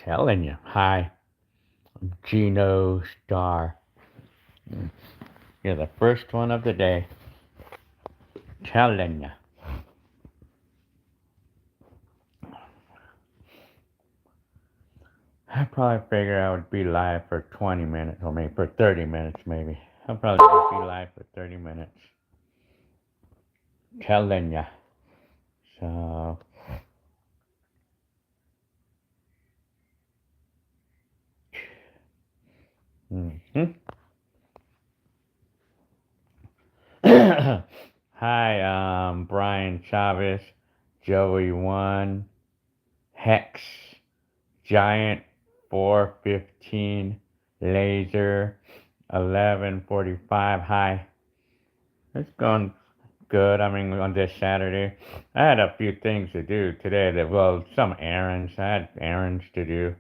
Telling you. Hi, Gino Star. You're the first one of the day. Telling you. I probably figured I would be live for 20 minutes, or maybe for 30 minutes, maybe. I'll probably be live for 30 minutes. Telling you. So, mm-hmm. Hi, Brian Chavez, Joey One, Hex, Giant 415, Laser 1145. Hi. It's going good. I mean, on this Saturday, I had a few things to do today. Well, some errands. I had errands to do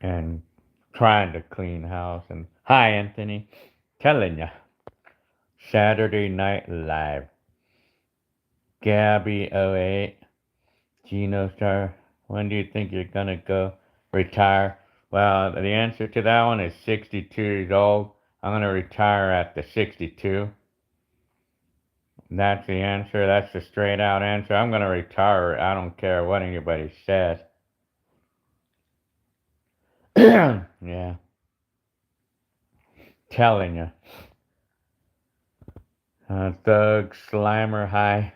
and trying to clean house. And hi, Anthony. Telling ya. Saturday Night Live. Gabby08. Gino Star. When do you think you're gonna go retire? Well, the answer to that one is 62 years old. I'm gonna retire at the 62. That's the answer. That's the straight out answer. I'm gonna retire. I don't care what anybody says. Yeah. Telling you. Doug Slimer, hi.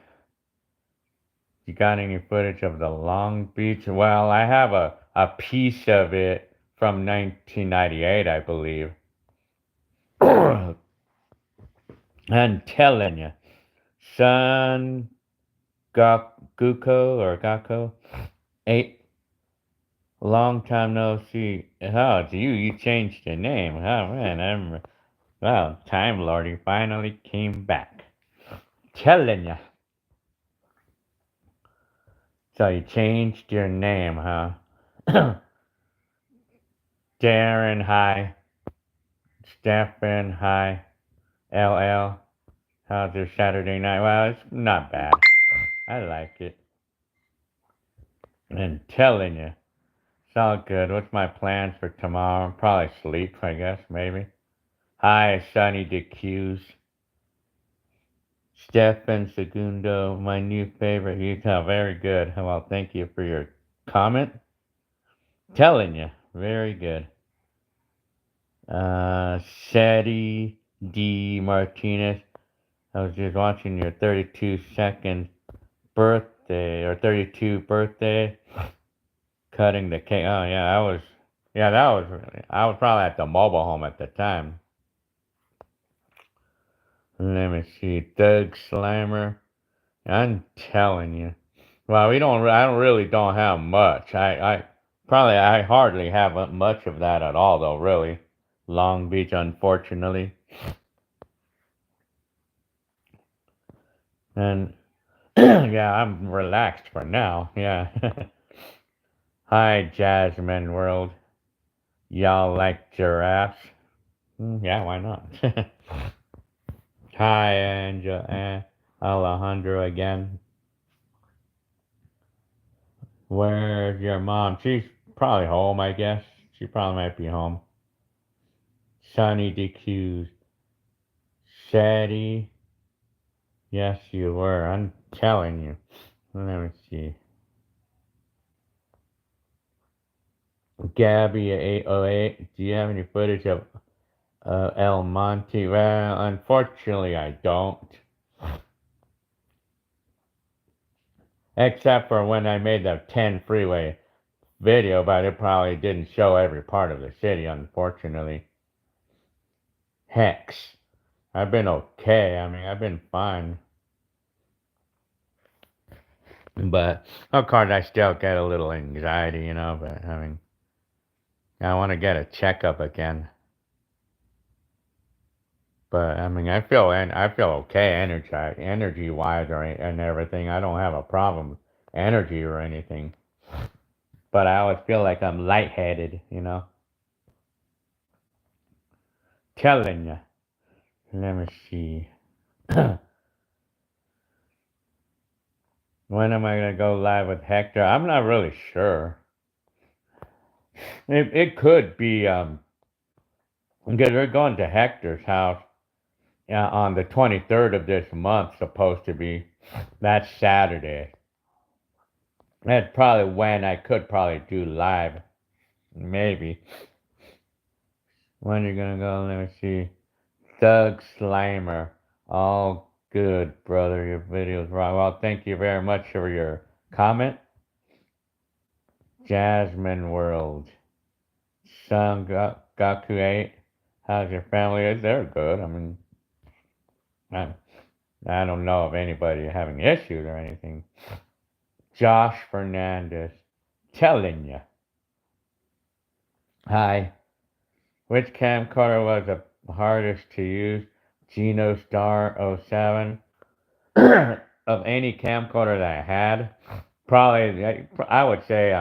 You got any footage of the Long Beach? Well, I have a piece of it from 1998, I believe. I'm telling you. Son Guko or Gakko. 8. Long time no see. Oh, it's you. You changed your name. Oh, man. Well, Time Lord, you finally came back. Telling ya. So you changed your name, huh? Darren, hi. Stefan, hi. LL, how's your Saturday night? Well, it's not bad. I like it. And telling you, it's all good. What's my plans for tomorrow? Probably sleep, I guess, maybe. Hi, Sunny DeCuse. Stefan Segundo, my new favorite Utah. Very good. Well, thank you for your comment. Telling you, very good. Sadie D. Martinez. I was just watching your 32-second birthday, or 32 birthday, cutting the cake. Oh, yeah, I was probably at the mobile home at the time. Let me see, Doug Slimer. I'm telling you. Well, I don't really don't have much. I hardly have much of that at all, though, really. Long Beach, unfortunately. And, yeah, I'm relaxed for now, yeah. Hi, Jasmine World. Y'all like giraffes? Yeah, why not? Hi, Alejandro again. Where's your mom? She's probably home, I guess. She probably might be home. Sunny DQs. Sadie. Yes, you were. I'm telling you. Let me see. Gabby808. Do you have any footage of El Monte? Well, unfortunately, I don't. Except for when I made the 10 freeway video, but it probably didn't show every part of the city, unfortunately. Hex. I've been okay. I mean, I've been fine. But, of course, I still get a little anxiety, you know, but, I mean, I want to get a checkup again. But, I mean, I feel okay energy-wise and everything. I don't have a problem with energy or anything. But I always feel like I'm lightheaded, you know. Telling you. Let me see. When am I gonna go live with Hector? I'm not really sure. It could be because we're going to Hector's house on the 23rd of this month. Supposed to be. That's Saturday. That's probably when I could probably do live. Maybe. When you're gonna go? Let me see. Doug Slimer. All good, brother. Your video's right. Well, thank you very much for your comment. Jasmine World. Son Gaku 8. How's your family? They're good. I mean, I, I don't know of anybody having issues or anything. Josh Fernandez. Telling you. Hi. Which camcorder was the hardest to use? Geno Star 07. Of any camcorder that I had, probably I would say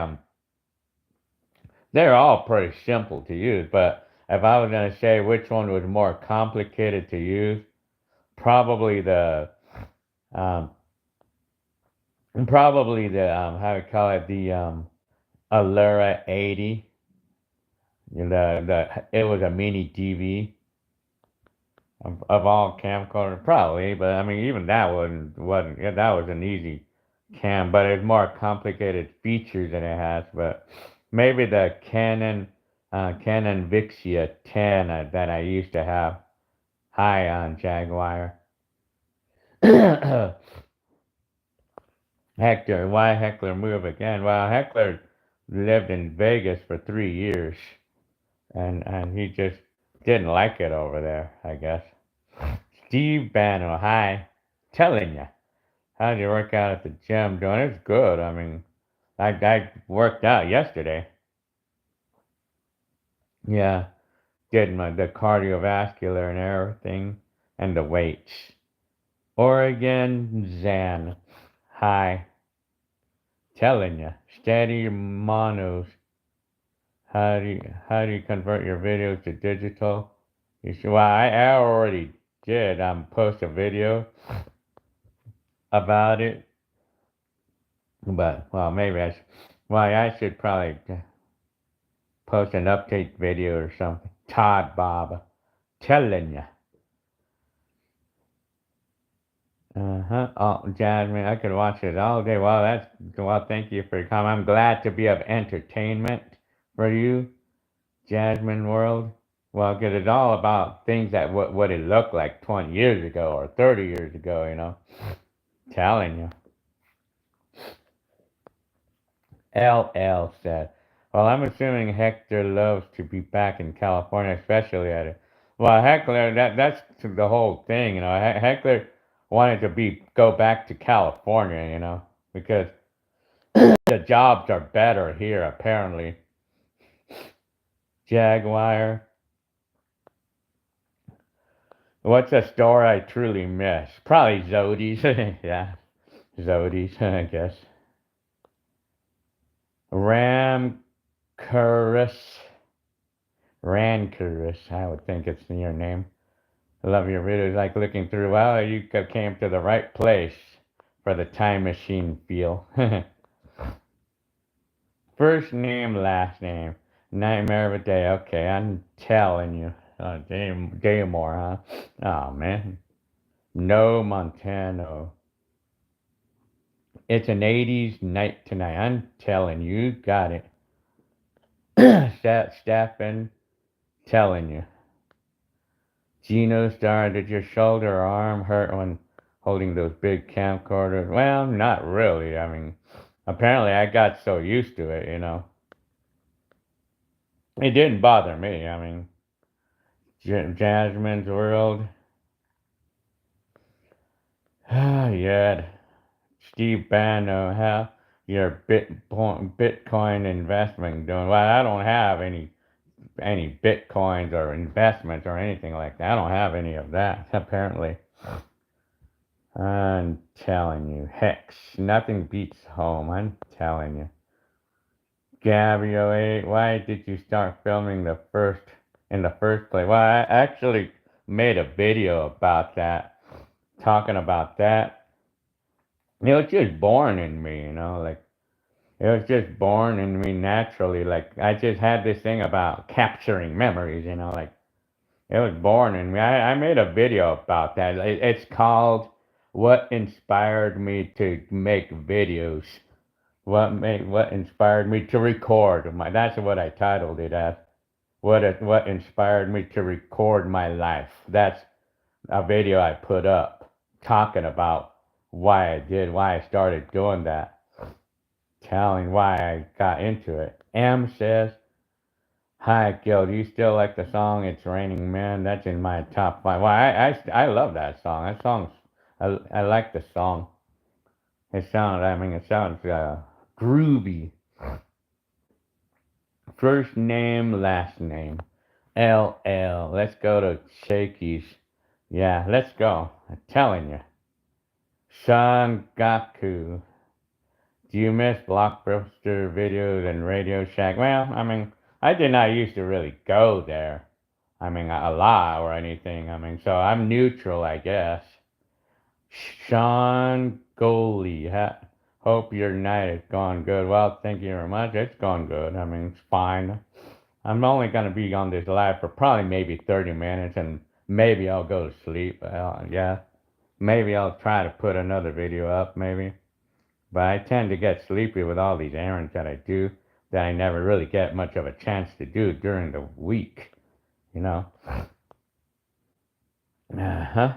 they're all pretty simple to use. But if I was gonna say which one was more complicated to use, probably the um, how do you call it, the Allura 80. It was a mini DV of all camcorders, probably. But I mean, even that wasn't yeah, that was an easy cam, but it's more complicated features than it has. But maybe the Canon Vixia 10 that I used to have high on Jaguar. Hector, why Heckler move again? Well, Heckler lived in Vegas for 3 years, and he just didn't like it over there, I guess. Steve Banner, hi. Telling you, how'd you work out at the gym? Doing it's good. I mean, I worked out yesterday. Yeah, did the cardiovascular and everything, and the weights. Oregon Zan, hi. Telling you, steady monos. How do you convert your videos to digital? You should, well, I already did. Post a video about it, but well, maybe I should probably post an update video or something. Todd Bob, telling you. Oh, Jasmine, I could watch it all day. Well, thank you for your comment. I'm glad to be of entertainment for you, Jasmine World. Well, because it's all about things that what it looked like 20 years ago or 30 years ago, Telling you. LL said, well, I'm assuming Hector loves to be back in California, especially at it. Well, Heckler, that's the whole thing, Heckler wanted to go back to California, because the jobs are better here, apparently. Jaguar. What's a store I truly miss? Probably Zodi's. Yeah, Zodi's, I guess. Rancorous, I would think it's your name. I love your videos, like looking through. Well, you came to the right place for the time machine feel. First name, last name. Nightmare of a day. Okay, I'm telling you. Daymore, huh? Oh, man. No Montano. It's an 80s night tonight. I'm telling you, got it. Stefan, telling you. Geno Star, did your shoulder or arm hurt when holding those big camcorders? Well, not really. I mean, apparently I got so used to it, It didn't bother me. I mean, Jasmine's World. Yeah. Steve Banno, how your Bitcoin investment doing? Well, I don't have any Bitcoins or investments or anything like that. I don't have any of that, apparently. I'm telling you. Hex. Nothing beats home. I'm telling you. Gabio 8, why did you start filming in the first place? Well, I actually made a video about that, talking about that. it was just born in me, you know, like it was just born in me naturally. Like I just had this thing about capturing memories, you know, like it was born in me. I made a video about that. It's called "What Inspired Me to Make Videos." What inspired me to record my? That's what I titled it as. What inspired me to record my life? That's a video I put up talking about why I started doing that, telling why I got into it. M says, "Hi, Gil. Do you still like the song It's Raining Men? That's in my top five." Well, I love that song. That song's, I like the song. It sounds groovy. First name, last name. LL. Let's go to Shakey's. Yeah, let's go. I'm telling you. Gaku. Do you miss Blockbuster videos and Radio Shack? Well, I did not used to really go there. A lot or anything. So I'm neutral, I guess. Sean Goley. Hope your night has gone good. Well, thank you very much. It's gone good. It's fine. I'm only going to be on this live for probably maybe 30 minutes and maybe I'll go to sleep. Yeah. Maybe I'll try to put another video up, maybe. But I tend to get sleepy with all these errands that I do that I never really get much of a chance to do during the week, you know? Uh-huh.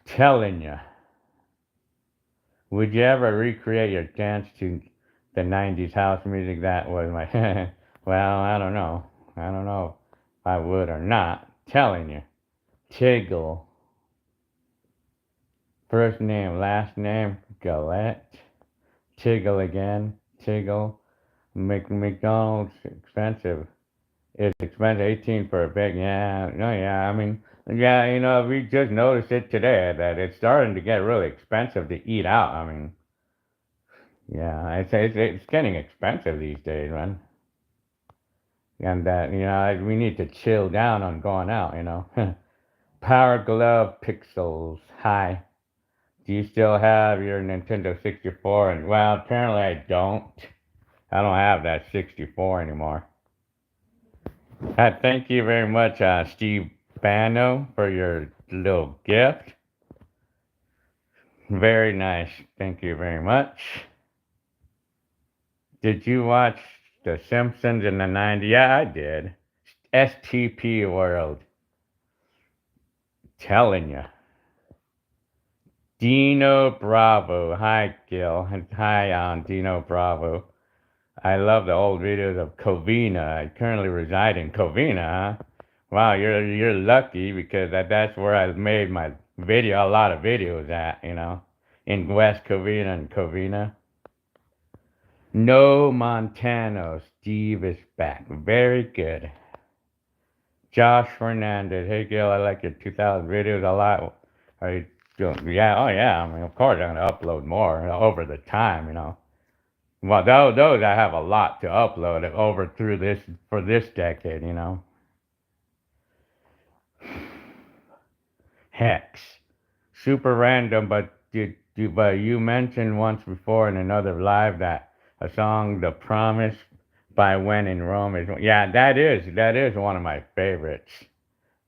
Telling you. Would you ever recreate your dance to the 90s house music? That was my... Well, I don't know. I don't know if I would or not. Telling you. Tiggle. First name, last name, Galette. Tiggle again. Tiggle. McDonald's expensive. It's expensive. 18 for a big. Yeah. No, yeah. Yeah, we just noticed it today that it's starting to get really expensive to eat out. Yeah, it's getting expensive these days, man. And that, we need to chill down on going out, Power Glove Pixels. Hi. Do you still have your Nintendo 64? And well, apparently I don't. I don't have that 64 anymore. Thank you very much, Steve Bano, for your little gift. Very nice. Thank you very much. Did you watch The Simpsons in the 90s? Yeah, I did. STP World. Telling you. Dino Bravo. Hi, Gil. Hi, Dino Bravo. I love the old videos of Covina. I currently reside in Covina, huh? Wow, you're lucky because that's where I made my a lot of videos at, in West Covina and Covina. No Montano. Steve is back. Very good. Josh Fernandez. Hey, Gil, I like your 2000 videos a lot. Are you doing? Yeah, oh yeah. Of course I'm going to upload more over the time, Well, those I have a lot to upload over for this decade, Hex. Super random, but but you mentioned once before in another live that a song, "The Promise" by When in Rome is, yeah, that is one of my favorites.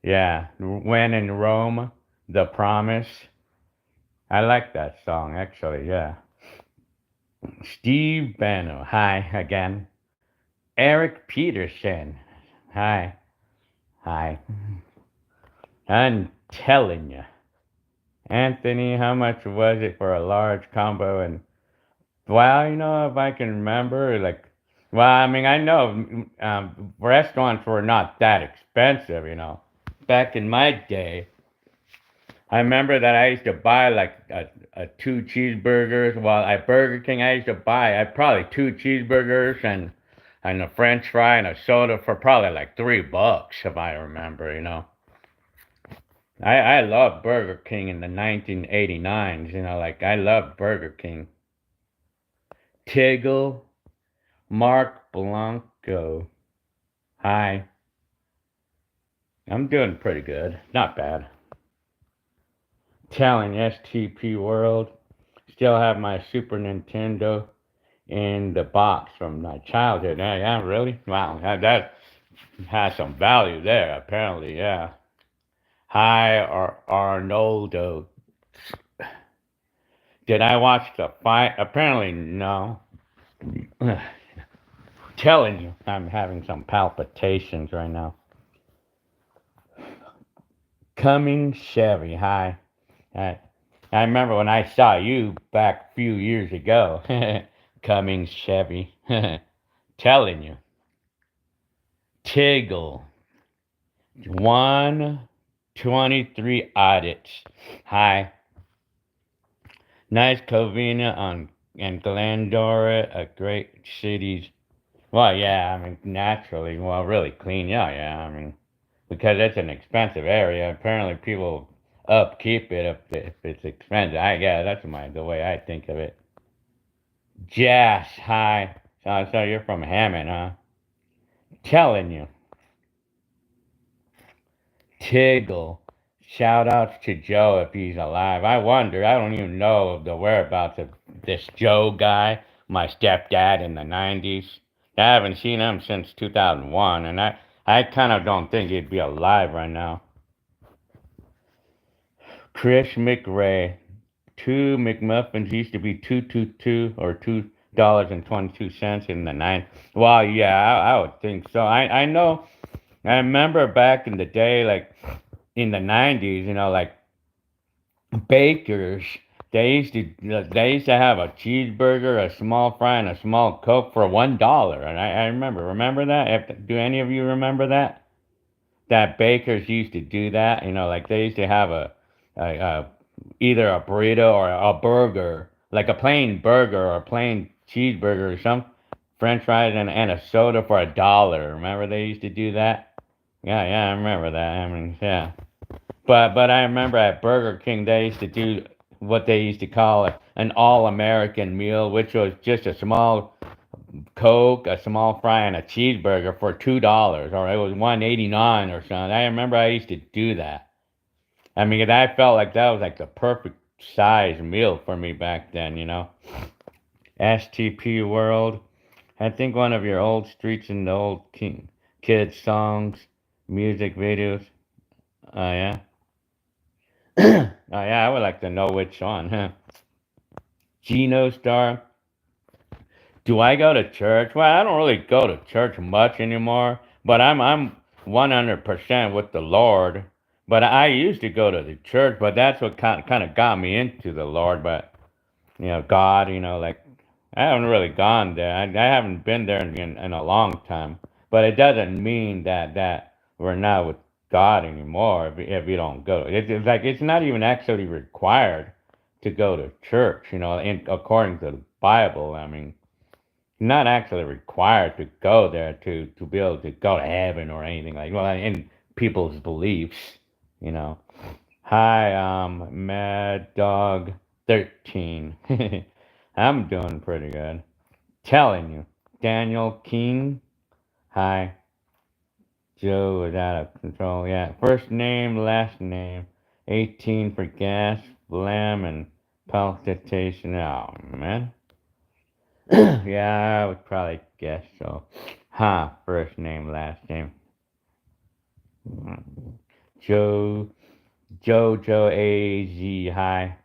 Yeah, When in Rome, The Promise. I like that song actually. Yeah. Steve Bano. Hi again. Eric Peterson. Hi. Hi. I'm telling you. Anthony, how much was it for a large combo? And well, if I can remember, well, I know restaurants were not that expensive, Back in my day, I remember that I used to buy like two cheeseburgers. While at Burger King, I used to buy probably two cheeseburgers and a French fry and a soda for probably like $3, if I remember, I love Burger King in the 1989s, I love Burger King. Tiggle, Mark Blanco. Hi. I'm doing pretty good. Not bad. Telling STP World. Still have my Super Nintendo in the box from my childhood. Yeah, yeah, really? Wow, that has some value there, apparently, yeah. Hi, Arnoldo. Did I watch the fight? Apparently, no. Telling you, I'm having some palpitations right now. Coming Chevy, hi. I, I remember when I saw you back a few years ago. Coming Chevy. Telling you. Tiggle. 123 audits. Hi. Nice Covina on and Glendora, a great cities. Well, yeah, I mean, naturally, well, really clean, yeah, yeah, I mean, because it's an expensive area. Apparently, people upkeep it if it's expensive. Yeah, that's the way I think of it. Jazz, hi. So you're from Hammond, huh? Telling you. Tiggle. Shout outs to Joe if he's alive. I wonder, I don't even know the whereabouts of this Joe guy, my stepdad in the 90s. I haven't seen him since 2001, and I kind of don't think he'd be alive right now. Chris McRae. Two McMuffins used to be 222 or $2.22 in the nine. Well, yeah, I would think so. I know. I remember back in the day, like in the 90s, like bakers, they used to have a cheeseburger, a small fry, and a small Coke for $1. And I remember that. Do any of you remember that? That bakers used to do that. Like they used to have a either a burrito or a burger, like a plain burger or a plain cheeseburger or some French fries and a soda for $1. Remember they used to do that? Yeah, yeah, I remember that. I mean, yeah. But I remember at Burger King they used to do what they used to call an all-American meal, which was just a small Coke, a small fry, and a cheeseburger for $2, or it was $1.89 or something. I remember I used to do that. I mean, I felt like that was like the perfect size meal for me back then. STP World. I think one of your old streets in the old kids songs, music videos. Oh yeah. Oh yeah, I would like to know which one, huh? Geno Star. Do I go to church? Well, I don't really go to church much anymore, but I'm 100% with the Lord. But I used to go to the church, but that's what kind of got me into the Lord. But God, like I haven't really gone there. I haven't been there in a long time. But it doesn't mean that we're not with God anymore if you don't go. It's like it's not even actually required to go to church. According to the Bible. I mean, not actually required to go there to be able to go to heaven or anything like well in people's beliefs. You know. Hi, Mad Dog 13. I'm doing pretty good. Telling you. Daniel King. Hi. Joe is out of control. Yeah. First name, last name. 18 for gas, phlegm, and palpitation. Oh, man. Yeah, I would probably guess so. Huh. First name, last name. Joe. Jojo AZ. Hi.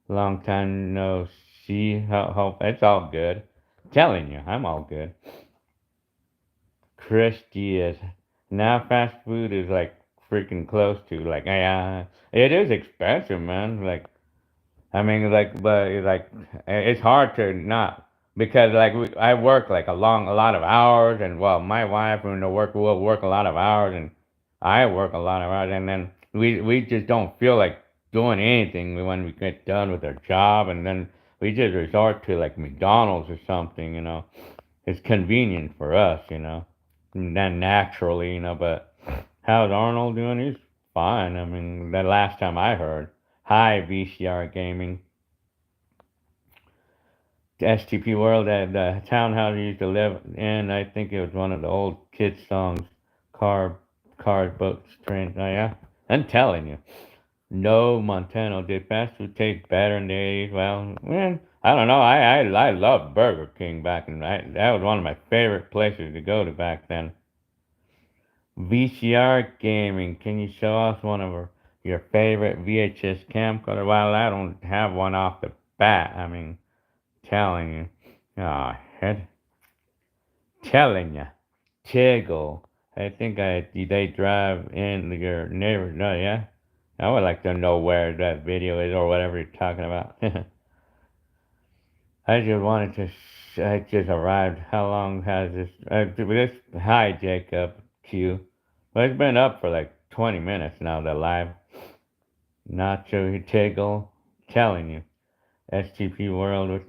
Long time no see. Hope it's all good. Telling you, I'm all good. Chris Diaz. Now fast food is like freaking close to like it is expensive, man. Like I mean, like but it's hard to not because like I work like a lot of hours and well my wife and the work will work a lot of hours and I work a lot of hours and then we just don't feel like doing anything when we get done with our job and then we just resort to like McDonald's or something. It's convenient for us. And then naturally. But how's Arnold doing? He's fine. I mean, the last time I heard. Hi, VCR Gaming. The STP World, the townhouse he used to live in, I think it was one of the old kids' songs. Cars, boats, trains. Oh, yeah? I'm telling you. No, Montano. Did fast food taste better in the 80s? Well, I don't know. I loved Burger King back in that was one of my favorite places to go to back then. VCR gaming. Can you show us one of your favorite VHS camcorder? Well, I don't have one off the bat. I mean, telling you. Oh, head. Telling you. Tiggle. I think they drive in your neighborhood. No, yeah? I would like to know where that video is or whatever you're talking about. I just wanted to. I just arrived. How long has this? Hi, Jacob Q. Well, it's been up for like 20 minutes now. The live Nacho Tiggle. Telling you, STP World with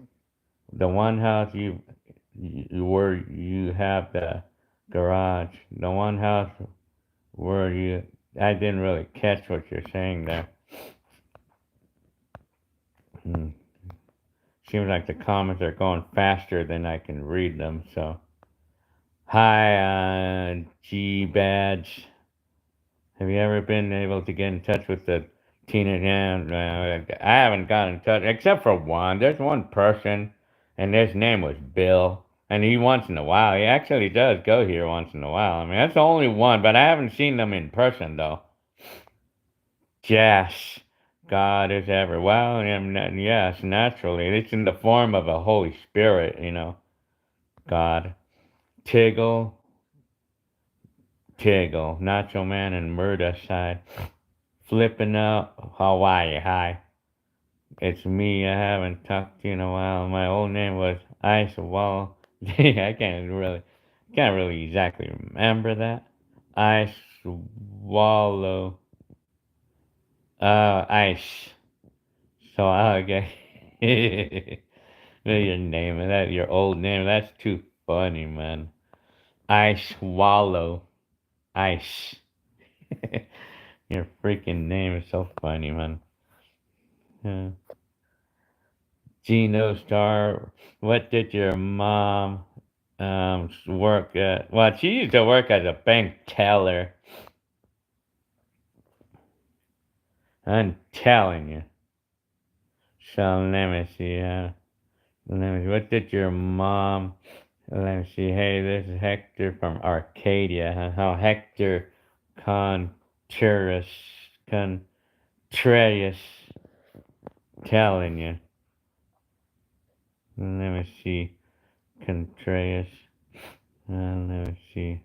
the one house where you have the garage. The one house where you. I didn't really catch what you're saying there. Hmm. Seems like the comments are going faster than I can read them, so. Hi, G Badge. Have you ever been able to get in touch with the teenage? I haven't gotten in touch, except for one. There's one person, and his name was Bill. And he once in a while, he actually does go here once in a while. I mean, that's the only one, but I haven't seen them in person, though. Yes, God is everywhere. Well, yes, naturally. It's in the form of a Holy Spirit, God. Tiggle, Nacho Man and Murda side. Flipping out, Hawaii, hi. It's me, I haven't talked to you in a while. My old name was Ice Wall. I can't really exactly remember that. Ice Wallow. Ice. So, okay. Your name, your old name, that's too funny, man. Ice Wallow. Ice. Your freaking name is so funny, man. Yeah. Gino Star, what did your mom work at? Well, she used to work as a bank teller. I'm telling you. So let me see. What did your mom? Let me see. Hey, this is Hector from Arcadia. How Hector Contreras, Contreras, telling you. Let me see. Contreras. Let me see.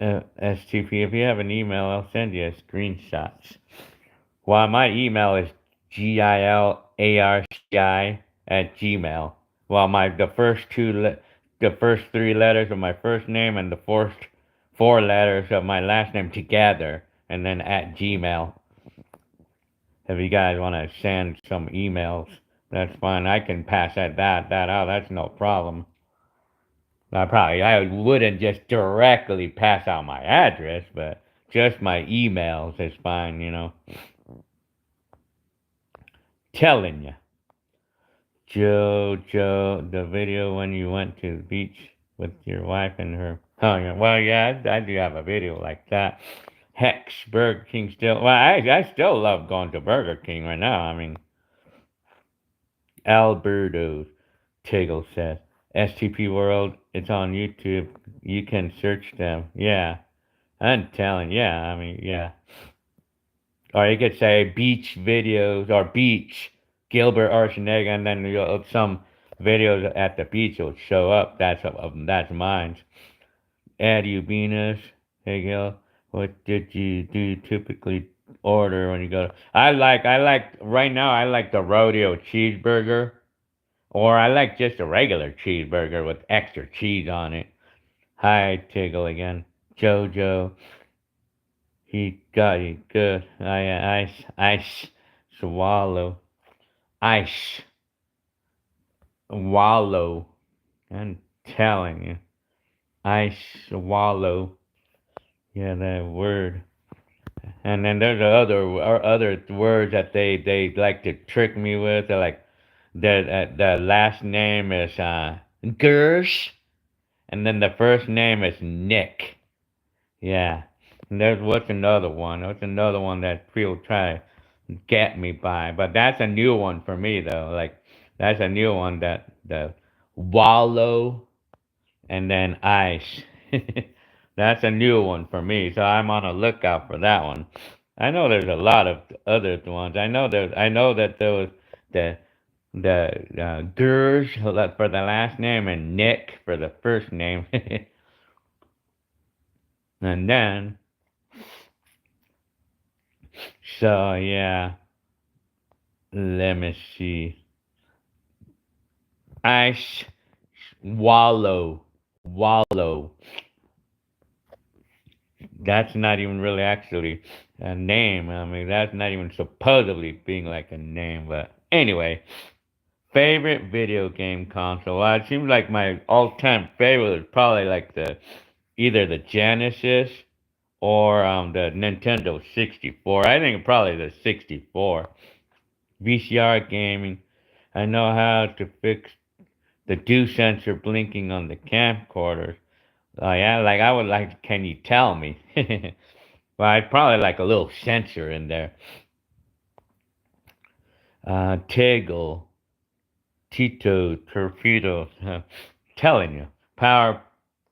STP, if you have an email, I'll send you screenshots. Well, my email is gilarci@gmail. Well, the first three letters of my first name and the first four letters of my last name together, and then at Gmail. If you guys want to send some emails, that's fine. I can pass that out. That's no problem. I wouldn't just directly pass out my address, but just my emails is fine. Telling you. Joe, the video when you went to the beach with your wife and her. Oh, yeah. Well, yeah, I do have a video like that. Hex, Burger King still. Well, I still love going to Burger King right now. I mean, Alberto Tiggle says. STP World, it's on YouTube. You can search them. Yeah. I'm telling, yeah, I mean, yeah. Or you could say beach videos or beach, Gilbert Archinega, and then some videos at the beach will show up. That's mine. Eddie Ubinas, hey Gil, what did you typically order when you go? Right now I like the rodeo cheeseburger, or I like just a regular cheeseburger with extra cheese on it. Hi Tiggle again, Jojo. He got it good. Ice, swallow, ice, wallow. I'm telling you, ice, swallow. Yeah, that word. And then there's other words that they like to trick me with. They're like the last name is Gersh, and then the first name is Nick. Yeah. What's another one? What's another one that people try to get me by? But that's a new one for me though. Like that's a new one that the wallow and then ice. That's a new one for me. So I'm on a lookout for that one. I know there's a lot of other ones. I know that there was the Gers for the last name and Nick for the first name. And then so yeah, let me see. Ice Wallow. Wallow. That's not even really actually a name. I mean, that's not even supposedly being like a name. But anyway, favorite video game console. Well, it seems like my all-time favorite is probably like either the Genesis or the Nintendo 64. I think probably the 64. VCR gaming. I know how to fix the do sensor blinking on the camcorders. Oh yeah, like I would like. Can you tell me? Well, I'd probably like a little sensor in there. Tiggle, Tito, Torpedo. Telling you, Power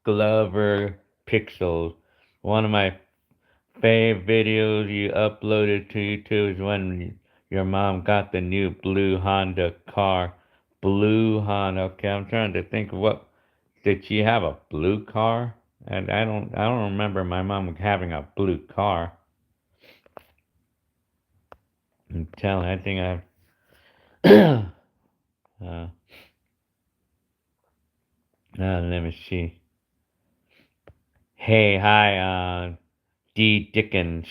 Glover, Pixels. One of my fave videos you uploaded to YouTube is when your mom got the new blue Honda car. Blue Honda. Okay, I'm trying to think of what. Did she have a blue car? And I don't remember my mom having a blue car. I'm telling, I think uh, let me see. Hey, hi, D. Dickens.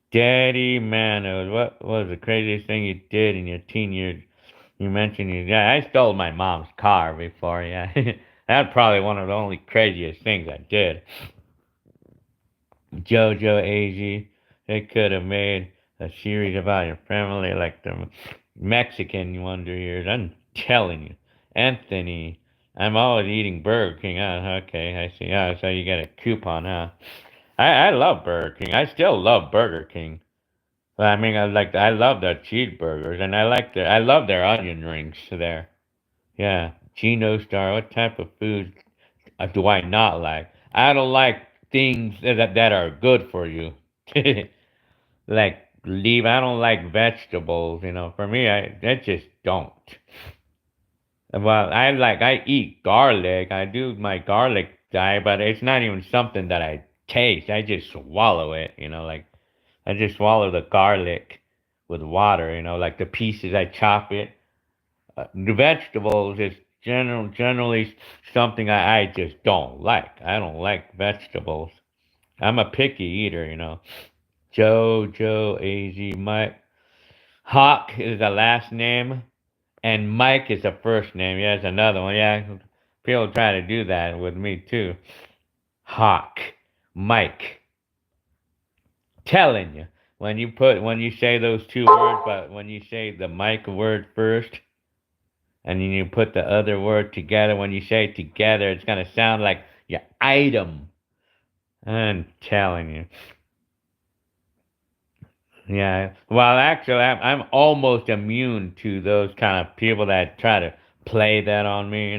Steady man, what was the craziest thing you did in your teen years? You mentioned yeah, I stole my mom's car before, yeah. That's probably one of the only craziest things I did. JoJo AZ, they could have made a series about your family like the Mexican Wonder Years. I'm telling you. Anthony, I'm always eating Burger King. Okay, I see. So you get a coupon, huh? I love Burger King. I still love Burger King. I mean, I love their cheeseburgers, and I love their onion rings there. Yeah, Gino Star. What type of food do I not like? I don't like things that are good for you. Like leave. I don't like vegetables. For me, I just don't. Well, I eat garlic. I do my garlic diet, but it's not even something that I taste. I just swallow it. Like I just swallow the garlic with water. Like the pieces I chop it. The vegetables is generally something I just don't like. I don't like vegetables. I'm a picky eater. Joe, AZ, Mike. Hawk is the last name, and Mike is the first name. Yeah, it's another one. Yeah, people try to do that with me too. Hawk, Mike. Telling you, when you say those two words, but when you say the Mike word first, and then you put the other word together, when you say it together, it's gonna sound like your item. I'm telling you. Yeah. Well, actually, I'm almost immune to those kind of people that try to play that on me.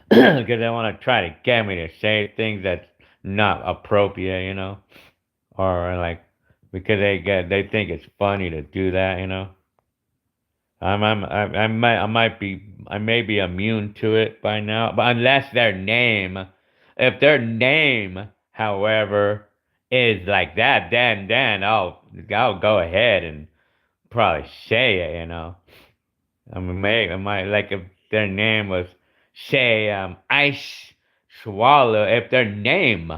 Because they want to try to get me to say things that's not appropriate. Or like because they think it's funny to do that. I may be immune to it by now, but unless if their name, however, is like that, then I'll go ahead and probably say it. I might like if their name was say Ice Swallow. If their name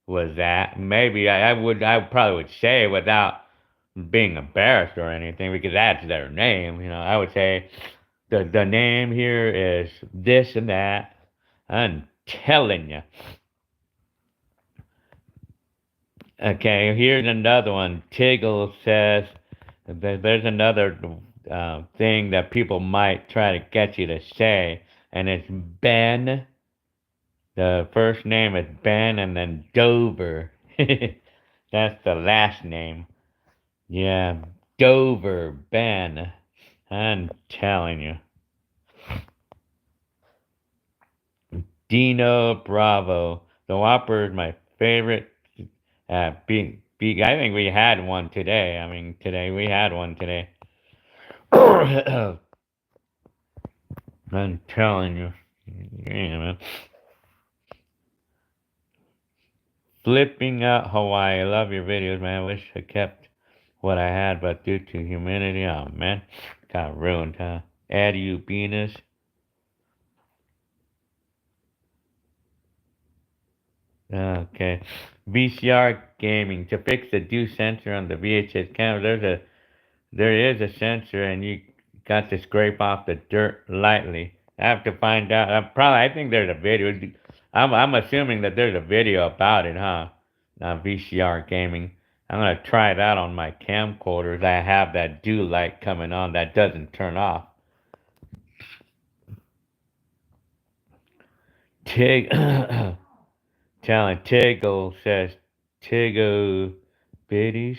was that, maybe I probably would say it without being embarrassed or anything because that's their name. I would say the name here is this and that. I'm telling you. Okay, here's another one. Tiggle says there's another thing that people might try to get you to say, and it's Ben The first name is Ben and then Dover. That's the last name. Yeah, Dover Ben. I'm telling you. Dino Bravo. The Whopper is my favorite. I think we had one today. I mean, today we had one today. I'm telling you. Yeah, man. Flipping out Hawaii. I love your videos, man. I wish I kept what I had, but due to humidity, oh man, got ruined, huh? Addie Ubinas. Okay. VCR gaming. To fix the do sensor on the VHS camera, there is a sensor, and you got to scrape off the dirt lightly. I have to find out. I think there's a video. I'm assuming that there's a video about it, huh? VCR gaming. I'm gonna try that on my camcorders. I have that do light coming on that doesn't turn off. Tig, telling Tiggle says Tiggle biddies.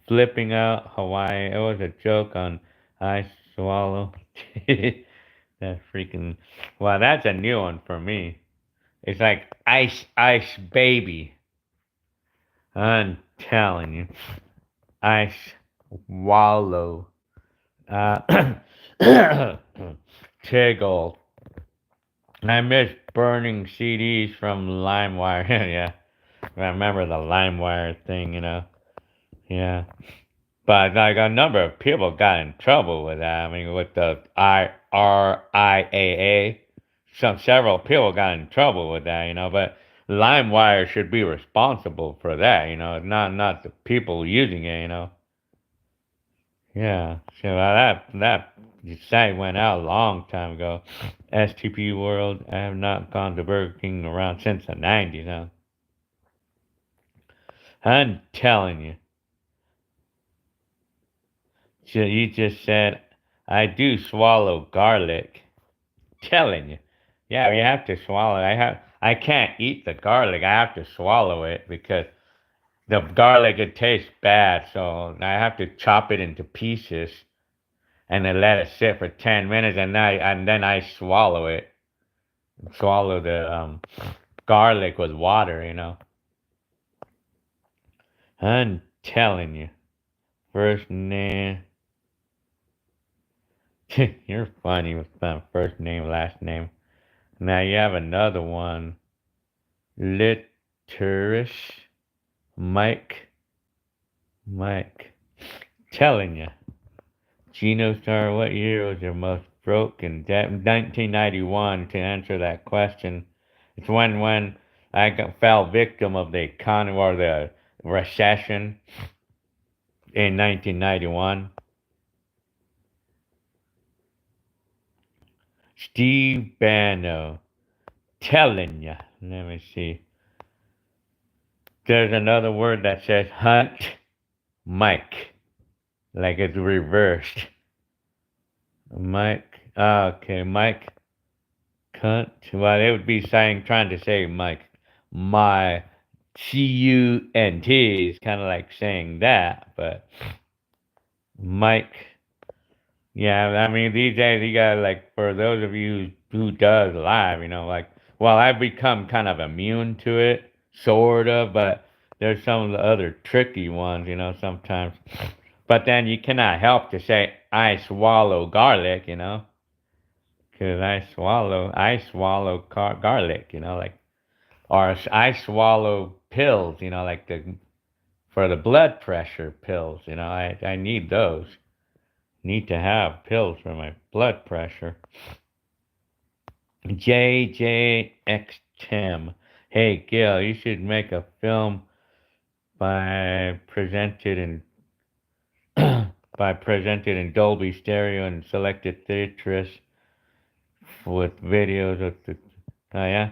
Flipping out Hawaii. It was a joke on I swallow. That freaking. Well, that's a new one for me. It's like ice, ice, baby. I'm telling you. Ice, wallow. Uh, Tiggle. I miss burning CDs from LimeWire. Yeah. I remember the LimeWire thing, Yeah. But like a number of people got in trouble with that. I mean, with the IRIAA, several people got in trouble with that, But LimeWire should be responsible for that, not the people using it. Yeah. So that site went out a long time ago. STP World. I have not gone to Burger King around since the '90s. Huh? I'm telling you. So you just said, I do swallow garlic. Telling you. Yeah, you have to swallow it. I can't eat the garlic. I have to swallow it because the garlic, it tastes bad. So I have to chop it into pieces and then let it sit for 10 minutes and then I swallow it. Swallow the garlic with water. I'm telling you. First name. You're funny with first name, last name. Now you have another one. Literish. Mike. Telling you. Genostar, what year was your most broken? 1991, to answer that question. It's when I fell victim of the economy or the recession in 1991. Steve Bano. Telling you. Let me see. There's another word that says hunt Mike. Like it's reversed. Mike. Okay, Mike. Cunt. Well, it would be trying to say Mike. My CUNT is kind of like saying that, but Mike. Yeah, I mean, these days you got like, for those of you who does live, well, I've become kind of immune to it, sort of, but there's some of the other tricky ones, sometimes. But then you cannot help to say, I swallow garlic, because I swallow garlic, like, or I swallow pills, like for the blood pressure pills, I need those. Need to have pills for my blood pressure. JJX Tim. Hey Gil, you should make a film presented in Dolby Stereo and selected theaters with videos of the. Oh yeah,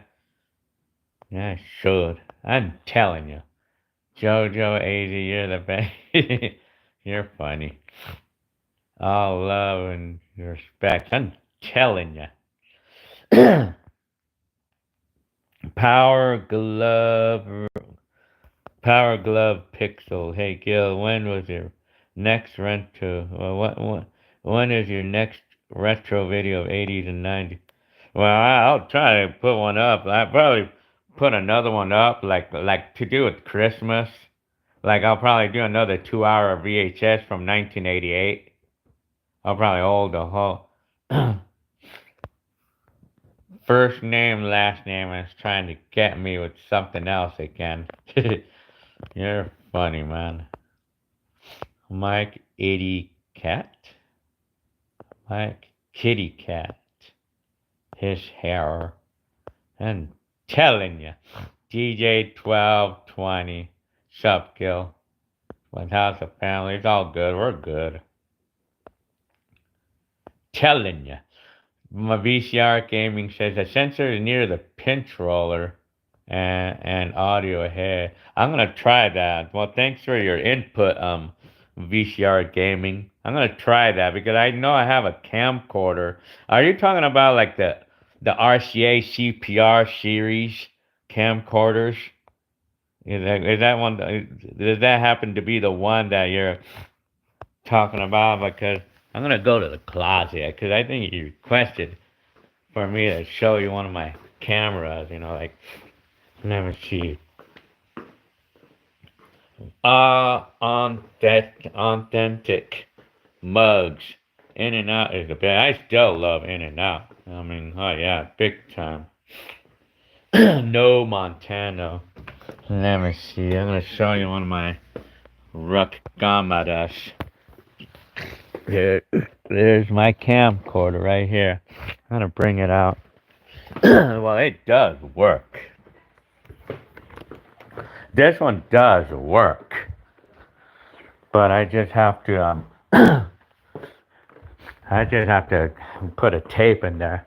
yeah, I should. I'm telling you, JoJo AZ, you're the best. You're funny. All love and respect. I'm telling you. Power Glove, Power Glove Pixel. Hey Gil, when was your next retro? Well, when is your next retro video of 80s and 90s? Well, I'll try to put one up. I probably put another one up, like to do with Christmas. Like I'll probably do another 2 hour VHS from 1988. I'll probably hold the whole first name, last name, and it's trying to get me with something else again. You're funny, man. Mike Itty Cat? Mike Kitty Cat. His hair. And telling you. DJ 1220. Sup, Gil? What how's the family? It's all good. We're good. Telling you. My VCR gaming says the sensor is near the pinch roller and audio ahead. I'm gonna try that. Well, thanks for your input, VCR gaming. I'm gonna try that because I know I have a camcorder. Are you talking about like the RCA CPR series camcorders? Is that one? Does that happen to be the one that you're talking about? Because I'm gonna go to the closet because I think you requested for me to show you one of my cameras. You know, like let me see. Authentic mugs. In and Out is the best. I still love In and Out. I mean, oh yeah, big time. No Montano. Let me see. I'm gonna show you one of my rock cámaras. There's my camcorder right here. I'm gonna bring it out. Well, it does work. This one does work, but I just have to put a tape in there.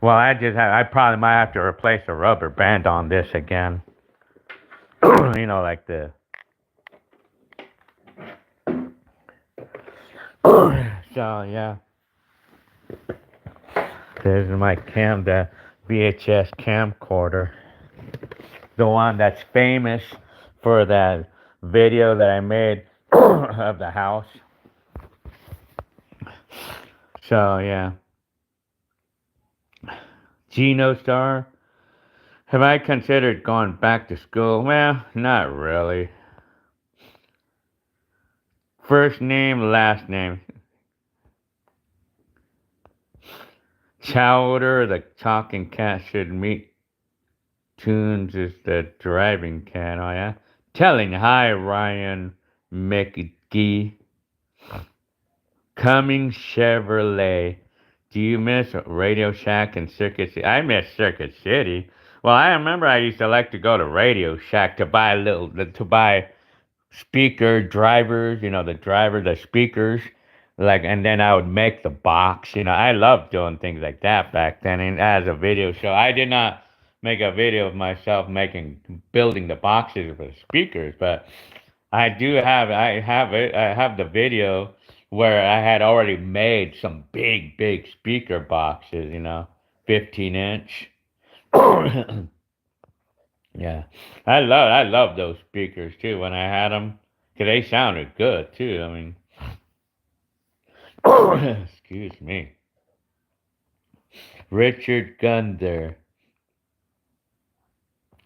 Well, I probably might have to replace the rubber band on this again. You know, like the. So yeah, there's my the VHS camcorder, the one that's famous for that video that I made of the house. So yeah, Geno Star. Have I considered going back to school? Well, not really. First name, last name. Chowder, the talking cat should meet. Tunes is the driving cat, oh yeah? Telling hi, Ryan McGee. Cumming Chevrolet. Do you miss Radio Shack and Circuit City? I miss Circuit City. Well, I remember I used to like to go to Radio Shack to buy speaker drivers, you know, the speakers, like, and then I would make the box, you know. I loved doing things like that back then. And as a video show, I did not make a video of myself building the boxes for the speakers, but I have the video where I had already made some big speaker boxes, you know, 15-inch. Yeah, I love those speakers too when I had them, cause they sounded good too. I mean, excuse me. Richard Gunther.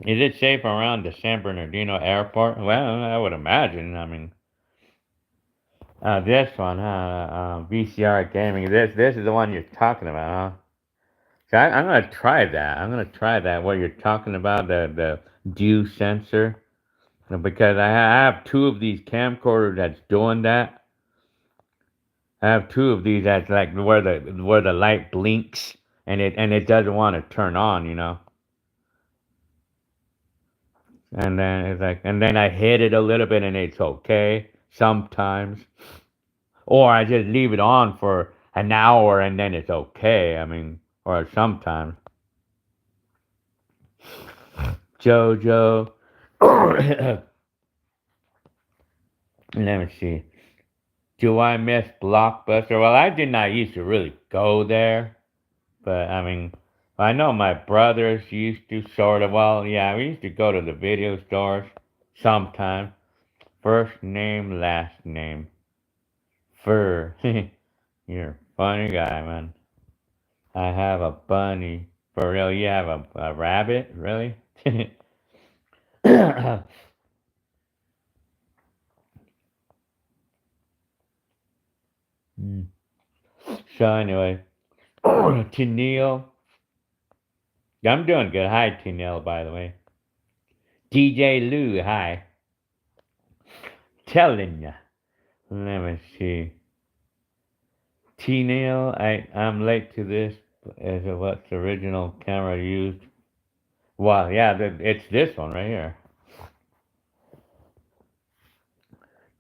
Is it safe around the San Bernardino airport? Well, I would imagine. I mean, this one, VCR gaming. This is the one you're talking about, huh? So I'm gonna try that. I'm gonna try that. What you're talking about, the dew sensor, because I have two of these camcorders that's doing that. I have two of these that's like where the light blinks and it doesn't want to turn on, you know. And then it's like, and then I hit it a little bit and it's okay sometimes, or I just leave it on for an hour and then it's okay. I mean, or sometimes. Jojo. Let me see. Do I miss Blockbuster? Well, I did not used to really go there, but I mean, I know my brothers used to sort of, well, yeah, we used to go to the video stores sometime. First name, last name. Fur. You're a funny guy, man. I have a bunny. For real, you have a rabbit? Really? Mm. So anyway, to Neil. I'm doing good. Hi, to Neil, by the way. DJ Lou, hi. Telling ya. Let me see. T Neil, I'm late to this. Is it what's the original camera used? Well, yeah, it's this one right here.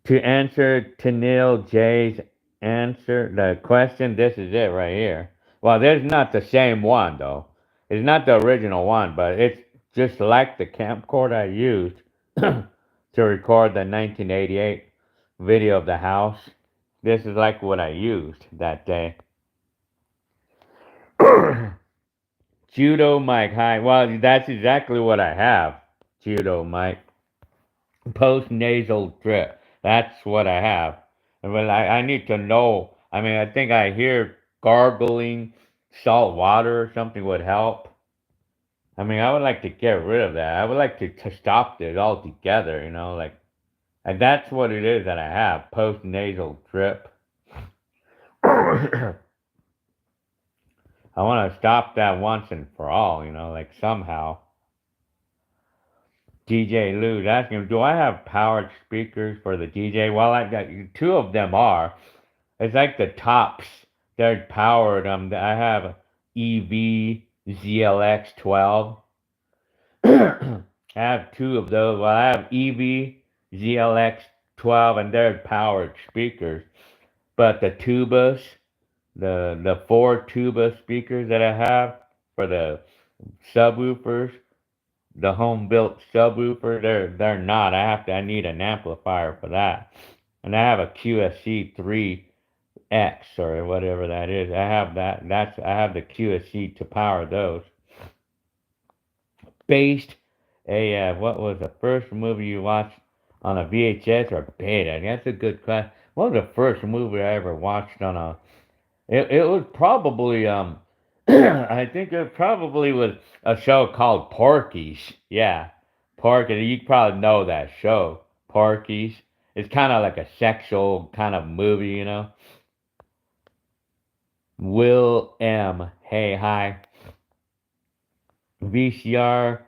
To answer Tanil J's answer the question, this is it right here. Well, there's not the same one though. It's not the original one, but it's just like the camcorder I used to record the 1988 video of the house. This is like what I used that day. Judo Mike, hi. Well, that's exactly what I have. Judo Mike. Post nasal drip. That's what I have. Well, I need to know. I mean, I think I hear gargling salt water or something would help. I mean, I would like to get rid of that. I would like to stop it altogether, like, and that's what it is that I have, post nasal drip. I want to stop that once and for all, like somehow. DJ Lou's asking, do I have powered speakers for the DJ? Well, I got two of them are. It's like the tops. They're powered. I have EV ZLX 12. I have two of those. Well, I have EV ZLX 12, and they're powered speakers. But the tubas, the four tuba speakers that I have for the subwoofers, the home built subwoofer, they're not. I need an amplifier for that. And I have a QSC 3X or whatever that is. I have that. I have the QSC to power those. Based what was the first movie you watched on a VHS or beta? That's a good question. What was the first movie I ever watched on a? It was probably I think it probably was a show called Porky's. Yeah, Porky. You probably know that show, Porky's. It's kind of like a sexual kind of movie. Will M. Hey, hi. VCR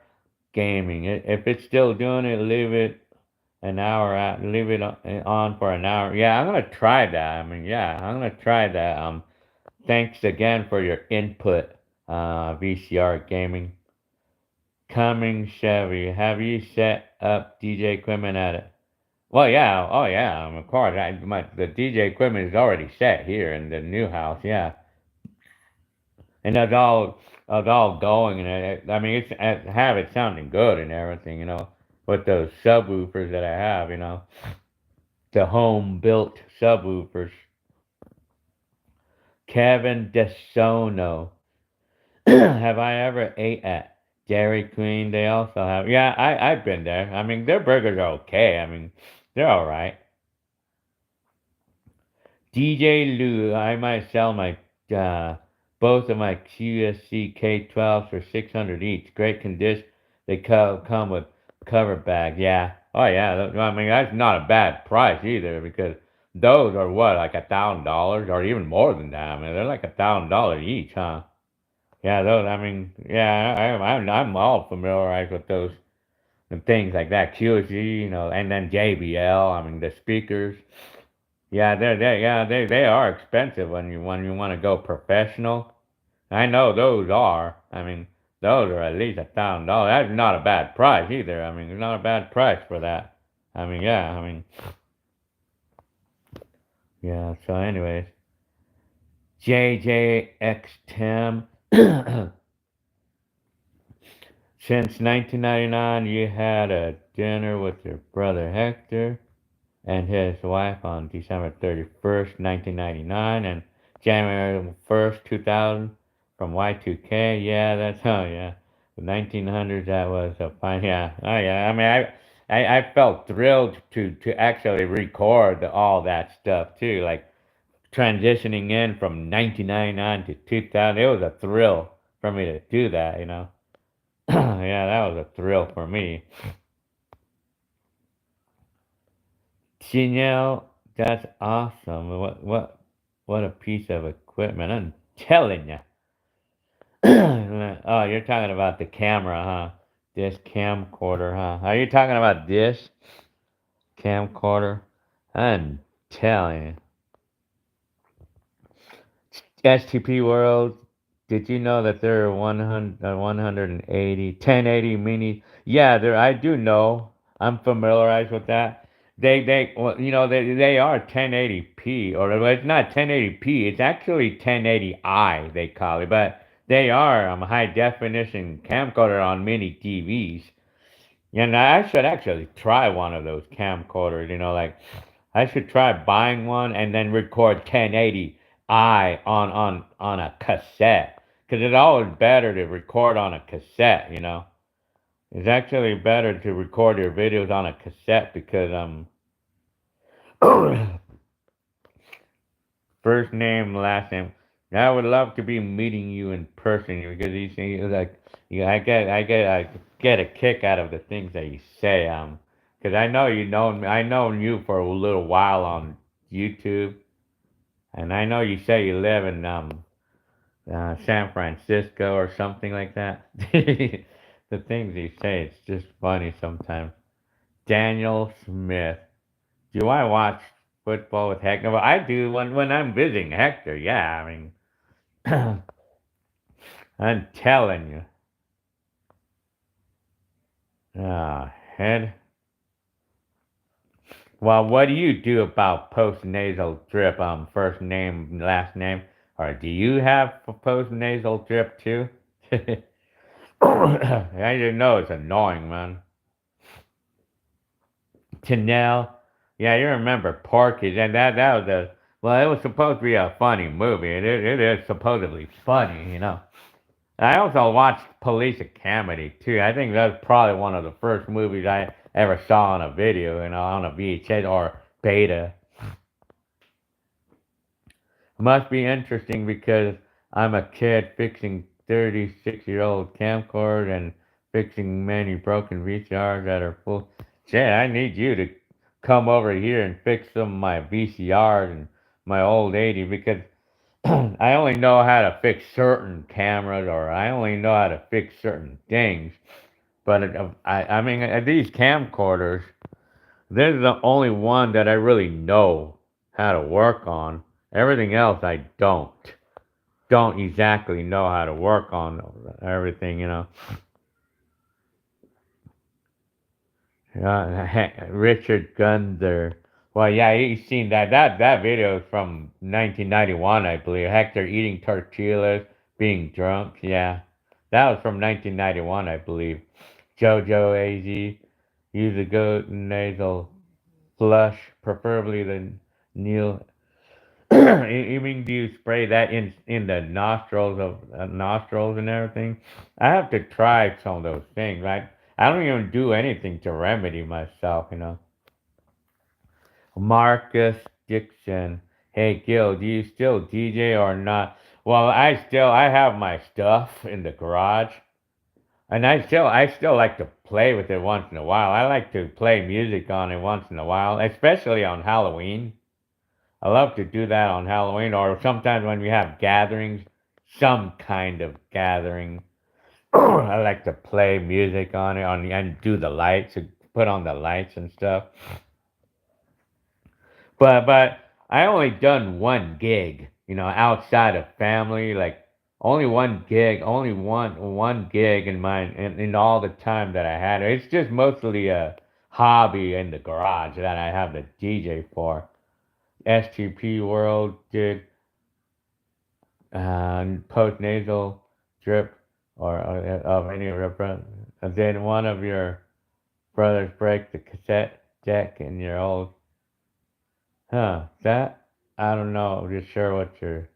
gaming. If it's still doing it, leave it an hour out. Leave it on for an hour. Yeah, I'm gonna try that. I mean, yeah, I'm gonna try that. Thanks again for your input, VCR gaming. Coming Chevy, have you set up DJ equipment at it? Well, yeah, oh yeah, of course. The DJ equipment is already set here in the new house, yeah, and that's all going, and I mean, I have it sounding good and everything, with those subwoofers that I have, the home built subwoofers. Kevin DeSono. Have I ever ate at Dairy Queen? They also have. Yeah, I've been there. I mean, their burgers are okay. I mean, they're all right. DJ Lou, I might sell my both of my QSC K12s for 600 each. Great condition. They come with cover bag. Yeah. Oh yeah. I mean, that's not a bad price either because those are what, like $1,000 or even more than that. I mean, they're like $1,000 each, huh? Yeah, those. I mean, yeah, I'm all familiarized with those and things like that. QSG, and then JBL. I mean, the speakers. Yeah, they are expensive when you want to go professional. I know those are. I mean, those are at least $1,000. That's not a bad price either. I mean, it's not a bad price for that. I mean, yeah. I mean, yeah. So, anyways, JJX Tim. Since 1999, you had a dinner with your brother Hector and his wife on December 31st, 1999, and January 1st, 2000, from Y2K. Yeah, that's, oh yeah. The 1900s, that was a fine, yeah. Oh yeah, I mean, I felt thrilled to actually record all that stuff too, like transitioning in from 1999 to 2000. It was a thrill for me to do that, you know. Yeah, that was a thrill for me. Chanel, that's awesome. What a piece of equipment. I'm telling you. Oh, you're talking about the camera, huh? This camcorder, huh? Are you talking about this camcorder? I'm telling you. STP World, did you know that there are 180, 1080 mini? Yeah, there. I do know. I'm familiarized with that. Well, you know, they are 1080p, or well, it's not 1080p. It's actually 1080i, they call it, but they are high definition camcorder on mini TVs. And I should actually try one of those camcorders. You know, like I should try buying one and then record 1080i on a cassette. Because it's always better to record on a cassette, you know. It's actually better to record your videos on a cassette because first name, last name. I would love to be meeting you in person because these things like I get a kick out of the things that you say. Because I know I known you for a little while on YouTube, and I know you say you live in San Francisco or something like that. The things you say, it's just funny sometimes. Daniel Smith. Do I watch football with Hector? Well, I do when I'm visiting Hector. Yeah, I mean, I'm telling you. Ah, head. Well, what do you do about post-nasal drip? First name, last name, or do you have post-nasal drip too? I didn't know it's annoying, man. Chanel, yeah, you remember Porky's, and that was a well, it was supposed to be a funny movie. It is supposedly funny, you know. I also watched Police Academy too. I think that's probably one of the first movies I ever saw on a video, you know, on a VHS or beta. Must be interesting because I'm a kid fixing 36-year-old camcorder and fixing many broken VCRs that are full. Shit, I need you to come over here and fix some of my VCRs and my old 80 because I only know how to fix certain cameras or I only know how to fix certain things. But I mean, these camcorders, they're the only one that I really know how to work on. Everything else I don't exactly know how to work on everything, you know. Richard Gunther. Well, yeah, you've seen that. That video is from 1991, I believe. Hector eating tortillas, being drunk. Yeah, that was from 1991, I believe. Jojo Az, use a goat nasal flush, preferably the Neil. You mean do you spray that in the nostrils of nostrils and everything? I have to try some of those things. Right? I don't even do anything to remedy myself, you know. Marcus Dixon. Hey Gil, do you still DJ or not? Well, I have my stuff in the garage, and I still like to play with it once in a while. I like to play music on it once in a while, especially on Halloween. I love to do that on Halloween, or sometimes when we have gatherings, some kind of gathering. I like to play music on it, and do the lights, put on the lights and stuff. But I only done one gig, you know, outside of family, like only one gig in in all the time that I had. It's just mostly a hobby in the garage that I have the DJ for. STP World did post nasal drip or of any reference. Did one of your brothers break the cassette deck in your old? Huh? That I don't know. Just sure what you're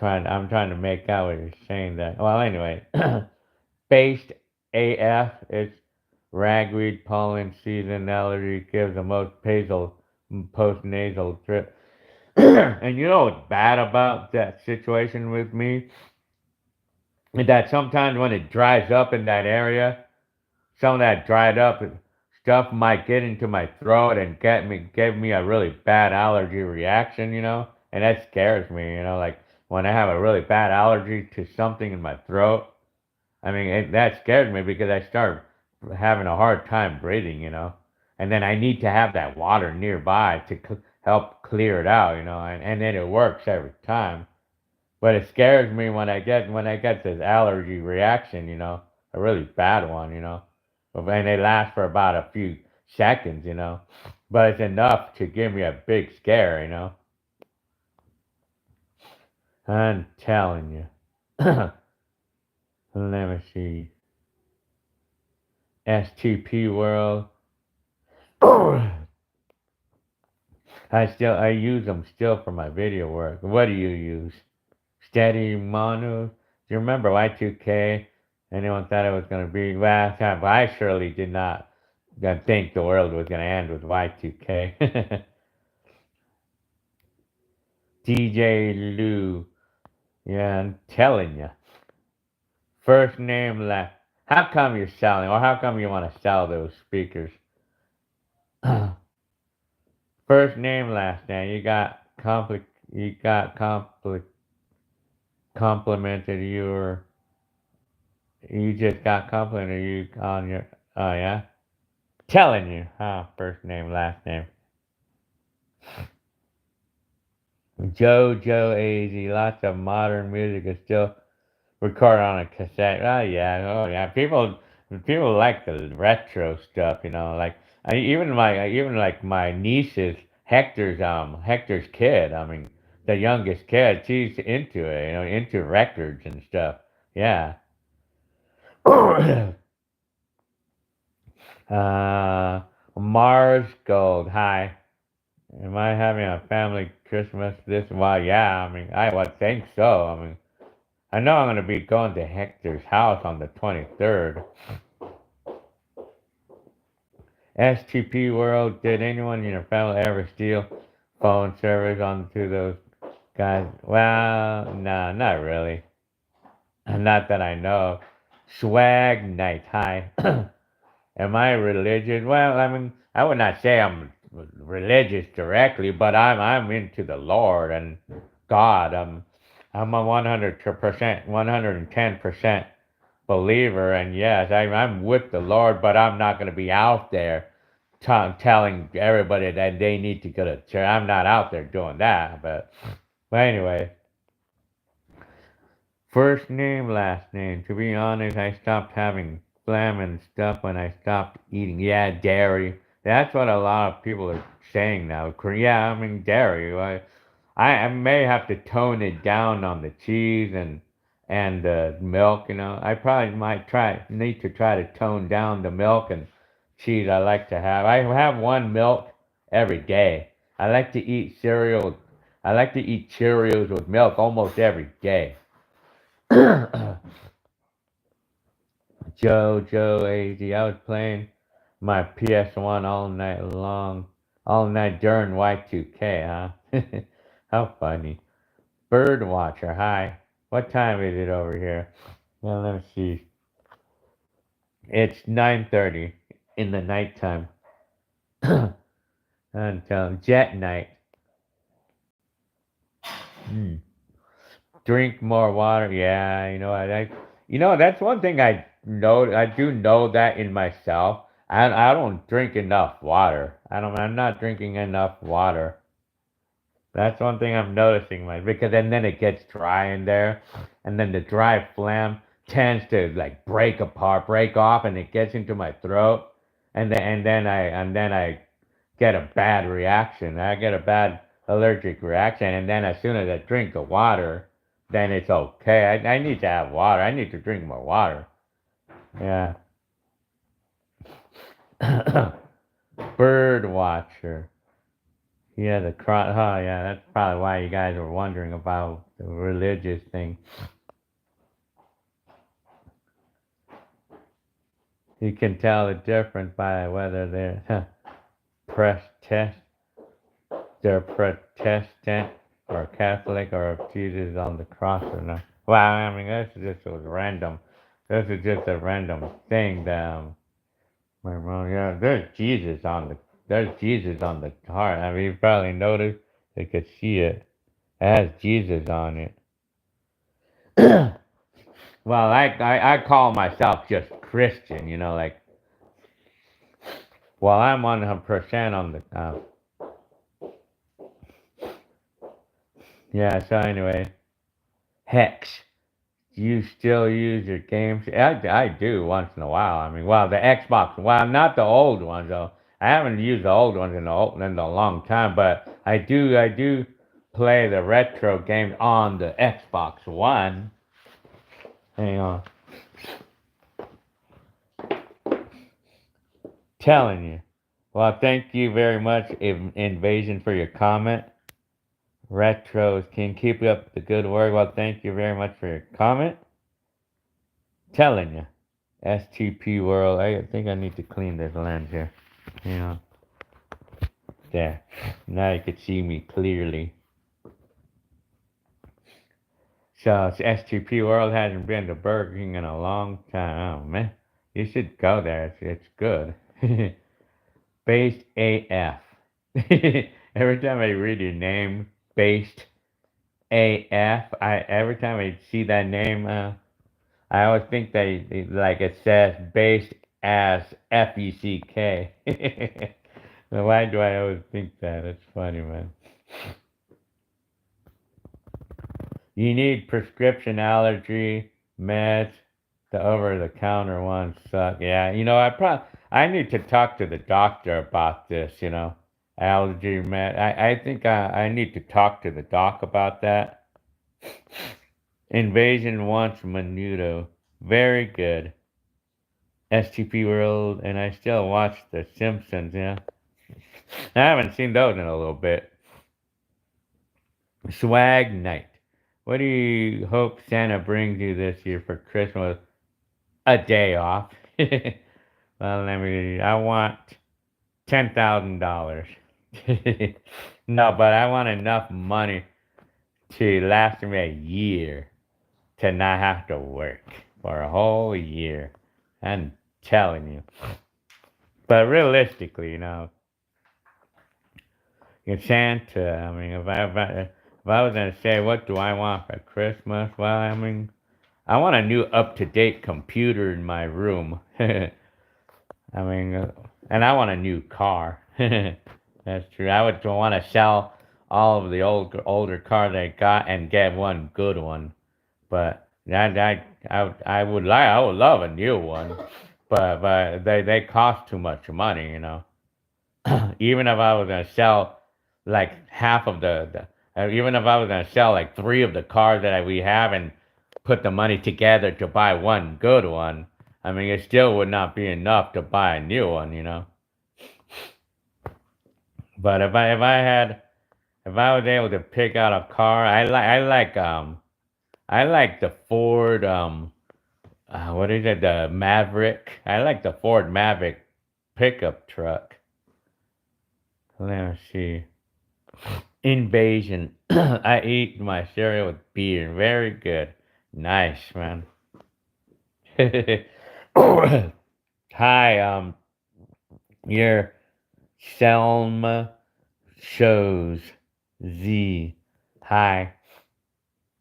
I'm trying to make out what you're saying that. Well, anyway, based AF. It's ragweed pollen season allergy gives a most post nasal drip. And you know what's bad about that situation with me? That sometimes when it dries up in that area, some of that dried up stuff might get into my throat and give me a really bad allergy reaction, and that scares me, like when I have a really bad allergy to something in my throat. I mean, that scared me because I start having a hard time breathing, and then I need to have that water nearby to help clear it out, and then it works every time. But it scares me when I get this allergy reaction, a really bad one, and they last for about a few seconds, but it's enough to give me a big scare, I'm telling you. Let me see. STP World. I use them still for my video work. What do you use? Steady Mono? Do you remember Y2K? Anyone thought it was gonna be last time? But I surely did not think the world was gonna end with Y2K. DJ Lou. Yeah, I'm telling you. First name last. How come you're selling, or how come you want to sell those speakers? First name, last name. You got complimented. You just got complimented. You on your. Oh yeah. Telling you. First name, last name. Joe AZ. Lots of modern music is still recorded on a cassette. Oh yeah. People like the retro stuff. Like even like my nieces. Hector's kid. I mean, the youngest kid. She's into it. Into records and stuff. Yeah. Mars Gold. Hi. Am I having a family Christmas this? Well, yeah. I mean, I would think so. I mean, I know I'm gonna be going to Hector's house on the 23rd. STP World. Did anyone in your family ever steal phone service onto those guys? Well, no, not really. Not that I know. Swag Night. Hi. Am I religious? Well, I mean, I would not say I'm religious directly, but I'm into the Lord and God. I'm a 100%, 110% believer, and yes, I'm with the Lord, but I'm not going to be out there telling everybody that they need to go to church. I'm not out there doing that, but anyway. First name, last name. To be honest, I stopped having phlegm and stuff when I stopped eating. Yeah, dairy. That's what a lot of people are saying now. Yeah, I mean dairy. I may have to tone it down on the cheese and the milk. I probably need to try to tone down the milk and cheese I like to have. I have one milk every day. I like to eat cereal. I like to eat Cheerios with milk almost every day. Joe AZ. I was playing my PS1 all night long, all night during Y2K, huh? How funny. Bird Watcher, hi. What time is it over here? Well, let me see. It's 9:30 in the nighttime. Until Jet Night. Hmm. Drink more water. Yeah, that's one thing I know. I do know that in myself. I don't drink enough water. I'm not drinking enough water. That's one thing I'm noticing, because and then it gets dry in there, and then the dry phlegm tends to like break off, and it gets into my throat, and then I get a bad reaction. I get a bad allergic reaction, and then as soon as I drink the water, then it's okay. I need to have water. I need to drink more water. Yeah. Bird Watcher. Yeah, the cross. Oh, yeah, that's probably why you guys were wondering about the religious thing. You can tell the difference by whether they're Protest, they're Protestant or Catholic, or if Jesus is on the cross or not. Well, I mean, this is just was random. This is just a random thing that well, yeah, there's Jesus on the heart. I mean, you probably noticed. You could see it. It has Jesus on it. Well, I call myself just Christian, like, well, I'm 100% on the, yeah, so anyway, Hex, do you still use your games? I do once in a while. I mean, well, the Xbox, well, not the old ones, though. I haven't used the old ones in a long time, but I do play the retro games on the Xbox One. Hang on. Telling you. Well, thank you very much, Invasion, for your comment. Retros can keep up the good work. Well, thank you very much for your comment. Telling you. STP World. I think I need to clean this lens here. You know. There. Now you can see me clearly. So, STP World hasn't been to Burger King in a long time. Oh, man. You should go there. It's good. Based AF. Every time I read your name, Based AF, every time I see that name, I always think like it says based as FECK. Why do I always think that? It's funny, man. You need prescription allergy meds. The over-the-counter ones suck. Yeah, I need to talk to the doctor about this. Allergy med. I think I need to talk to the doc about that. Invasion wants Menudo. Very good. STP World, and I still watch The Simpsons, yeah. I haven't seen those in a little bit. Swag Night. What do you hope Santa brings you this year for Christmas? A day off. Well, I want $10,000. No, but I want enough money to last me a year to not have to work for a whole year. I'm telling you. But realistically, Santa, I mean, if I was going to say, what do I want for Christmas? Well, I mean, I want a new up-to-date computer in my room. I mean, and I want a new car. That's true. I would want to sell all of the older cars I got and get one good one. But I would love a new one. But they cost too much money, Even if I was gonna sell like half of even if I was gonna sell like 3 of the cars that we have and put the money together to buy one good one, I mean, it still would not be enough to buy a new one. But if I was able to pick out a car, I like the Ford what is it, the Maverick? I like the Ford Maverick pickup truck. Let me see. Invasion. I eat my cereal with beer. Very good. Nice, man. Hi, your Selma shows Z. Hi.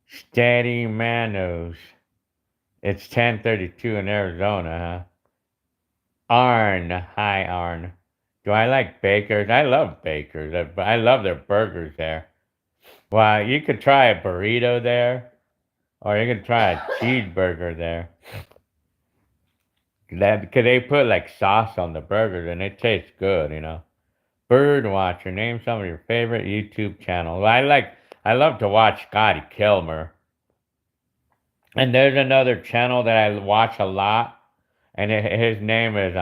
Steady Manos. It's 10:32 in Arizona, huh? Arn. Hi, Arn. Do I like Bakers? I love Bakers. I love their burgers there. Well, you could try a burrito there, or you could try a cheeseburger there. Because they put like sauce on the burgers and it tastes good. Birdwatcher, name some of your favorite YouTube channels. I love to watch Scotty Kilmer. And there's another channel that I watch a lot, and his name is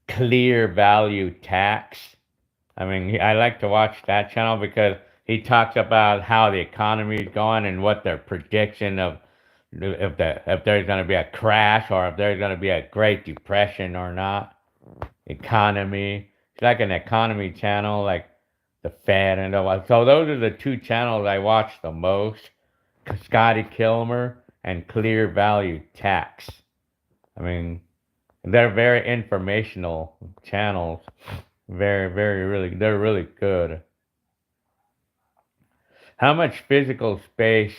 Clear Value Tax. I mean, I like to watch that channel because he talks about how the economy is going and what their prediction of if there's going to be a crash or if there's going to be a Great Depression or not. Economy. It's like an economy channel, like the Fed and all. So those are the two channels I watch the most. Scotty Kilmer and Clear Value Tax. I mean, they're very informational channels. Very, very, really, they're really good. How much physical space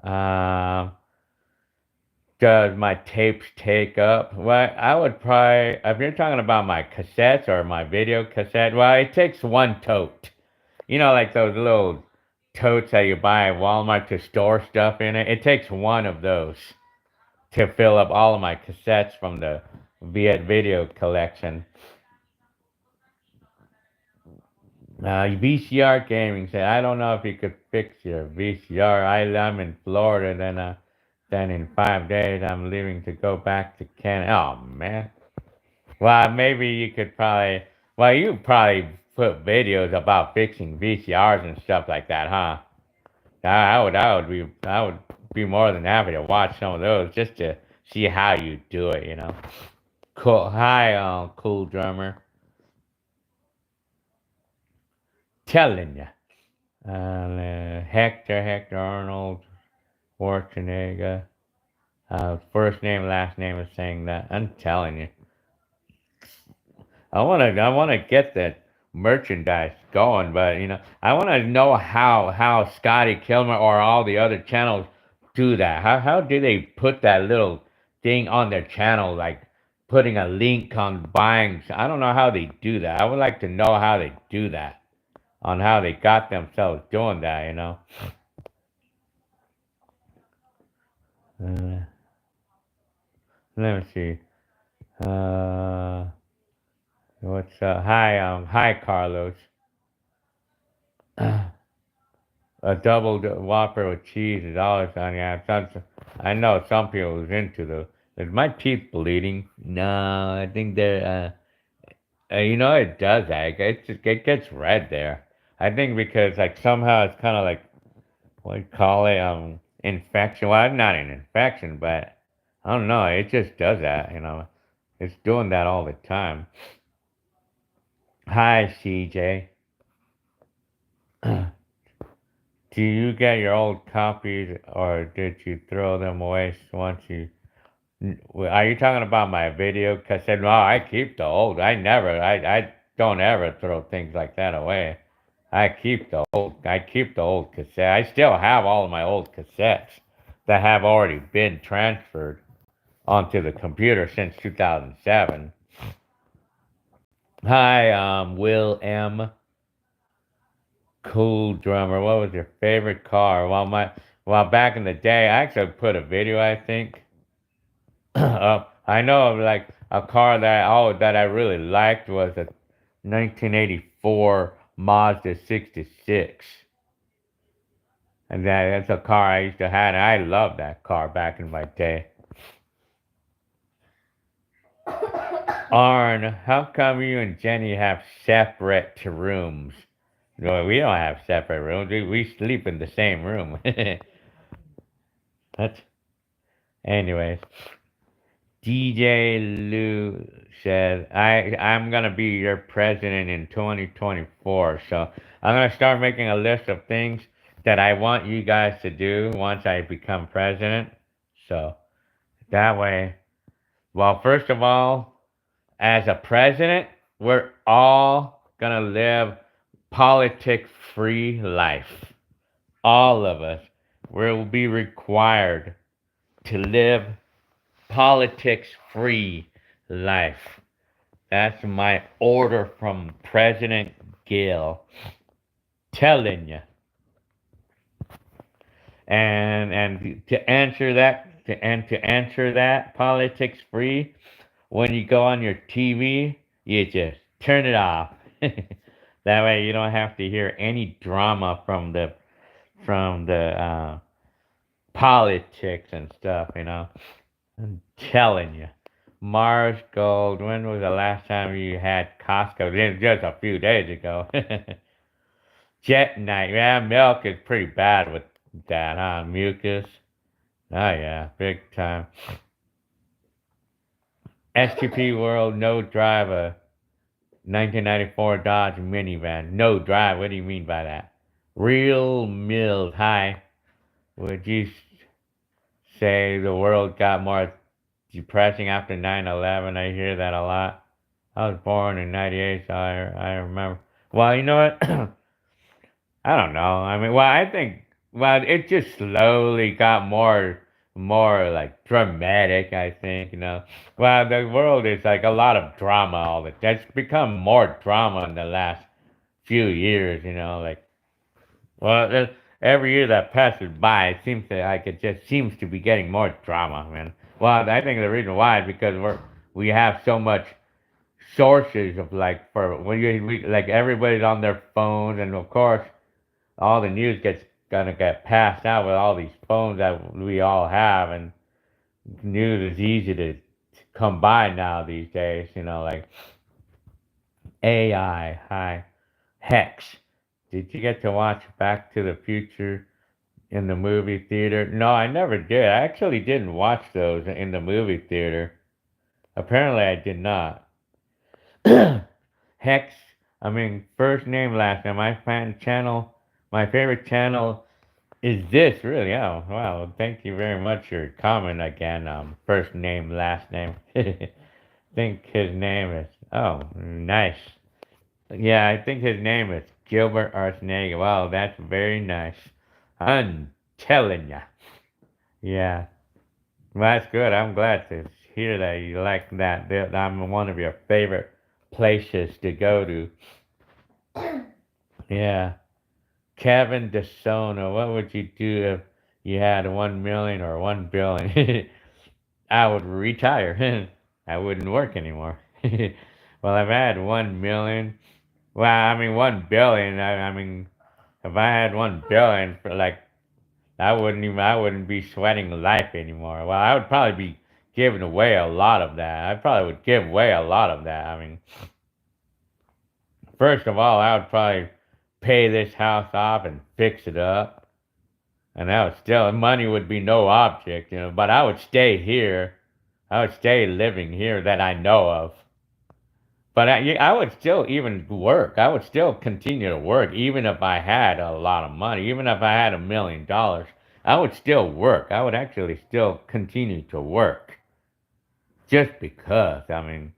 uh, does my tapes take up? Well, I would probably, if you're talking about my cassettes or my video cassette, well, it takes one tote. You know, like those little totes that you buy at Walmart to store stuff in it. It takes one of those to fill up all of my cassettes from the Viet video collection. VCR gaming said, I don't know if you could fix your VCR. I'm in Florida, then in 5 days I'm leaving to go back to Canada. Oh man. Well, maybe you could probably. Well, you probably put videos about fixing VCRs and stuff like that, huh? I would be more than happy to watch some of those just to see how you do it. You know. Cool. Hi, cool drummer. Telling you. Hector Arnold Schwarzenegger. First name, last name is saying that. I'm telling you. I wanna get that merchandise going, but you know, I wanna know how Scotty Kilmer or all the other channels do that. How do they put that little thing on their channel, like putting a link on buying? I don't know how they do that. I would like to know how they do that, on how they got themselves doing that. You know. Uh, Let me see. Uh, what's up? Hi, Carlos. A double Whopper with cheese is always on. Yeah, I know some people who's into the. Is my teeth bleeding? No, I think they're. You know, it does. It gets red there. I think because like somehow it's kind of like what do you call it? Infection. Well, not an infection, but I don't know. It just does that. You know, it's doing that all the time. Hi, CJ. Do you get your old copies or did you throw them away once you? Are you talking about my video cassette? No, I keep the old. I don't ever throw things like that away. I keep the old cassette. I still have all of my old cassettes that have already been transferred onto the computer since 2007. Hi, Will M. Cool drummer. What was your favorite car? Well, back in the day, I actually put a video, I think. I know of like a car that I really liked was a 1984 Mazda 66. And that's a car I used to have, and I loved that car back in my day. Arn, how come you and Jenny have separate rooms? No, we don't have separate rooms. We sleep in the same room. That's, anyways. DJ Lou says, I'm going to be your president in 2024. So I'm going to start making a list of things that I want you guys to do once I become president. So that way, well, first of all, as a president, we're all going to live politic-free life. All of us will be required to live politics-free life. That's my order from President Gil. Telling you. And to answer that politics-free, when you go on your TV, you just turn it off. That way you don't have to hear any drama from the politics and stuff, you know. I'm telling you. Mars Gold. When was the last time you had Costco? Just a few days ago. Jet Night. Yeah, milk is pretty bad with that, huh? Mucus. Oh yeah, big time. STP World, no driver. 1994 Dodge minivan. No drive. What do you mean by that? Real Mills. Hi. Would you say the world got more depressing after 9/11? I hear that a lot. I was born in 98, so I remember. Well, you know what? I don't know. I mean, well, I think, well, it just slowly got more like dramatic, I think, you know. Well, the world is like a lot of drama all the That's become more drama in the last few years, you know, like, well, every year that passes by, it seems to, like, it just seems to be getting more drama, man. Well, I think the reason why is because we have so much sources of, like, for when like, everybody's on their phones, and of course all the news gonna get passed out with all these phones that we all have, and news is easy to come by now these days, you know, like AI. Hi. Hex. Did you get to watch Back to the Future in the movie theater? No, I never did. I actually didn't watch those in the movie theater. Apparently I did not. Hex, I mean, first name, last name. My favorite channel is this, really. Oh, wow. Thank you very much for your comment again. First name, last name. Think his name is, oh, nice. Yeah, I think his name is Gilbert Arsenega. Wow, that's very nice. I'm telling ya. Yeah, well, that's good. I'm glad to hear that you like that. I'm one of your favorite places to go to. Yeah. Kevin DeSona, what would you do if you had 1 million or 1 billion? I would retire. I wouldn't work anymore. Well, if I had 1 million, well, I mean 1 billion. I mean, if I had 1 billion for like, I wouldn't be sweating life anymore. Well, I would probably be giving away a lot of that. I probably would give away a lot of that. I mean, first of all, I would probably pay this house off and fix it up. And that would still, money would be no object, you know, but I would stay here. I would stay living here that I know of. But I would still even work. I would still continue to work, even if I had a lot of money, even if I had $1 million. I would still work. I would actually still continue to work. Just because, I mean,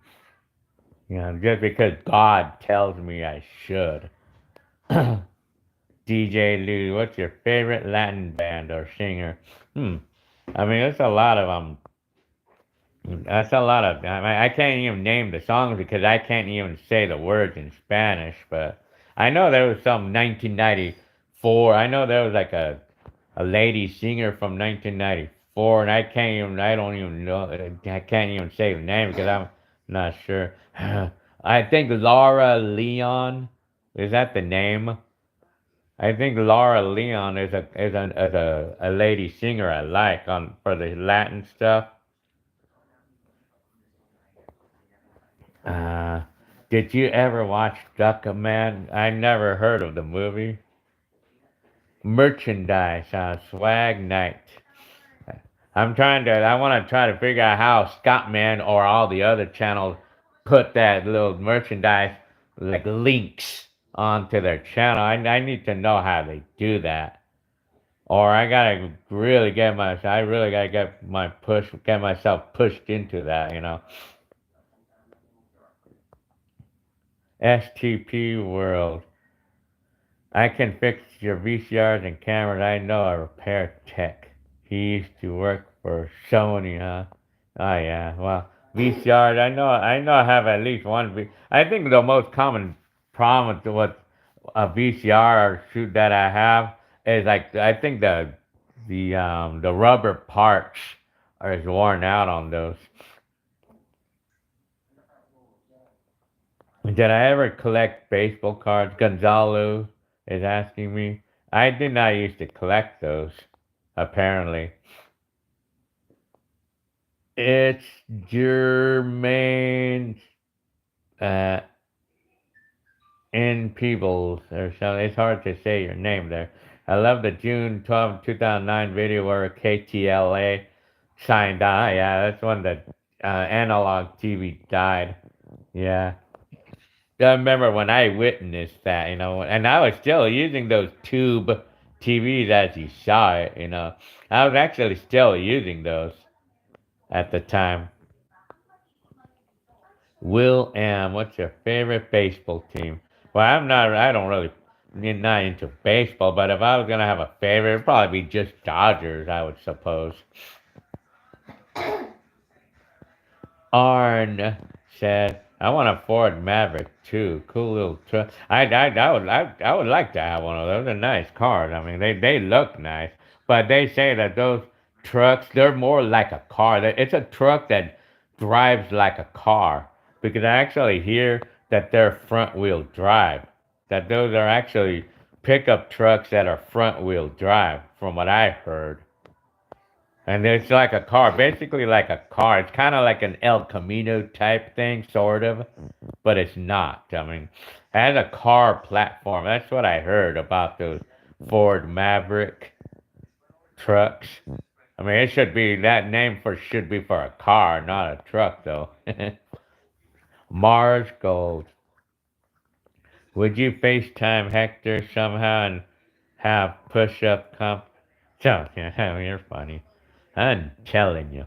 you know, just because God tells me I should. DJ Lou, what's your favorite Latin band or singer? I mean, that's a lot of. I mean, I can't even name the songs because I can't even say the words in Spanish. But I know there was some 1994. I know there was like a lady singer from 1994, and I don't even know. I can't even say the name because I'm not sure. I think Laura Leon, is that the name? I think Laura Leon is a lady singer I like on for the Latin stuff. Uh, did you ever watch Duck Man? I never heard of the movie. Merchandise on Swag Night. I want to try to figure out how Scottman or all the other channels put that little merchandise, like links, onto their channel. I need to know how they do that. Or I really gotta get myself pushed into that, you know. STP World. I can fix your VCRs and cameras. I know a repair tech. He used to work for Sony, huh? Oh yeah. Well, VCRs. I know. I have at least one. I think the most common problem with what a VCR or shoot that I have is like I think the rubber parts are is worn out on those. Did I ever collect baseball cards? Gonzalo is asking me. I did not used to collect those, apparently. It's Germain uh, in Peebles or something. It's hard to say your name there. I love the June 12, 2009 video where KTLA signed on. Yeah, that's when the analog TV died. Yeah. I remember when I witnessed that, and I was still using those tube TVs as you saw it, I was actually still using those at the time. Will M, what's your favorite baseball team? Well, I don't really, not into baseball, but if I was going to have a favorite, it'd probably be just Dodgers, I would suppose. Arn said, I want a Ford Maverick too. Cool little truck. I would like to have one of those. They're nice cars. I mean, they look nice. But they say that those trucks, they're more like a car. It's a truck that drives like a car. Because I actually hear that they're front wheel drive. That those are actually pickup trucks that are front wheel drive, from what I heard. And it's like a car, basically like a car. It's kind of like an El Camino type thing, sort of, but it's not. I mean, it has a car platform. That's what I heard about those Ford Maverick trucks. I mean, it should be, that name should be for a car, not a truck, though. Mars Gold. Would you FaceTime Hector somehow and have push-up comp? So, yeah, you're funny. I'm telling you.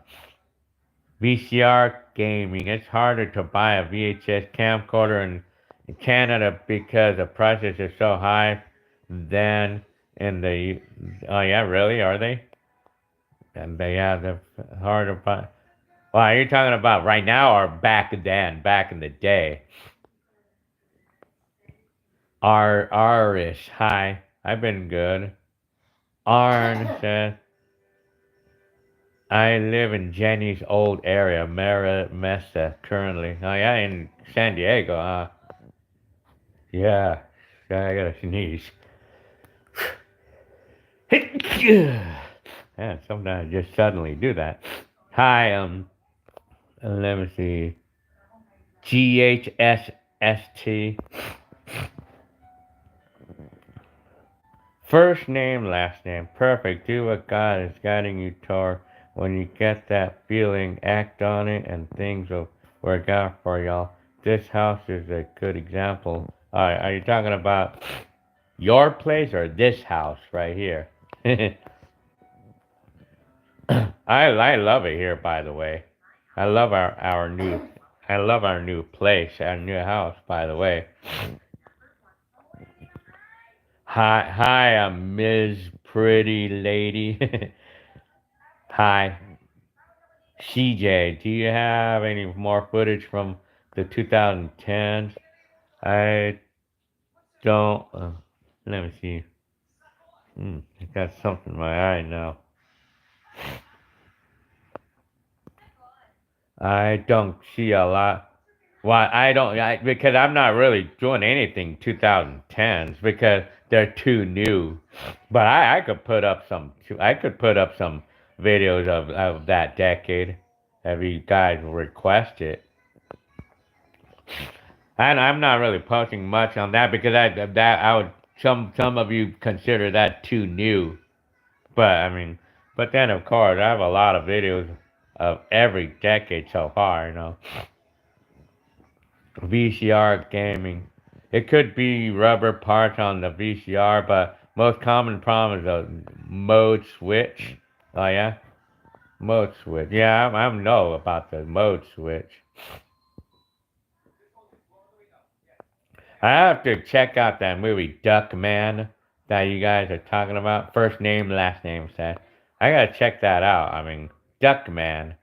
VCR gaming. It's harder to buy a VHS camcorder in Canada because the prices are so high than in the. Oh yeah, really? Are they? And they're harder to buy. Well, are you talking about right now or back then, back in the day? Arish, hi. I've been good. Arn says, I live in Jenny's old area, Mara Mesa, currently. Oh yeah, in San Diego, huh? Yeah, I gotta sneeze. Yeah, sometimes I just suddenly do that. Hi, let me see. GHSST. First name, last name. Perfect. Do what God is guiding you toward. When you get that feeling, act on it and things will work out for y'all. This house is a good example. Alright, are you talking about your place or this house right here? I love it here, by the way. I love our new place, our new house, by the way. Hi, I'm Ms. Pretty Lady. Hi, CJ. Do you have any more footage from the 2010s? I don't. Let me see. I got something in my eye now. I don't see a lot. Why I don't because I'm not really doing anything 2010s because they're too new. But I could put up some videos of that decade if you guys request it. And I'm not really posting much on that because I would some of you consider that too new. But I mean, but then of course I have a lot of videos of every decade so far. VCR gaming. It could be rubber parts on the VCR, but most common problem is the mode switch. Oh yeah, mode switch. Yeah, I know about the mode switch. I have to check out that movie Duckman that you guys are talking about. First name, last name said. I gotta check that out. I mean, Duckman.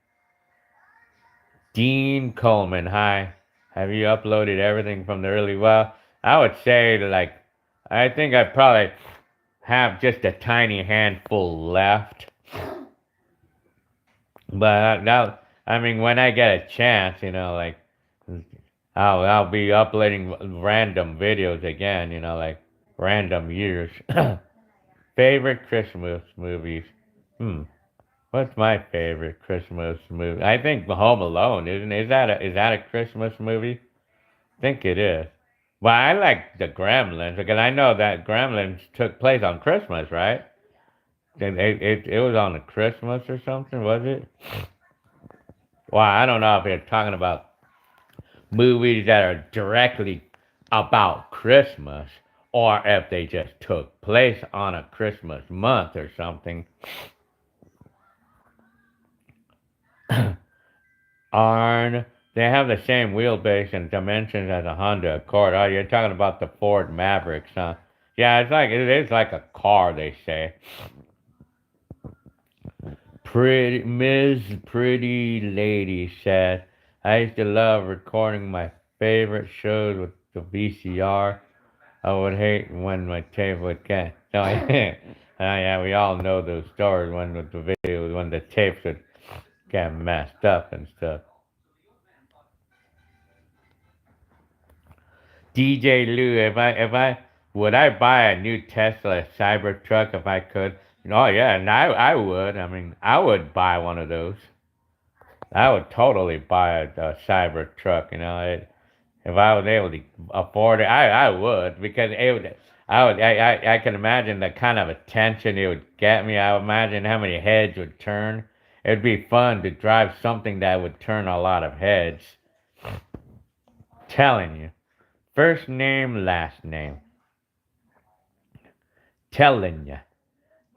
Dean Coleman, hi. Have you uploaded everything from the early? Well, I would say like, I think I probably have just a tiny handful left. But now, I mean, when I get a chance, like, I'll be uploading random videos again, like random years. Favorite Christmas movies? What's my favorite Christmas movie? I think Home Alone, isn't it? Is that a Christmas movie? I think it is. Well, I like the Gremlins because I know that Gremlins took place on Christmas, right? It was on the Christmas or something, was it? Well, I don't know if you're talking about movies that are directly about Christmas or if they just took place on a Christmas month or something. Arn, they have the same wheelbase and dimensions as a Honda Accord. Oh, you're talking about the Ford Mavericks, huh? Yeah, it is like a car, they say. Pretty Lady said, I used to love recording my favorite shows with the VCR. I would hate when my tape would get. Oh, yeah. Yeah, we all know those stories when with the videos, when the tapes would get messed up and stuff. DJ Lou, would I buy a new Tesla Cybertruck if I could? Oh yeah, and I would. I mean, I would buy one of those. I would totally buy a Cybertruck. If I was able to afford it, I would because it would. I can imagine the kind of attention it would get me. I would imagine how many heads would turn. It'd be fun to drive something that would turn a lot of heads. Telling you. First name, last name. Telling you.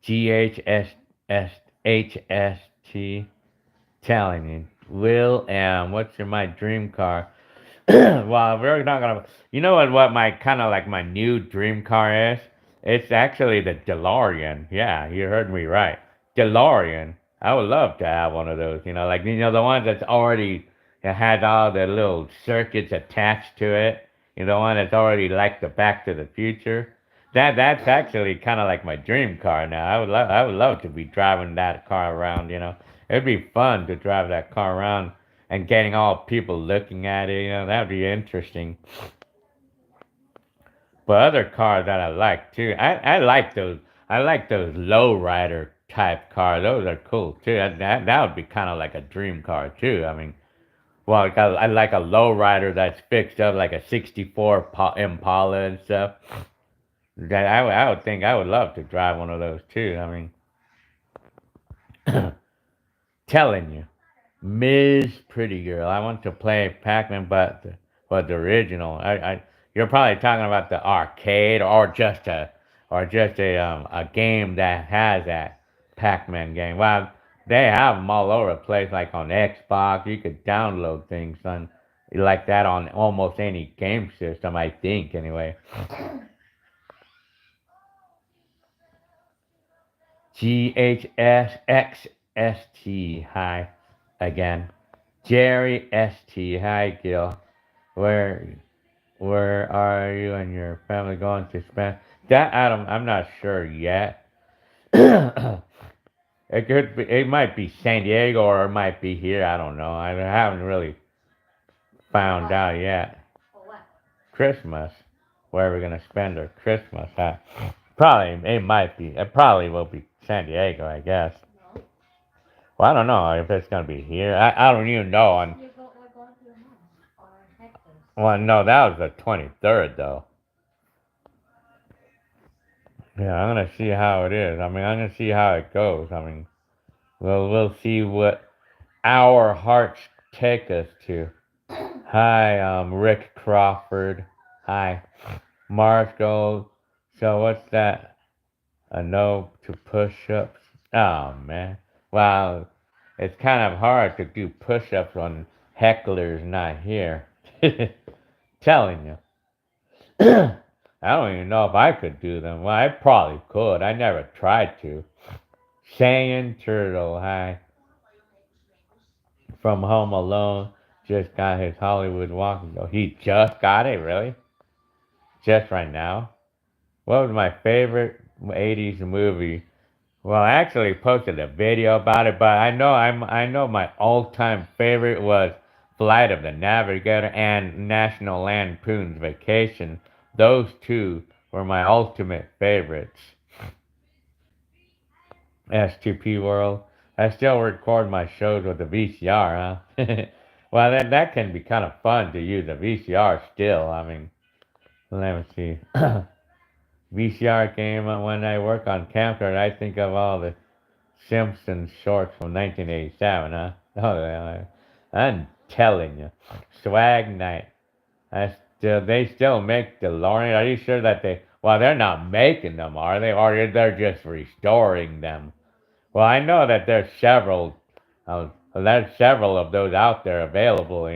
GHSHST. Telling you. Will M. What's my dream car? Well, we're not gonna. You know what my kind of like my new dream car is? It's actually the DeLorean. Yeah, you heard me right. DeLorean. I would love to have one of those. The ones that's already it has all the little circuits attached to it. The one that's already like the Back to the Future. That's actually kind of like my dream car now. I would love to be driving that car around. It'd be fun to drive that car around and getting all people looking at it. That'd be interesting. But other cars that I like too, I like those. I like those lowrider type cars. Those are cool too. That would be kind of like a dream car too. I mean, well, I like a lowrider that's fixed up like a '64 Impala and stuff. That I would think I would love to drive one of those too. I mean, telling you. Ms. Pretty Girl. I want to play Pac-Man, but the original. You're probably talking about the arcade or just a game that has that Pac-Man game. Well, they have them all over the place, like on Xbox. You could download things on like that on almost any game system, I think. Anyway, GHSXST. Hi again. Jerry ST. Hi, Gil. Where where are you and your family going to spend? That Adam, I'm not sure yet. It could be. It might be San Diego or it might be here. I don't know. I haven't really found out yet. Christmas. Where we're gonna spend our Christmas? Huh? Probably. It might be. It probably will be San Diego. I guess. Well, I don't know if it's gonna be here. I don't even know. Well, no, that was the 23rd though. Yeah, I'm gonna see how it is. I mean, I'm gonna see how it goes. I mean, we'll see what our hearts take us to. Hi, Rick Crawford. Hi, Marco. So what's that? A no to push-ups? Oh man. Wow, it's kind of hard to do push-ups when hecklers not here. Telling you. I don't even know if I could do them. Well, I probably could. I never tried to. Saiyan Turtle, hi. From Home Alone. Just got his Hollywood walk ago. He just got it, really? Just right now? What was my favorite 80s movie? Well, I actually posted a video about it, but I know my all-time favorite was Flight of the Navigator and National Lampoon's Vacation. Those two were my ultimate favorites. S2P World. I still record my shows with the VCR, huh? Well, that can be kind of fun to use a VCR still. I mean, let me see. VCR game, when I work on Camcorder, I think of all the Simpsons shorts from 1987, huh? Oh, yeah, I'm telling you. Swag Night. They still make DeLorean. Are you sure that well, they're not making them, are they? Or they're just restoring them? Well, I know that there's several of those out there available,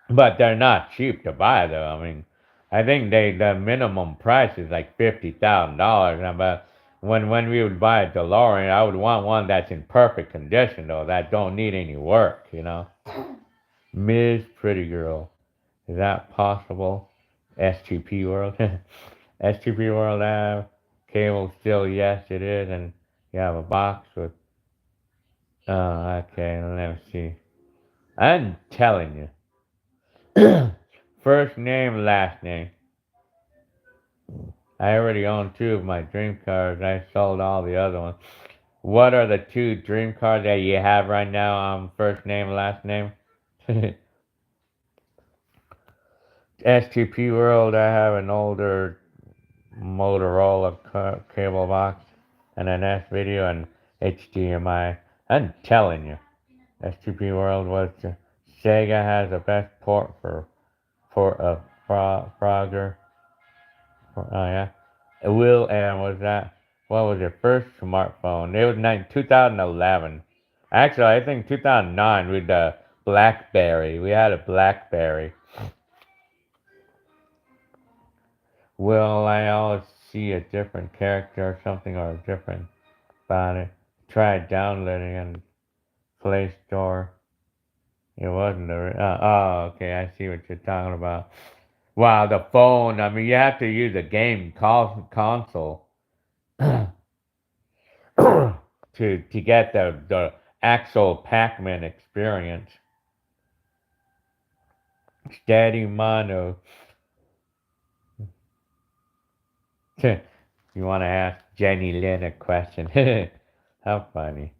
but they're not cheap to buy, though. I mean, I think the minimum price is like $50,000. But when we would buy a DeLorean, I would want one that's in perfect condition, though, that don't need any work. Ms. Pretty Girl, is that possible? STP World, STP World cable still, yes, it is, and you have a box with. Oh, okay, let me see. I'm telling you. First name, last name. I already own two of my dream cars. I sold all the other ones. What are the two dream cars that you have right now? First name, last name. STP World, I have an older Motorola cable box and an S video and HDMI. I'm telling you, STP World was Sega has the best port for a Frogger. Oh yeah, Will and was that? What was your first smartphone? It was 2011. Actually, I think 2009 with the BlackBerry. We had a BlackBerry. Will I always see a different character or something or different about it? Tried downloading and Play Store. It wasn't okay, I see what you're talking about. Wow, the phone. I mean, you have to use a game console to get the actual Pac-Man experience. Steady mono. You want to ask Jenny Lynn a question? How funny.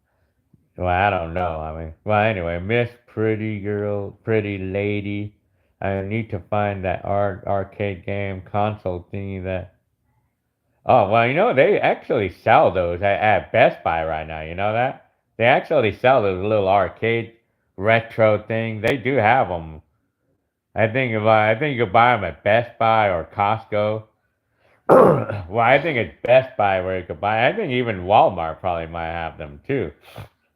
Well, I don't know. I mean, well, anyway, Miss Pretty Girl, Pretty Lady. I need to find that arcade game console thingy that. Oh, well, they actually sell those at Best Buy right now. You know that? They actually sell those little arcade retro thing. They do have them. I think you could buy them at Best Buy or Costco. Well, I think it's Best Buy where you could buy. I think even Walmart probably might have them too.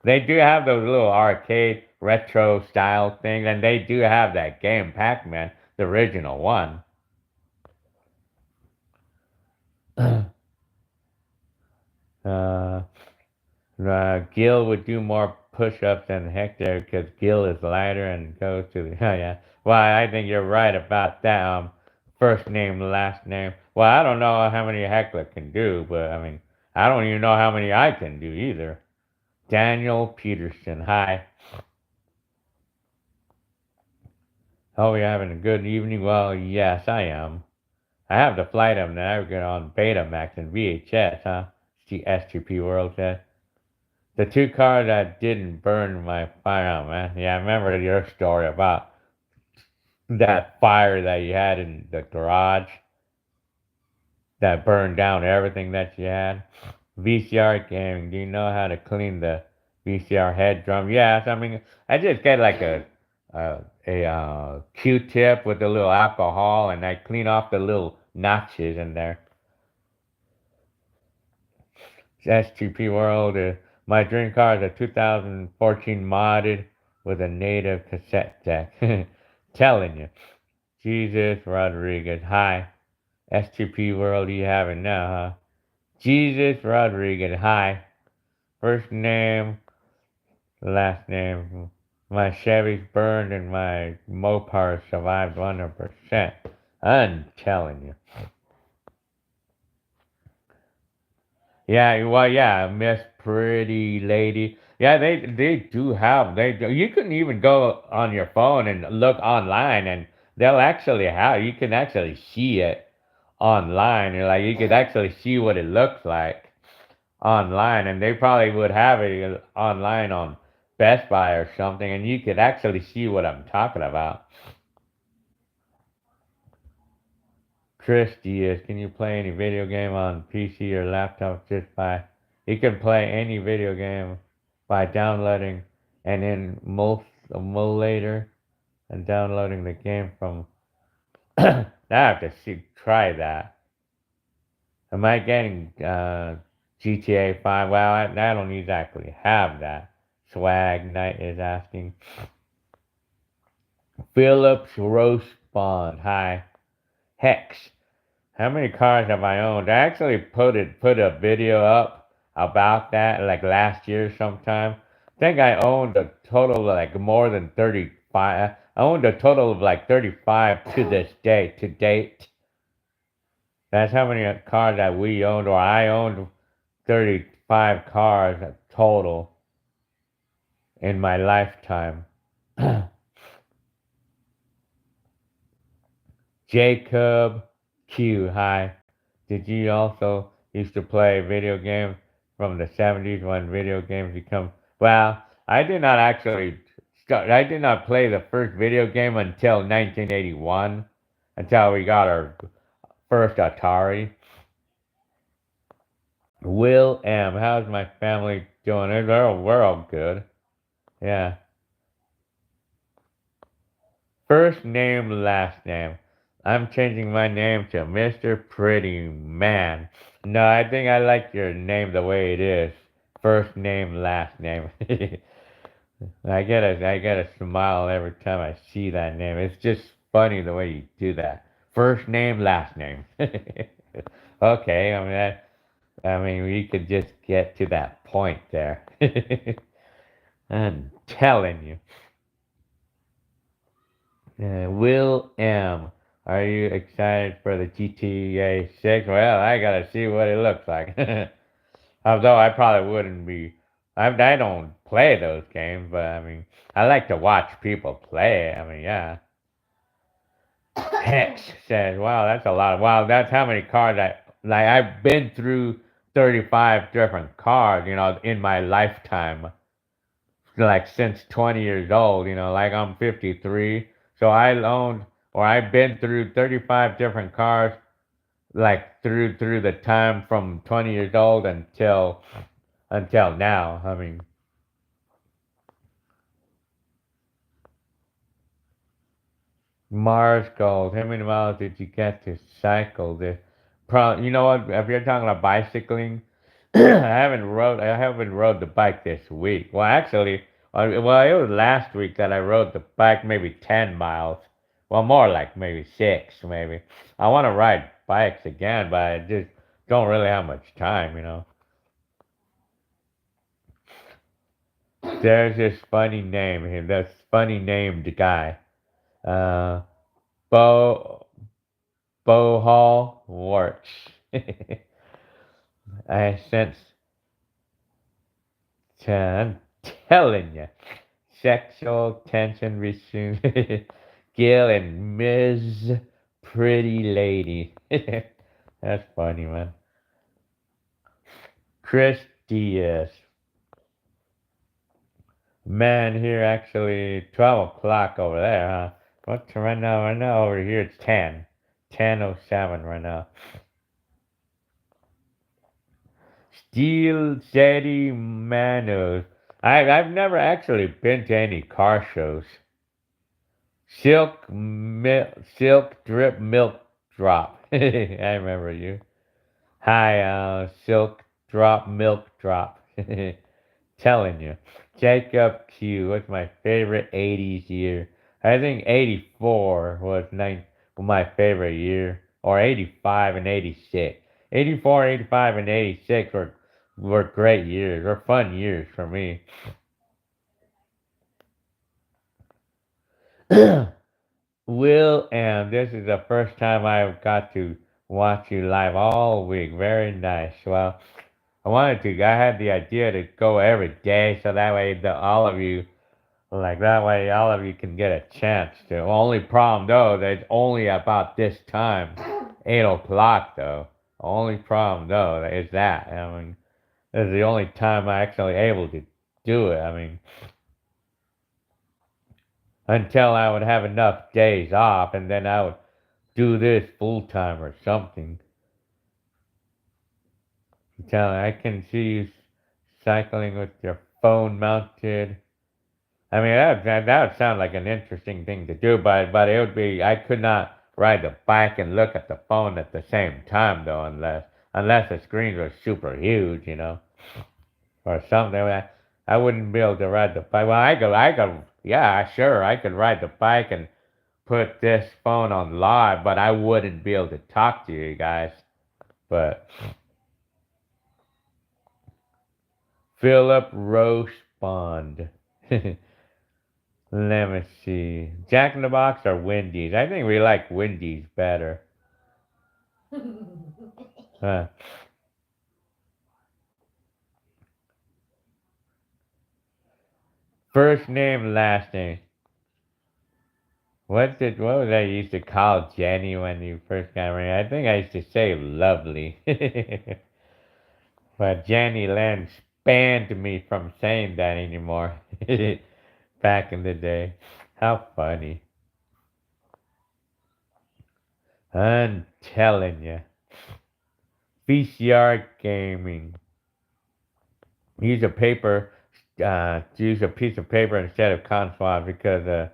They do have those little arcade retro style things, and they do have that game Pac-Man, the original one. uh, Gil would do more push-ups than Hector because Gil is lighter and goes to the. Oh yeah. Well, I think you're right about that. First name, last name. Well, I don't know how many Heckler can do, but I mean, I don't even know how many I can do either. Daniel Peterson, hi. Hope you're having a good evening. Well, yes, I am. I have the flight of Niagara on Betamax and VHS, huh? STP World said. The two cars that didn't burn my fire out, man. Yeah, I remember your story about that fire that you had in the garage that burned down everything that you had. VCR gaming. Do you know how to clean the VCR head drum? Yes, I mean, I just get like a Q-tip with a little alcohol, and I clean off the little notches in there. STP World. My dream car is a 2014 modded with a native cassette deck. Telling you. Jesus Rodriguez. Hi. STP World, you have it now, huh? Jesus Rodriguez. Hi. First name, last name. My Chevy's burned and my Mopar survived 100%. I'm telling you. Yeah, well, yeah, Miss Pretty Lady. Yeah, they do have you can even go on your phone and look online and they'll actually have you can actually see it online and like you could actually see what it looks like online, and they probably would have it online on Best Buy or something, and you could actually see what I'm talking about. Chris Diaz, can you play any video game on PC or laptop just by? You can play any video game by downloading an emulator and downloading the game from. Now I have to try that. Am I getting GTA 5? Well, I don't exactly have that. Swag Knight is asking. Phillips Roast Bond. Hi. Hex. How many cars have I owned? I actually put a video up about that like last year sometime. I think I owned a total of like more than 35. I owned a total of like 35 to this day, to date. That's how many cars that we owned, or I owned 35 cars total in my lifetime. Jacob Q, hi. Did you also used to play video games from the 70s when video games become? Well, I did not actually start. I did not play the first video game until 1981, until we got our first Atari. Will M, how's my family doing? We're all good. Yeah. First name, last name. I'm changing my name to Mr. Pretty Man. No, I think I like your name the way it is. First name, last name. I get a smile every time I see that name. It's just funny the way you do that. First name, last name. Okay, I mean, we could just get to that point there. I'm telling you. Will M. Are you excited for the GTA 6? Well, I gotta see what it looks like. Although I probably wouldn't be. I don't play those games, but I mean, I like to watch people play it. I mean, yeah. Hex says, wow, that's a lot. Wow, that's how many cars I've been through 35 different cars, in my lifetime. Like since 20 years old, like I'm 53. So I've been through 35 different cars, like through the time from 20 years old until now. I mean, Mars Gold. How many miles did you get to cycle this? You know what? If you're talking about bicycling, I haven't rode the bike this week. Well, actually, well, it was last week that I rode the bike maybe 10 miles. Well, more like maybe 6, maybe. I want to ride bikes again, but I just don't really have much time. There's this funny name here. This funny named guy. Uh, Bo Bohol Works. I sense. I'm telling you. Sexual tension resumes. Gil and Ms. Pretty Lady. That's funny, man. Chris Diaz. Man, here actually 12 o'clock over there, huh? What's right now? Right now over here it's 10. 10:07 right now. Steel City Manos. I've never actually been to any car shows. Silk Drip Milk Drop. I remember you. Hi, Silk Drop Milk Drop. Telling you. Jacob Q. What's my favorite 80s year? I think 84 was my favorite year. Or 85 and 86. 84, 85, and 86 were great years. Were fun years for me. Will and this is the first time I've got to watch you live all week. Very nice. Well, I had the idea to go every day so that way all of you can get a chance to. Only problem though, that it's only about this time, 8 o'clock though. Only problem though is that. I mean, This is the only time I actually able to do it. I mean, until I would have enough days off, and then I would do this full time or something. I can see you cycling with your phone mounted. I mean, that would sound like an interesting thing to do, but it would be, I could not ride the bike and look at the phone at the same time, though, unless the screen was super huge, or something. I wouldn't be able to ride the bike. Well, yeah, sure, I could ride the bike and put this phone on live, but I wouldn't be able to talk to you guys. But Philip Roche Bond. Let me see. Jack in the Box or Wendy's? I think we like Wendy's better. First name, last name. What was I used to call Jenny when you first got married? I think I used to say lovely. But Jenny Lynn banned me from saying that anymore. Back in the day. How funny. I'm telling you. VCR gaming. Use a piece of paper instead of cotton swab because the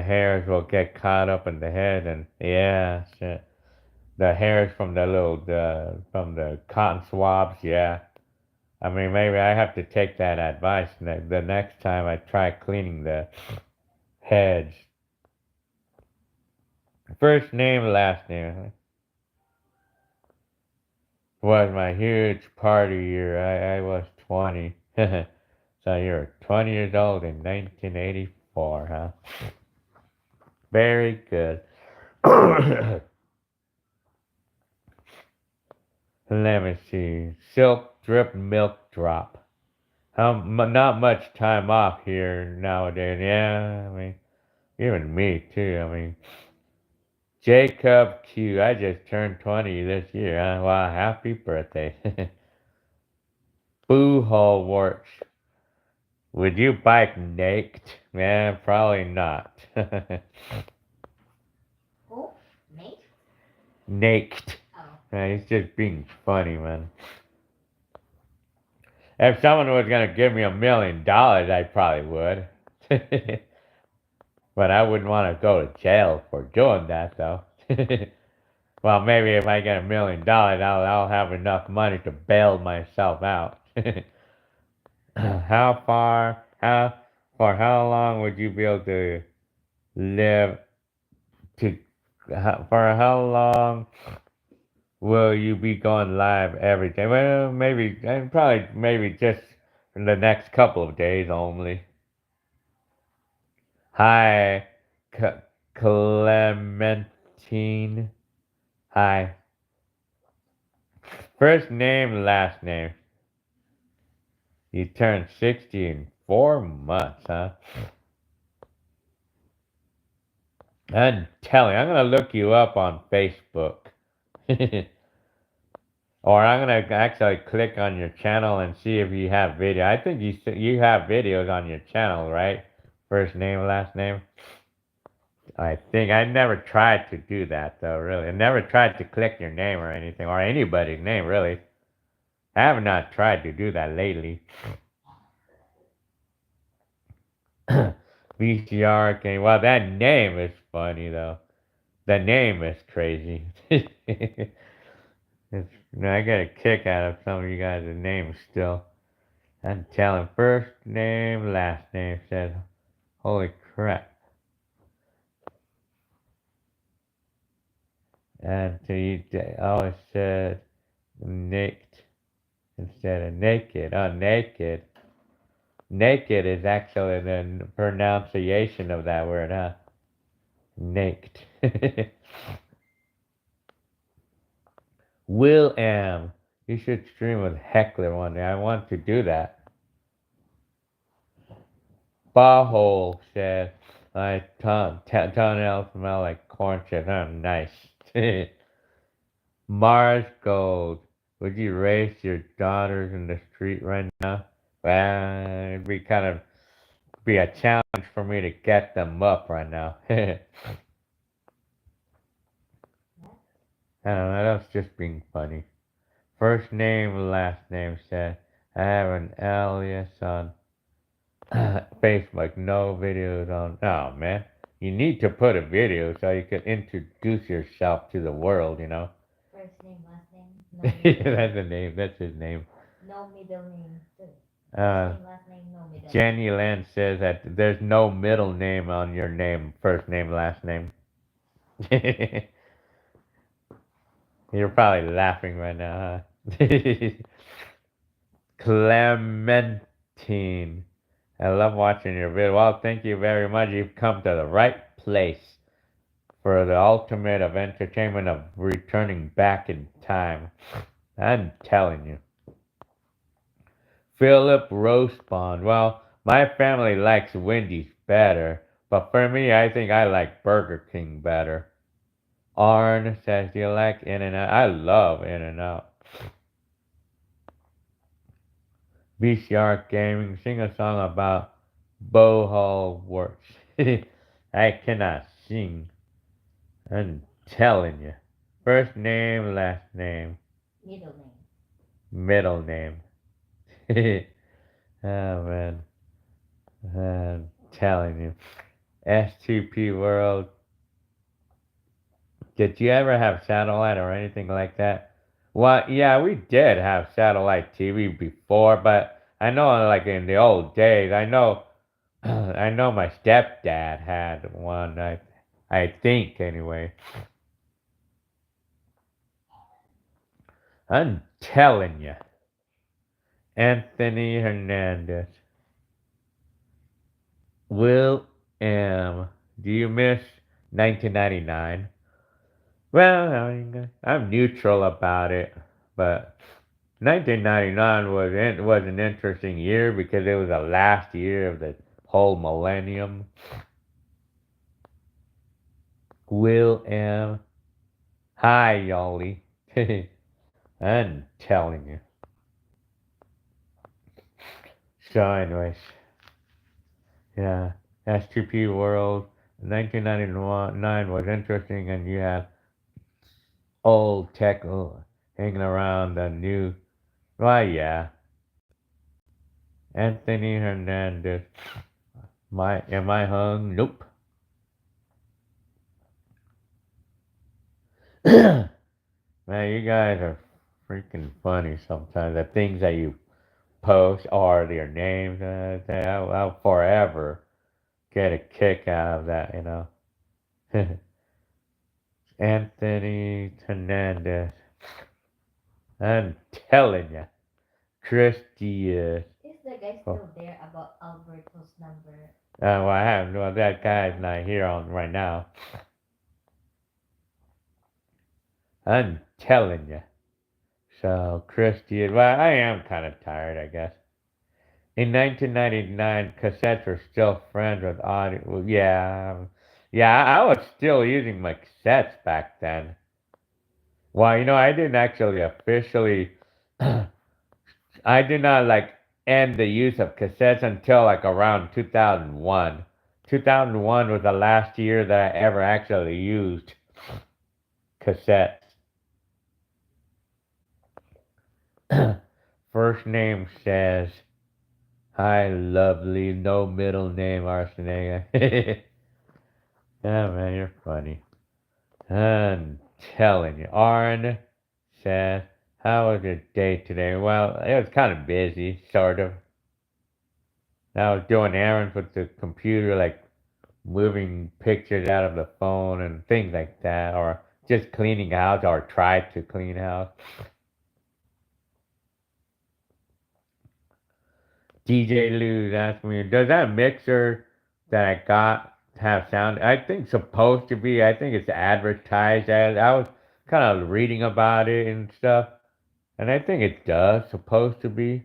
hairs will get caught up in the head, and yeah, shit. The hairs from from the cotton swabs, yeah. I mean, maybe I have to take that advice the next time I try cleaning the heads. First name, last name. Was my huge party year. I was 20. So you're 20 years old in 1984, huh? Very good. Let me see. Silk drip milk drop. Not much time off here nowadays. Yeah, I mean, even me too. I mean, Jacob Q. I just turned 20 this year. Huh? Wow, happy birthday. Boo hole works. Would you bike naked? Man, probably not. Who? Nate? Naked. Oh. Man, he's just being funny, man. If someone was gonna give me $1 million, I probably would. But I wouldn't want to go to jail for doing that, though. Well, maybe if I get $1 million, I'll have enough money to bail myself out. For how long would you be able to live to, for how long will you be going live every day? Well, maybe, maybe just in the next couple of days only. Hi, Clementine. Hi. First name, last name. You turned 60 in 4 months, huh? I'm telling you, I'm gonna look you up on Facebook. Or I'm gonna actually click on your channel and see if you have video. I think you have videos on your channel, right? First name, last name. I think I never tried to do that though, really. I never tried to click your name or anything, or anybody's name, really. I have not tried to do that lately. VCR game. Well, that name is funny though. The name is crazy. I get a kick out of some of you guys' names still. I'm telling first name, last name says, holy crap. And so you always said naked instead of naked. Oh, naked. Naked is actually the pronunciation of that word, huh? Naked. Will am. You should stream with Heckler one day. I want to do that. Butthole said, my toenails smell like corn chips. Oh, nice. Mars Gold. Would you race your daughters in the street right now? Well, it'd be kind of be a challenge for me to get them up right now. I don't know, that's just being funny. First name, last name said, I have an alias on Facebook, no videos on. Oh man, you need to put a video so you can introduce yourself to the world, you know? First name, last name, no middle That's name. the name, that's his name. No middle name. Too. First Uh, name, last name, no middle name. Jenny Land says that there's no middle name on your name, first name, last name. You're probably laughing right now, huh? Clementine. I love watching your video. Well, thank you very much. You've come to the right place for the ultimate of entertainment of returning back in time. I'm telling you. Philip Roastbond. Well, my family likes Wendy's better, but for me, I think I like Burger King better. Arn says, do you like In-N-Out? I love In-N-Out. VCR Gaming, sing a song about Bohol works. I cannot sing. I'm telling you. First name, last name, Middle name. middle name. Oh man, I'm telling you. S2P World. Did you ever have satellite or anything like that? Well, yeah, we did have satellite TV before, but I know like in the old days, I know I know my stepdad had one. I think anyway. I'm telling you. Anthony Hernandez. Will M. Do you miss 1999? Well, I'm neutral about it, but 1999 was an interesting year because it was the last year of the whole millennium. Will M. Hi, Yoli. I'm telling you. So, anyways, yeah, S2P World 1999 was interesting, and you had old tech hanging around the new. Why, yeah, Anthony Hernandez. Am I hung? Nope. Man, you guys are freaking funny sometimes. The things that you post or your names, I'll forever get a kick out of that, you know. Anthony Hernandez. I'm telling you. Christy is. Is the guy Oh, still there about Alberto's number? well, I have no. That guy's not here on right now. I'm telling you. So Christy is. Well, I am kind of tired, I guess. In 1999, cassettes were still friends with audio. Well, yeah, yeah. I was still using my cassettes back then. Well, I didn't actually officially. I did not like end the use of cassettes until like around 2001. 2001 was the last year that I ever actually used cassettes. First name says, hi, lovely, no middle name, Arsenega. Yeah, man, you're funny. I'm telling you. Arn says, how was your day today? Well, it was kind of busy, sort of. I was doing errands with the computer, like moving pictures out of the phone and things like that, or just cleaning house or tried to clean house. DJ Lou asked me, does that mixer that I got have sound? I think supposed to be. I think it's advertised as. I was kind of reading about it and stuff, and I think it does supposed to be.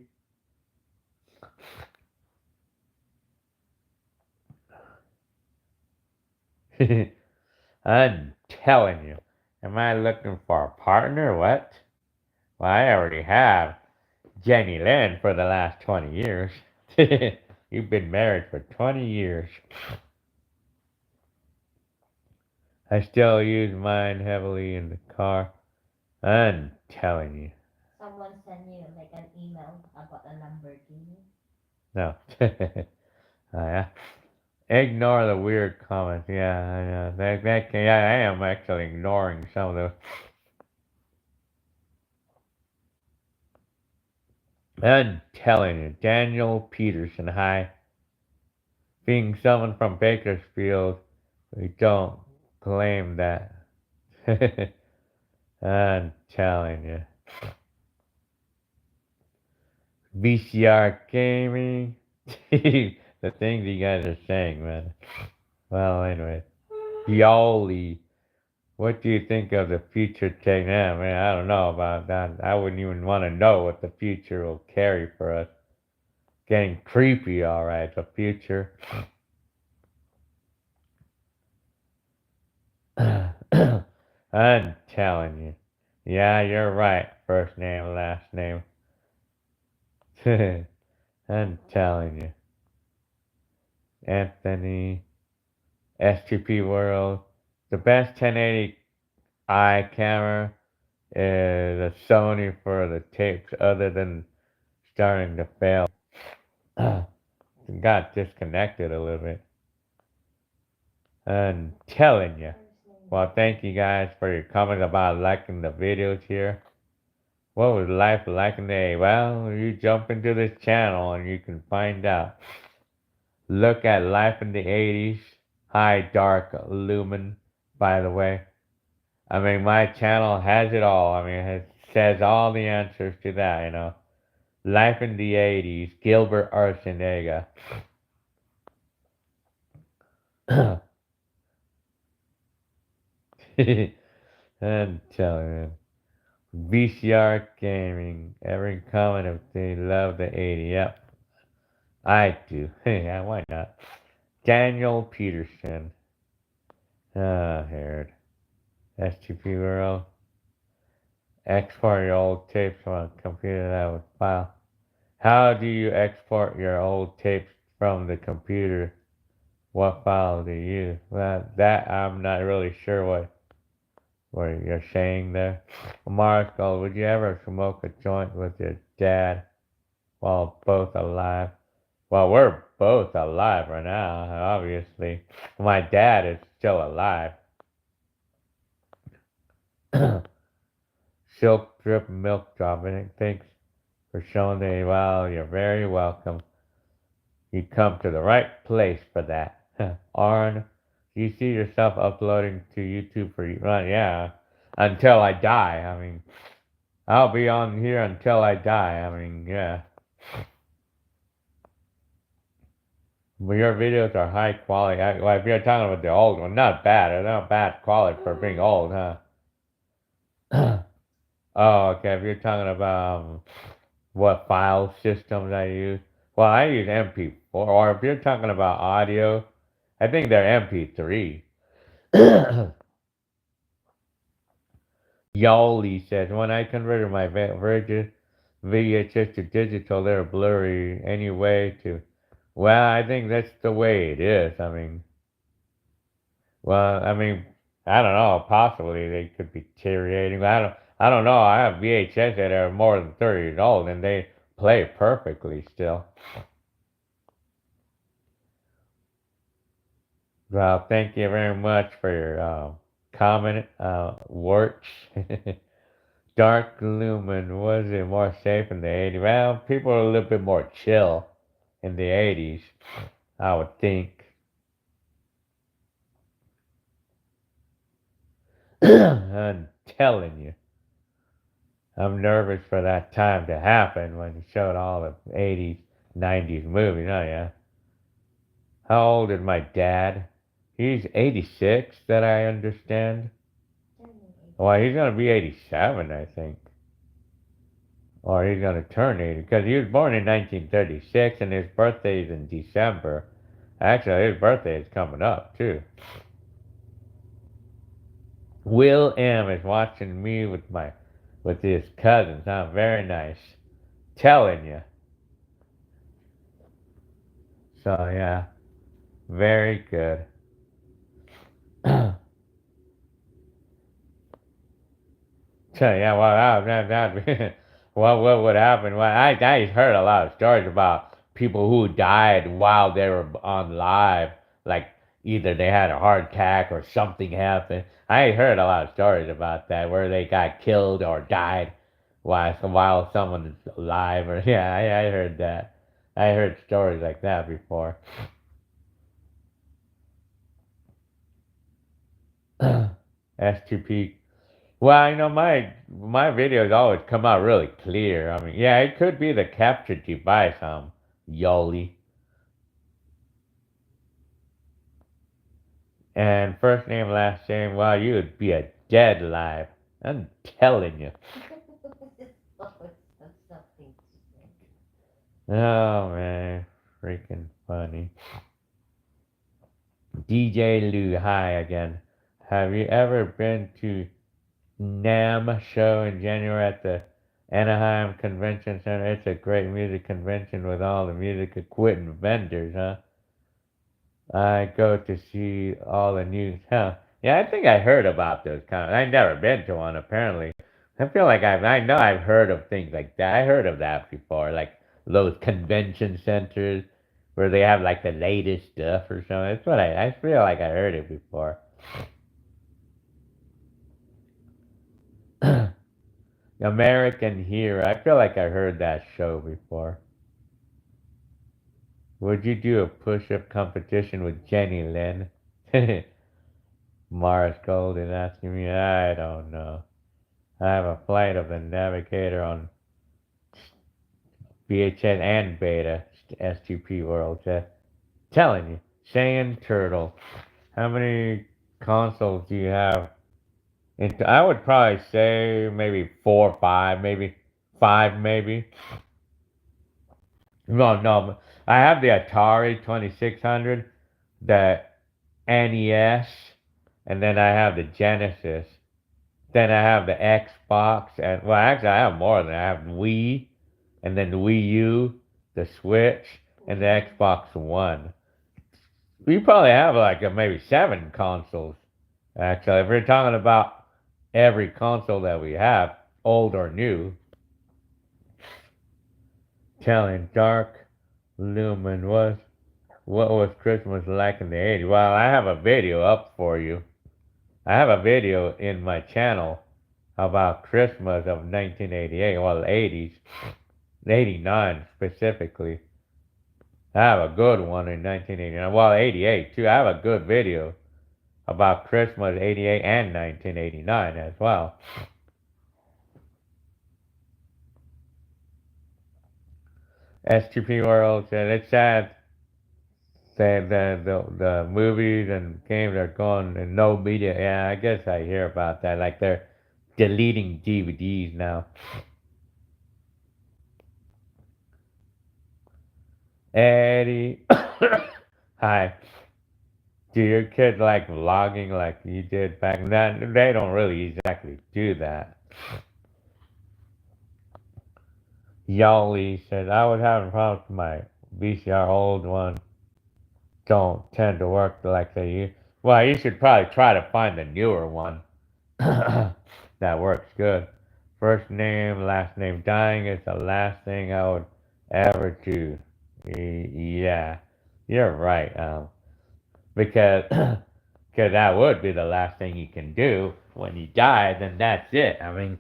I'm telling you. Am I looking for a partner? What? Well, I already have Jenny Lynn for the last 20 years. You've been married for 20 years. I still use mine heavily in the car. I'm telling you. Someone sent you like an email about a Lamborghini. No. Yeah. Ignore the weird comments. Yeah, I know. Yeah, I am actually ignoring some of those. I'm telling you, Daniel Peterson, hi. Being someone from Bakersfield, we don't claim that. I'm telling you. VCR gaming. The things you guys are saying, man. Well, anyway. Yoli. What do you think of the future tech now? Man, I don't know about that. I wouldn't even want to know what the future will carry for us. Getting creepy, alright, the future. I'm telling you. Yeah, you're right. First name, last name. I'm telling you. Anthony, STP World. The best 1080i camera is a Sony for the tapes other than starting to fail. Got disconnected a little bit. I'm telling you. Well, thank you guys for your comments about liking the videos here. What was life like in the 80s? Well, you jump into this channel and you can find out. Look at life in the 80s. Hi, Dark Lumen, by the way. I mean, my channel has it all. I mean, it says all the answers to that, you know. Life in the 80s, Gilbert Arsenega. I'm telling you. VCR gaming. Every comment if they love the 80. Yep. I do. Yeah, why not? Daniel Peterson. Here. STP World. Export your old tapes from a computer that would file. How do you export your old tapes from the computer? What file do you use? Well, that I'm not really sure what you're saying there. Marco, would you ever smoke a joint with your dad while both alive? Well, we're both alive right now, obviously. My dad is still alive. Silk drip milk drop. Thanks for showing me. Well, you're very welcome. You come to the right place for that. Arn, do you see yourself uploading to YouTube for you? Well, yeah, until I die. I mean, I'll be on here until I die. I mean, yeah. But your videos are high quality. Well, if you're talking about the old one, not bad. They're not bad quality for being old, huh? Oh, okay. If you're talking about what file systems I use, well, I use MP4. Or if you're talking about audio, I think they're MP3. Yoli says, when I converted my Virgin VHS to digital, they're blurry anyway. Well, I think that's the way it is. I mean, well, I mean, I don't know. Possibly they could be deteriorating. I don't know. I have VHS that are more than 30 years old, and they play perfectly still. Well, thank you very much for your comment, Warts. Dark Lumen, was it more safe in the 80s? Well, people are a little bit more chill in the 80s, I would think. I'm telling you. I'm nervous for that time to happen when you showed all the 80s, 90s movies. Oh, yeah. How old is my dad? He's 86, that I understand. Well, he's going to be 87, I think. Or he's going to turn 80, because he was born in 1936, and his birthday is in December. Actually, his birthday is coming up, too. Will M is watching me with with his cousins, huh? Very nice. Telling you. So yeah, very good. So yeah, well, what would happen? Well, I heard a lot of stories about people who died while they were on live, like either they had a heart attack or something happened. I heard a lot of stories about that where they got killed or died while someone is alive. Or yeah, I heard that. I heard stories like that before. S2P. Well, my videos always come out really clear. I mean, yeah, it could be the capture device, Yoli. And first name, last name, well, you would be a dead live. I'm telling you. It's always something to say. Oh man, freaking funny. DJ Lou, hi again. Have you ever been to NAMM show in January at the Anaheim Convention Center? It's a great music convention with all the music equipment vendors, huh? I go to see all the news, huh? Yeah, I think I heard about those kind of. I've never been to one, apparently. I feel like I know I've heard of things like that. I heard of that before, like those convention centers where they have like the latest stuff or something. That's what I feel like I heard it before. American Hero. I feel like I heard that show before. Would you do a push-up competition with Jenny Lynn? Mars Golden asking me. I don't know. I have a flight of the Navigator on VHS and Beta S2P World. Telling you. Saiyan Turtle. How many consoles do you have? I would probably say maybe 4 or 5, maybe 5, maybe. No. I have the Atari 2600, the NES, and then I have the Genesis. Then I have the Xbox, and well, actually, I have more than that. I have Wii, and then the Wii U, the Switch, and the Xbox One. We probably have like maybe 7 consoles, actually. If we're talking about every console that we have, old or new. Telling Dark Lumen what was Christmas like in the 80s? Well, I have a video up for you. I have a video in my channel about Christmas of 1988, well, 80s, 89 specifically. I have a good one in 1989, well, 88 too. I have a good video about Christmas 88 and 1989 as well. S2P World said it's sad that the movies and games are gone and no media. Yeah, I guess I hear about that. Like they're deleting DVDs now. Eddie, hi. Do your kids like vlogging like you did back then? They don't really exactly do that. Yoli said, I was having problems with my VCR old one. Don't tend to work like they used. Well, you should probably try to find the newer one. That works good. First name, last name. Dying is the last thing I would ever do. Yeah, you're right. Because because that would be the last thing you can do when you die. Then that's it. I mean,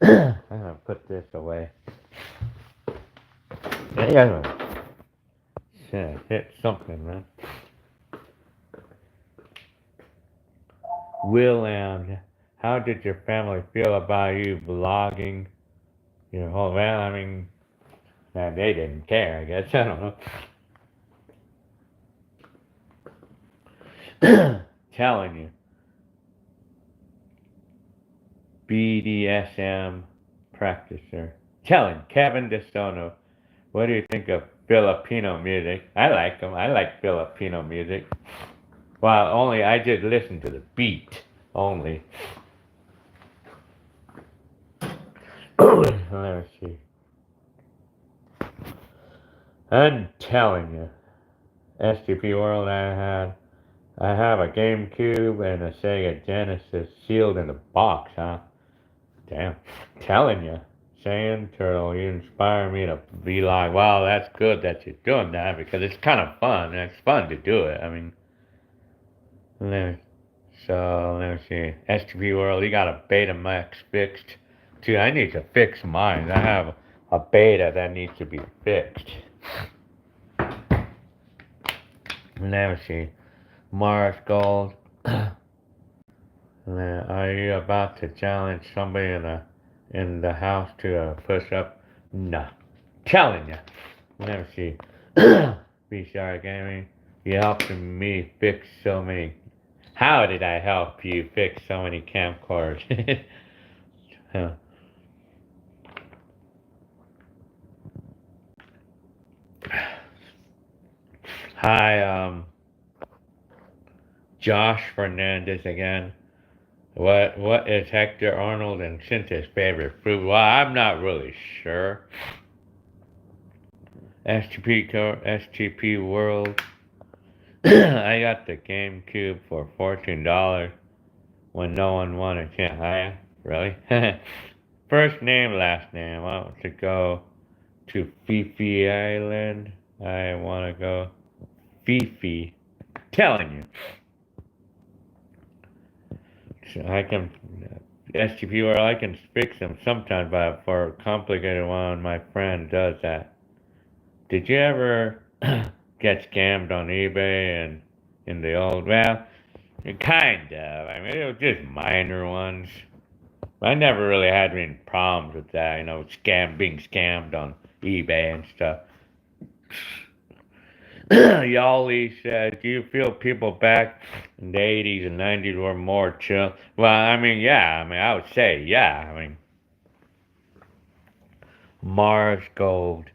I'm gonna put this away. Yeah, hit something, man. Will and how did your family feel about you vlogging your whole? Well, I mean, they didn't care. I guess I don't know. Telling you, BDSM practicer. Telling Kevin DeSono, what do you think of Filipino music? I like them. I like Filipino music. Well, only I just listen to the beat only. Let me see. I'm telling you, STP World, I have a GameCube and a Sega Genesis sealed in a box, huh? Damn. Telling you. Saying, Turtle, you inspire me to be like, wow, that's good that you're doing that because it's kind of fun. It's fun to do it. I mean, let me, let me see. STP World, you got a Betamax fixed. Dude, I need to fix mine. I have a beta that needs to be fixed. Let me see. Mars Gold. Are you about to challenge somebody in the house to a push up? No. Telling you. Let me see. BCR Gaming. You helped me fix so many. How did I help you fix so many camcorders? Huh. Hi, Josh Fernandez again. What is Hector Arnold and Cynthia's favorite fruit? Well, I'm not really sure. STP World. I got the GameCube for $14 when no one wanted to. Hi, really? First name, last name. I want to go to Fifi Island. I want to go Fifi. Telling you. So I can STP World. I can fix them sometimes, but for a complicated one, my friend does that. Did you ever get scammed on eBay and in the old? Well, kind of. I mean, it was just minor ones. I never really had any problems with that. Being scammed on eBay and stuff. Yali said, do you feel people back in the 80s and 90s were more chill? Well, I mean, yeah. I mean, I would say, yeah. I mean, Mars Gold.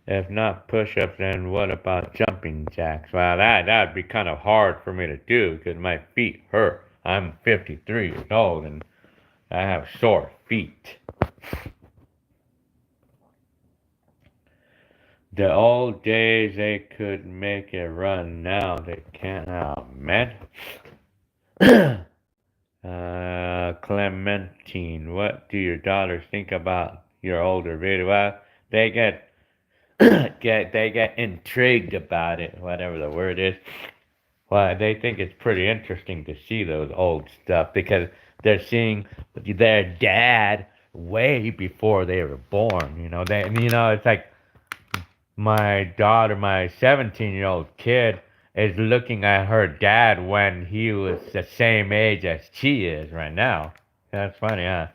If not push-ups, then what about jumping jacks? Well, that'd be kind of hard for me to do because my feet hurt. I'm 53 years old and I have sore feet. The old days, they could make it run. Now they can't. Oh, man. Clementine, what do your daughters think about your older video? Well, they get intrigued about it, whatever the word is. Well, they think it's pretty interesting to see those old stuff because they're seeing their dad way before they were born. It's like my daughter, my 17-year-old kid, is looking at her dad when he was the same age as she is right now. That's funny, huh?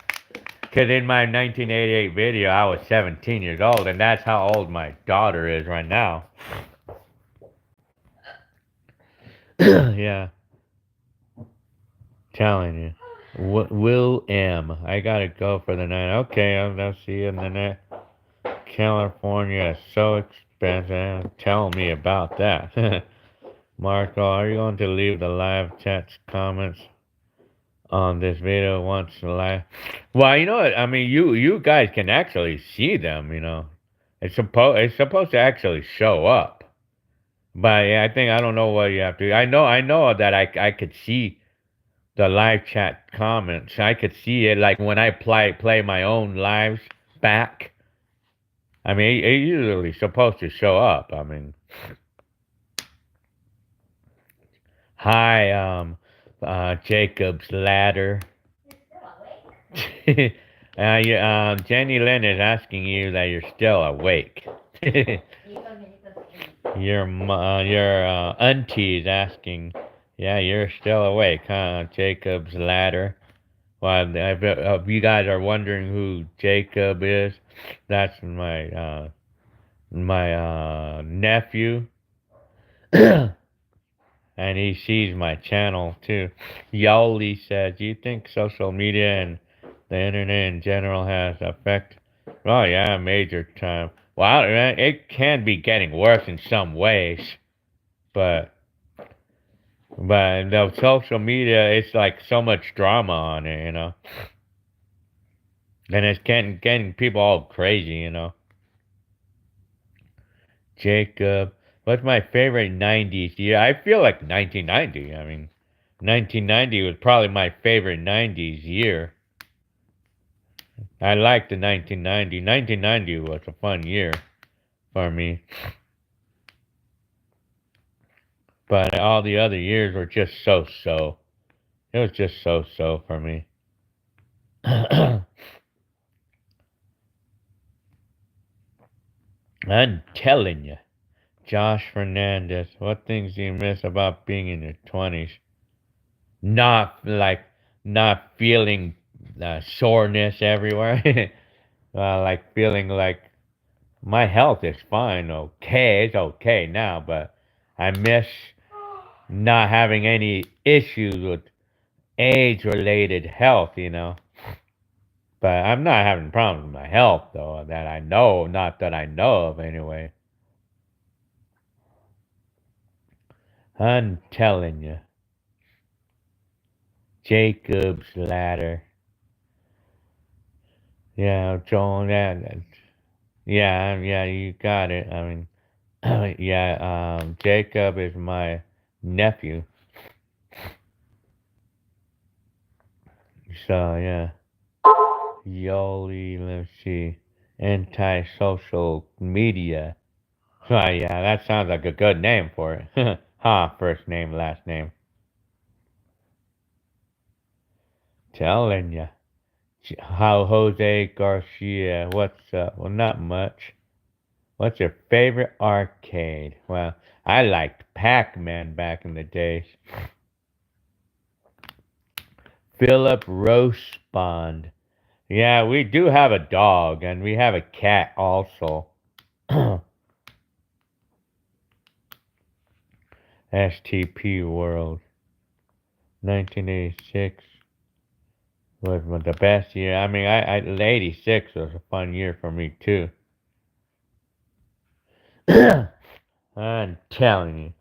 Because in my 1988 video, I was 17 years old, and that's how old my daughter is right now. Yeah. Telling you. Will M. I gotta go for the night. Okay, I'll see you in the night. California is so expensive. Tell me about that. Marco, are you going to leave the live chat's comments on this video once live? Well, you know what? I mean, you guys can actually see them. It's supposed to actually show up. But yeah, I don't know what you have to. I know that I could see the live chat comments. I could see it like when I play my own lives back. I mean, it's usually supposed to show up. I mean, hi, Jacob's Ladder. Jenny Lynn is asking you that you're still awake. Your auntie is asking, yeah, you're still awake, huh? Jacob's Ladder. Well, if you guys are wondering who Jacob is, that's my nephew. And he sees my channel too. Yoli says, do you think social media and the internet in general has effect? Well, yeah, major time. Well, it can be getting worse in some ways, but the social media, it's like so much drama on it. And it's getting people all crazy, you know. Jacob. What's my favorite 90s year? I feel like 1990. I mean, 1990 was probably my favorite 90s year. I liked the 1990. 1990 was a fun year for me. But all the other years were just so-so. It was just so-so for me. I'm telling you. Josh Fernandez, what things do you miss about being in your 20s? Not like, not feeling soreness everywhere. Like feeling like my health is fine, okay, it's okay now, but I miss not having any issues with age-related health, you know. But I'm not having problems with my health, though, that I know, not that I know of anyway. I'm telling you. Jacob's Ladder. Yeah, Joel, yeah, you got it. I mean, yeah, Jacob is my nephew. So, yeah. Yoli, let's see. Anti-social media. Oh, yeah, that sounds like a good name for it. Huh, first name, last name. Telling ya. How Jose Garcia, what's up? Well, not much. What's your favorite arcade? Well, I liked Pac-Man back in the days. Philip Roastbond. Yeah, we do have a dog, and we have a cat also. STP World. 1986 was the best year. I mean, 86 was a fun year for me, too. I'm telling you.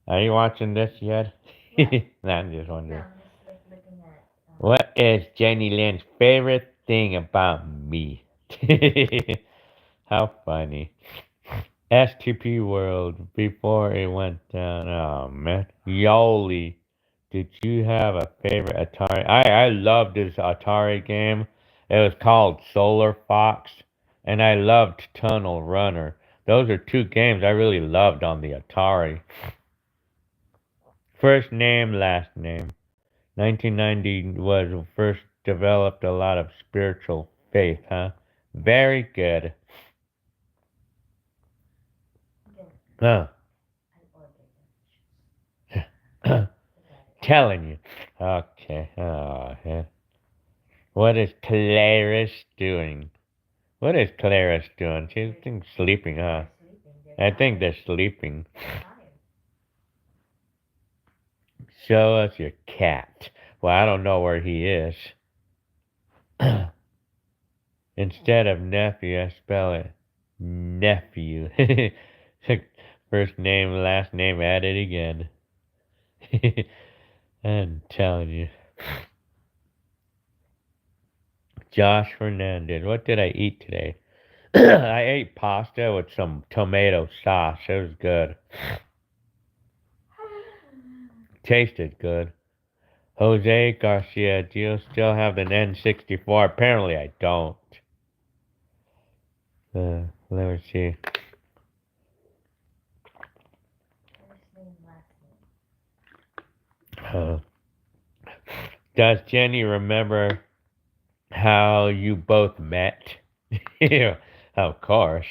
Are you watching this yet? Yeah. Nah, I'm just wondering. No, I'm just like looking at. What is Jenny Lynn's favorite thing about me? How funny. STP World before it went down. Oh man. Yoli. Did you have a favorite Atari? I loved this Atari game. It was called Solar Fox. And I loved Tunnel Runner. Those are two games I really loved on the Atari. First name, last name. 1990 was first developed a lot of spiritual faith, huh? Very good. Huh. Telling you. Okay. Oh, yeah. What is Clarice doing? What is Clarice doing? She's sleeping, huh? I think they're sleeping. Show us your cat. Well, I don't know where he is. Instead of nephew, I spell it nephew. First name, last name added again. I'm telling you. Josh Fernandez. What did I eat today? I ate pasta with some tomato sauce. It was good. Tasted good. Jose Garcia, do you still have an N64? Apparently I don't. Let me see. Does Jenny remember how you both met? Yeah, of course.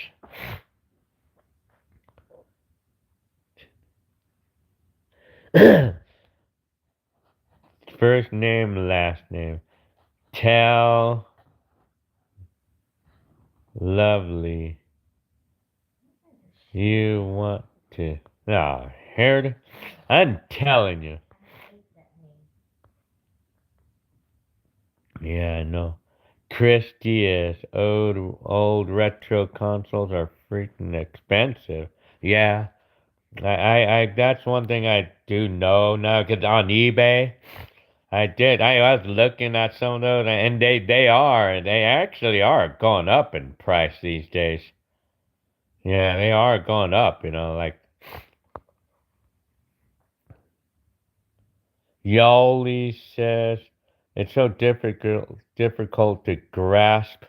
First name, last name. Tell Lovely you want to. Oh, heard? I'm telling you. Yeah, I know. Chris Diaz, old retro consoles are freaking expensive. Yeah, that's one thing I do know now, 'cause on eBay, I did. I was looking at some of those, and they actually are going up in price these days. Yeah, they are going up. Like Yoli says, it's so difficult to grasp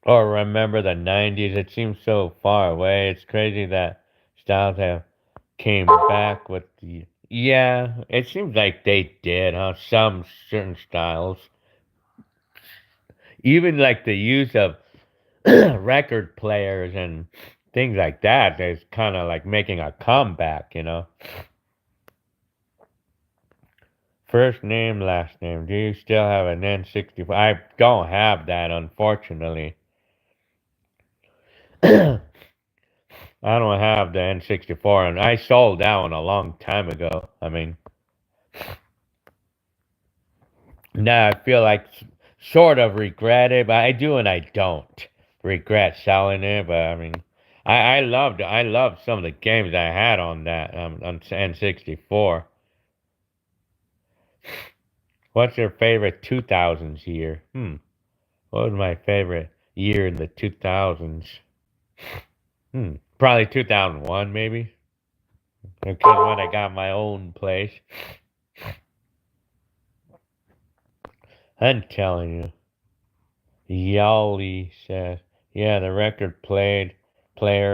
or remember the '90s. It seems so far away. It's crazy that styles have came back with the. Yeah, it seems like they did, huh? Some certain styles, even like the use of record players and things like that is kind of like making a comeback. First name, last name. Do you still have an N64? I don't have that, unfortunately. I don't have the N64, and I sold that one a long time ago. I mean, now I feel like sort of regret it, but I do and I don't regret selling it. But I mean, I loved some of the games I had on that on N64. What's your favorite 2000s year? What was my favorite year in the 2000s? Probably 2001, maybe. Because when I got my own place. I'm telling you. Yali says, yeah, the record player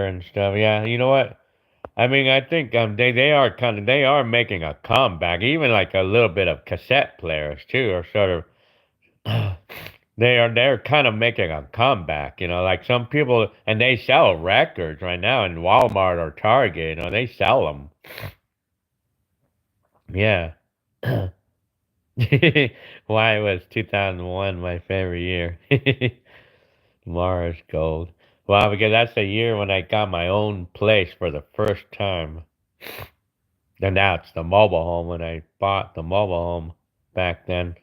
and stuff. Yeah, you know what? I mean, I think they are making a comeback. Even like a little bit of cassette players too are sort of they're kind of making a comeback. Like some people, and they sell records right now in Walmart or Target. They sell them. Yeah. Why was 2001 my favorite year? Mars Gold. Well, because that's the year when I got my own place for the first time. And now it's the mobile home when I bought the mobile home back then.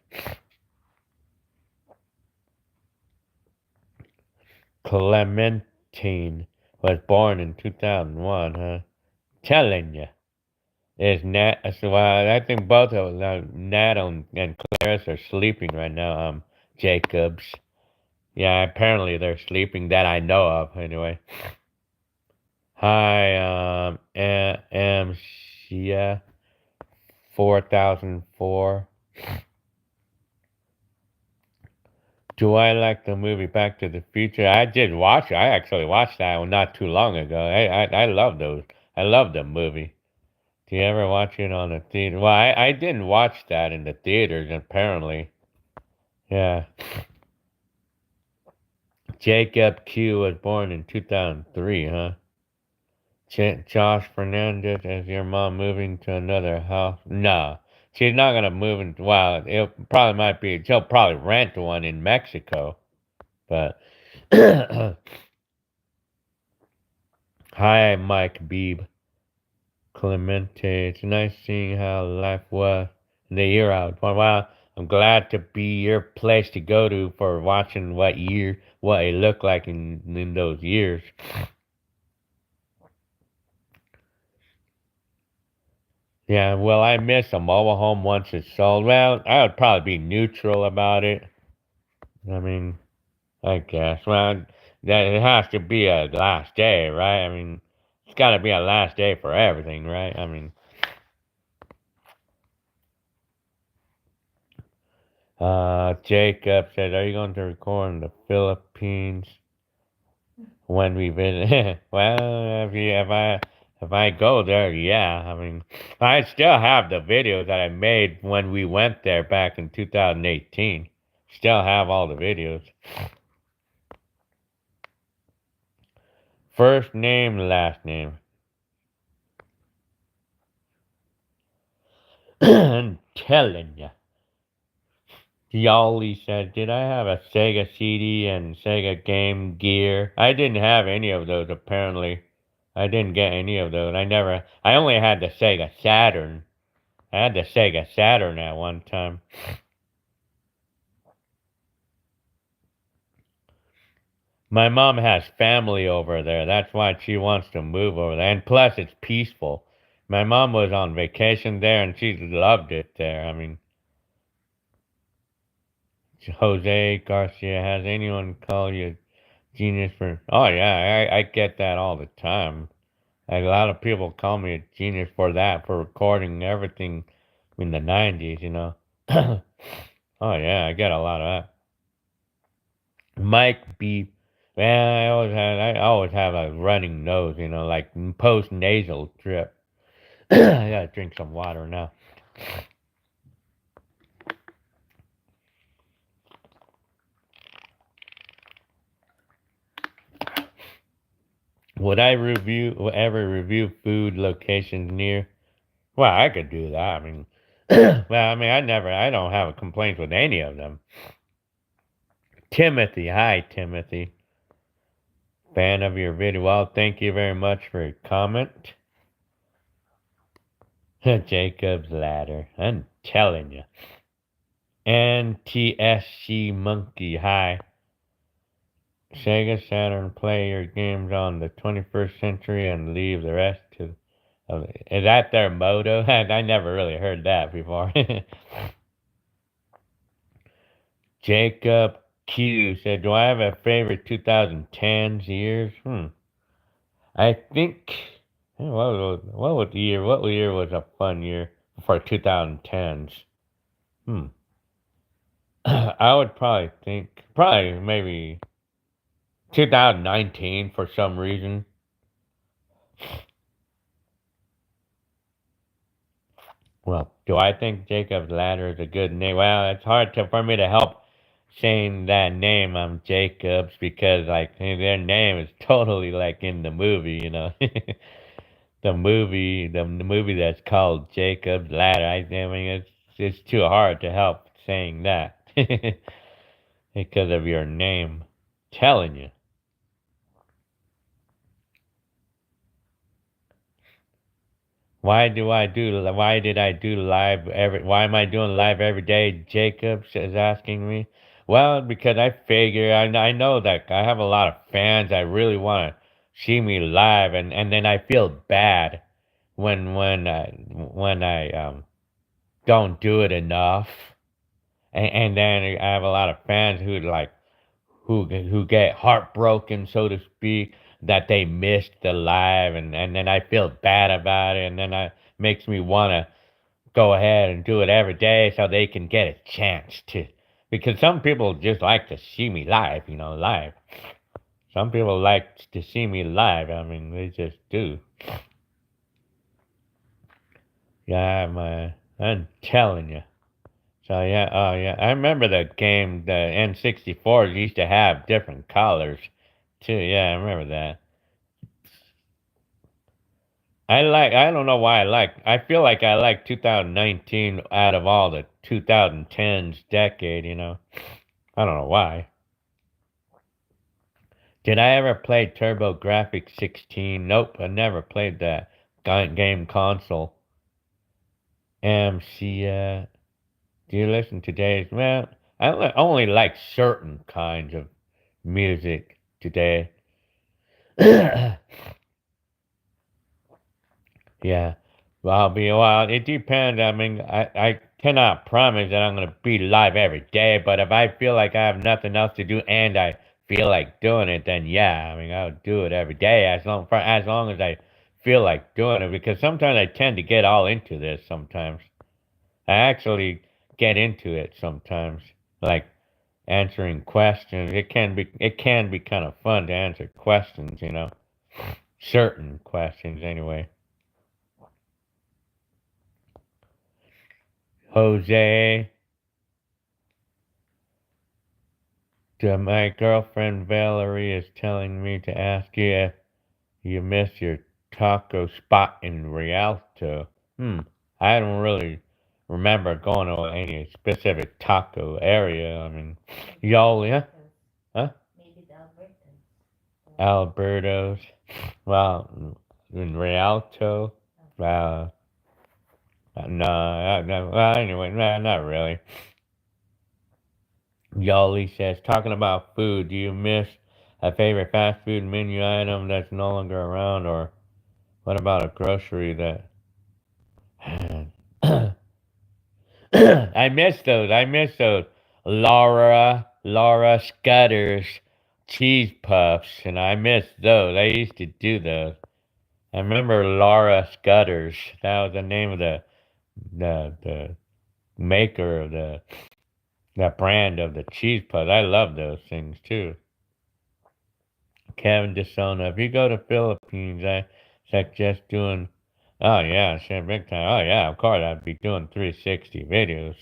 Clementine was born in 2001, huh? Telling you. Is Nat, so, well, I think both of Nat and Claris are sleeping right now, Jacobs. Yeah, apparently they're sleeping that I know of, anyway. Hi, Shia 4004. Do I like the movie Back to the Future? I did watch it. I actually watched that one not too long ago. I love those. I love the movie. Do you ever watch it on the theater? Well, I didn't watch that in the theaters, apparently. Yeah. Jacob Q was born in 2003, huh? Josh Fernandez, is your mom moving to another house? No. She's not going to move in. Well, it probably might be. She'll probably rent one in Mexico. But. Hi, Mike Beebe. Clemente. It's nice seeing how life was in the year out. Wow, I'm glad to be your place to go to for watching what it looked like in those years. Yeah, well, I miss a mobile home once it's sold. Well, I would probably be neutral about it. I mean, I guess. Well, that it has to be a last day, right? I mean, it's got to be a last day for everything, right? I mean, Jacob said, "Are you going to record in the Philippines when we visit?" Well, if I go there, yeah. I mean, I still have the videos that I made when we went there back in 2018. Still have all the videos. First name, last name. I'm telling ya. Yali said, did I have a Sega CD and Sega Game Gear? I didn't have any of those, apparently. I didn't get any of those. I only had the Sega Saturn. I had the Sega Saturn at one time. My mom has family over there. That's why she wants to move over there. And plus, it's peaceful. My mom was on vacation there and she loved it there. I mean, Jose Garcia, has anyone called you genius for? Oh yeah, I get that all the time. A lot of people call me a genius for that, for recording everything in the '90s. Oh yeah, I get a lot of that. Mike B. Man, I always have a running nose. Like post nasal drip. I gotta drink some water now. Would I ever review food locations near? Well, I could do that. I mean, I don't have a complaint with any of them. Timothy, hi Timothy, fan of your video. Well, thank you very much for your comment. Jacob's ladder, I'm telling you. NTSC Monkey, hi. Sega Saturn, play your games on the 21st century and leave the rest to. Is that their motto? I never really heard that before. Jacob Q said, "Do I have a favorite 2010s years?" I think. What year? What year was a fun year for 2010s? Hmm. I would probably maybe 2019 for some reason. Well, do I think Jacob's Ladder is a good name? Well, it's hard for me to help saying that name. I'm Jacobs because like their name is totally like in the movie. The movie that's called Jacob's Ladder. I mean, it's too hard to help saying that because of your name. Telling you. Why did I do live why am I doing live every day? Jacobs is asking me. Well, because I figure I know that I have a lot of fans. I really want to see me live, and then I feel bad when I don't do it enough, and then I have a lot of fans who get heartbroken, so to speak, that they missed the live, and then I feel bad about it, and then I makes me want to go ahead and do it every day so they can get a chance to. Because some people just like to see me live, live. Some people like to see me live. I mean, they just do. Yeah, I'm telling you. So yeah, oh yeah, I remember the game. The N64s used to have different colors too. Yeah, I remember that. I don't know why I feel like I like 2019 out of all the 2010s decade. I don't know why. Did I ever play TurboGrafx 16? Nope, I never played that game console. MC, do you listen to today's? Well, only like certain kinds of music today. Yeah. Well, it depends. I mean, I cannot promise that I'm gonna be live every day, but if I feel like I have nothing else to do and I feel like doing it, then yeah, I mean, I'll do it every day as long as I feel like doing it, because sometimes I tend to get all into this sometimes. I actually get into it sometimes, like answering questions. It can be kind of fun to answer questions. Certain questions anyway. Jose, my girlfriend Valerie is telling me to ask you if you miss your taco spot in Rialto. I don't really remember going to any specific taco area. I mean, y'all, yeah? Huh? Maybe the Alberto's. Well, in Rialto. Uh, no, no, well, anyway, no, not really. Yali says, talking about food, do you miss a favorite fast food menu item that's no longer around, or what about a grocery that? I miss those. I miss those Laura Scudder's cheese puffs, and I miss those. I used to do those. I remember Laura Scudder's. That was the name of the maker of that brand of the cheese puffs. I love those things too. Kevin DeSona. If you go to Philippines, I suggest doing. Oh yeah, shit, big time. Oh yeah, of course I'd be doing 360 videos.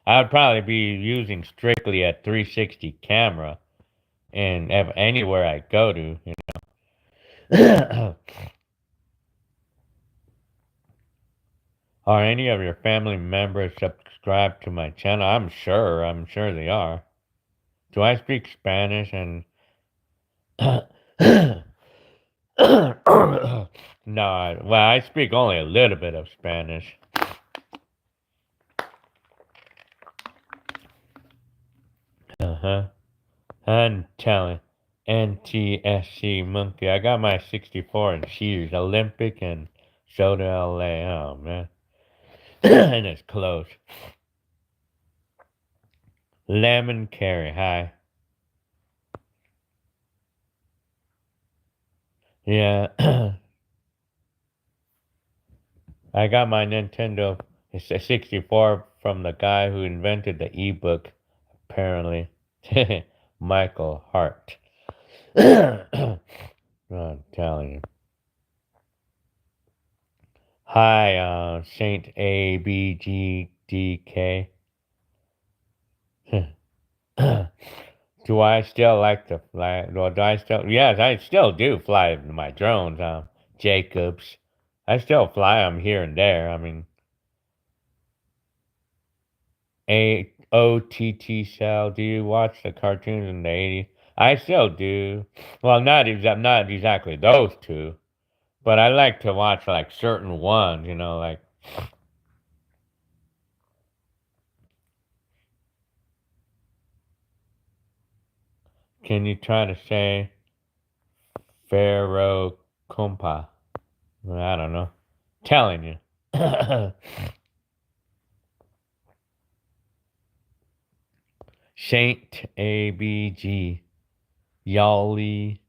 I would probably be using strictly a 360 camera, and anywhere I go to, you know. Are any of your family members subscribed to my channel? I'm sure they are. Do I speak Spanish and no, I speak only a little bit of Spanish. Uh-huh. I'm telling. NTSC Monkey. I got my 64 and she's Olympic and Soda LA. Oh, man. And it's close. Lemon Carry. Hi. Yeah. I got my Nintendo 64 from the guy who invented the ebook, apparently. Michael Hart. I'm telling you. Hi, Saint ABGDK. Do I still like to fly? Well, do I still? Yes, I still do fly my drones. Jacobs. I still fly them here and there. I mean, OTT Cell. Do you watch the cartoons in the 80s? I still do. Well, not exactly those two, but I like to watch like certain ones. You know, like. Can you try to say Pharaoh Compa? I don't know. Telling you. Saint ABG. Yali.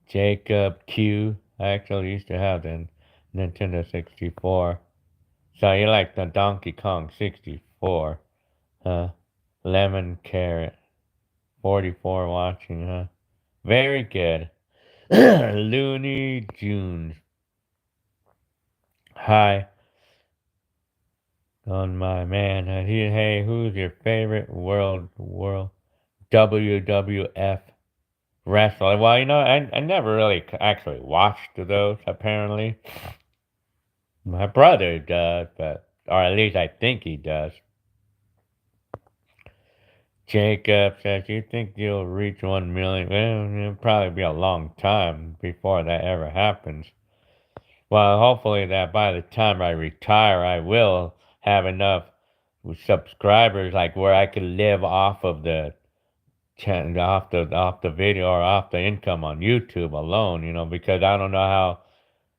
Jacob Q. I actually used to have the Nintendo 64. So you like the Donkey Kong 64. Huh? Lemon Carrot. 44 watching, huh? Very good. Looney Tunes. Hi. On my man. Hey, who's your favorite world WWF wrestler? Well, you know, I never really actually watched those, apparently. My brother does, or at least I think he does. Jacob says, you think you'll reach 1 million? Well, it'll probably be a long time before that ever happens. Well, hopefully that by the time I retire, I will have enough subscribers, like where I could live off of off the video or off the income on YouTube alone, you know, because I don't know how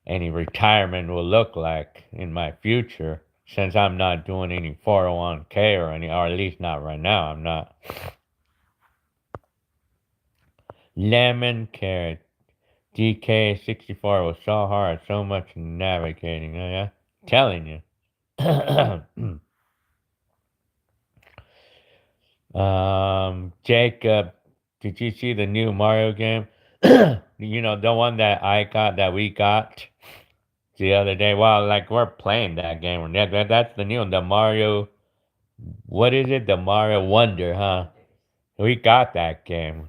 any retirement will look like in my future, since I'm not doing any 401k or at least not right now. I'm not. Lemon Carrot. DK64 was so hard, so much navigating. Oh, yeah? Telling you. Jacob, did you see the new Mario game? You know, the one that we got the other day. Well, like we're playing that game. That's the new one, the Mario. What is it? The Mario Wonder, huh? We got that game,